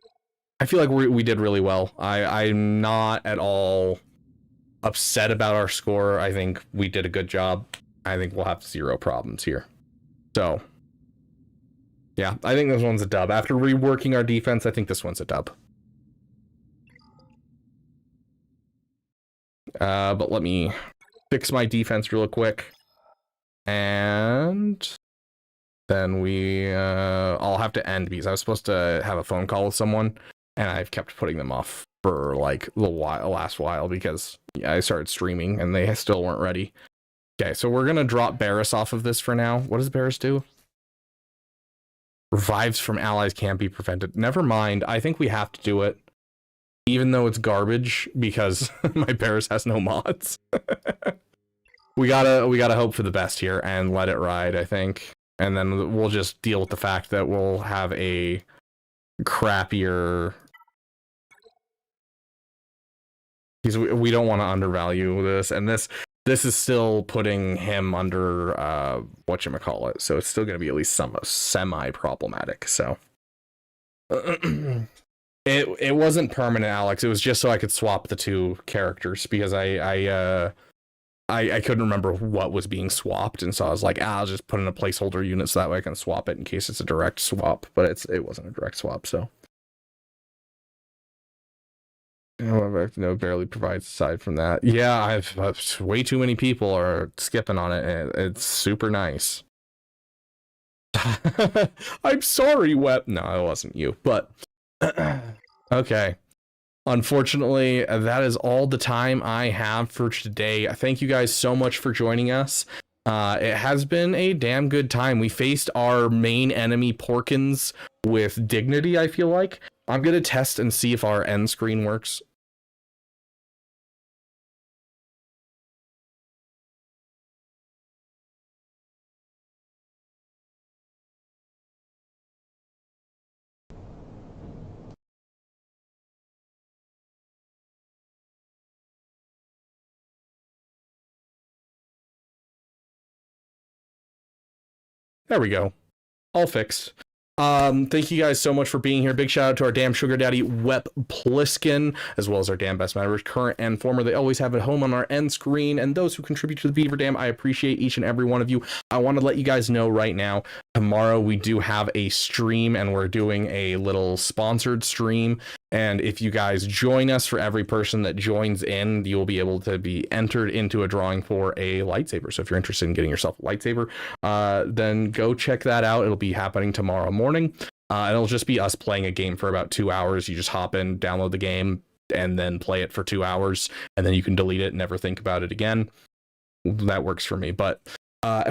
we did really well. I'm not at all upset about our score. I think we did a good job. I think we'll have 0 problems here. So, yeah, I think this one's a dub. After reworking our defense, I think this one's a dub. But let me fix my defense real quick. And then I'll have to end because I was supposed to have a phone call with someone, and I've kept putting them off for like the last while because I started streaming and they still weren't ready. Okay, so we're gonna drop Barris off of this for now. What does Barris do? Revives from allies can't be prevented. Never mind. I think we have to do it, even though it's garbage because my Barris has no mods. we gotta hope for the best here and let it ride, I think, and then we'll just deal with the fact that we'll have a crappier. Because we don't want to undervalue this, and this is still putting him under whatchamacallit, so it's still going to be at least some semi-problematic, so. It wasn't permanent, Alex, it was just so I could swap the 2 characters, because I couldn't remember what was being swapped, and so I was like, I'll just put in a placeholder unit so that way I can swap it in case it's a direct swap, but it wasn't a direct swap, so. However, no, barely provides aside from that. Yeah, I've way too many people are skipping on it, and it's super nice. I'm sorry, Wep. No, it wasn't you, but okay. Unfortunately, that is all the time I have for today. Thank you guys so much for joining us. It has been a damn good time. We faced our main enemy, Porkins, with dignity, I feel like. I'm going to test and see if our end screen works. There we go. All fixed. Thank you guys so much for being here. Big shout out to our damn sugar daddy, Wep Pliskin, as well as our damn best members, current and former. They always have it home on our end screen, and those who contribute to the Beaver Dam, I appreciate each and every one of you. I want to let you guys know right now, tomorrow we do have a stream, and we're doing a little sponsored stream. And if you guys join us, for every person that joins in, you'll be able to be entered into a drawing for a lightsaber. So if you're interested in getting yourself a lightsaber, then go check that out. It'll be happening tomorrow morning. And it'll just be us playing a game for about 2 hours. You just hop in, download the game, and then play it for 2 hours. And then you can delete it and never think about it again. That works for me. But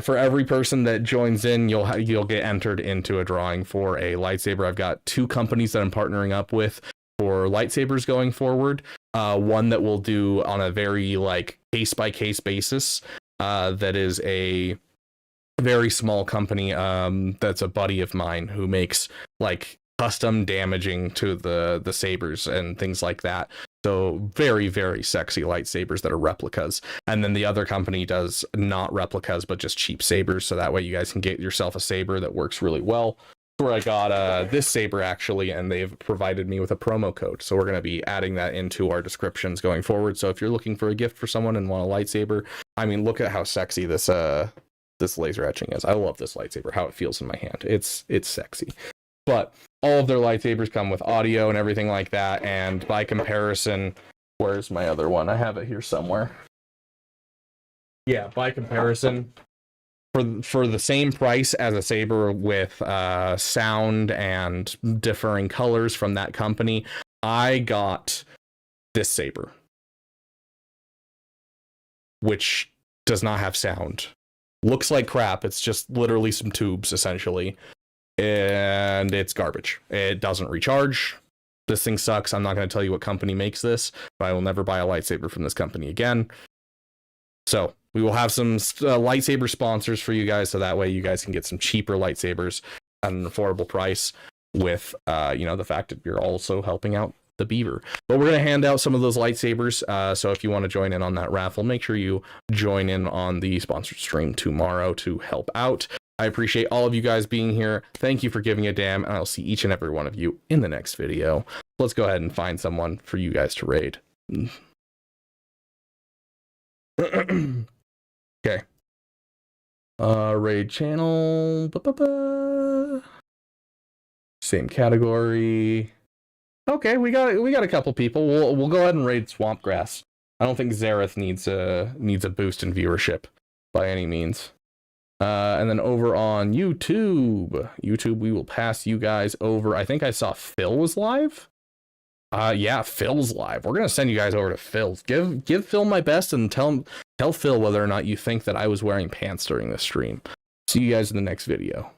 for every person that joins in, you'll get entered into a drawing for a lightsaber. I've got 2 companies that I'm partnering up with for lightsabers going forward. One that we'll do on a very like case by case basis. That is a very small company that's a buddy of mine who makes like custom damaging to the sabers and things like that. So very, very sexy lightsabers that are replicas. And then the other company does not replicas, but just cheap sabers. So that way you guys can get yourself a saber that works really well. Where I got this saber actually, and they've provided me with a promo code. So we're going to be adding that into our descriptions going forward. So if you're looking for a gift for someone and want a lightsaber, I mean, look at how sexy this laser etching is. I love this lightsaber, how it feels in my hand. It's sexy. But all of their lightsabers come with audio and everything like that. And by comparison, where's my other one? I have it here somewhere. Yeah, by comparison, for the same price as a saber with sound and differing colors from that company, I got this saber, which does not have sound. Looks like crap. It's just literally some tubes, essentially. And it's garbage. It doesn't recharge. This thing sucks. I'm not going to tell you what company makes this, but I will never buy a lightsaber from this company again. So we will have some lightsaber sponsors for you guys, so that way you guys can get some cheaper lightsabers at an affordable price with, the fact that you're also helping out the Beaver. But we're going to hand out some of those lightsabers, so if you want to join in on that raffle, make sure you join in on the sponsored stream tomorrow to help out. I appreciate all of you guys being here. Thank you for giving a damn, and I'll see each and every one of you in the next video. Let's go ahead and find someone for you guys to raid. Okay. Raid channel. Same category. Okay, we got a couple people. We'll go ahead and raid Swampgrass. I don't think Zareth needs a boost in viewership by any means. And then over on YouTube, we will pass you guys over. I think I saw Phil was live. Yeah, Phil's live. We're gonna send you guys over to Phil's. Give Phil my best and tell Phil whether or not you think that I was wearing pants during this stream. See you guys in the next video.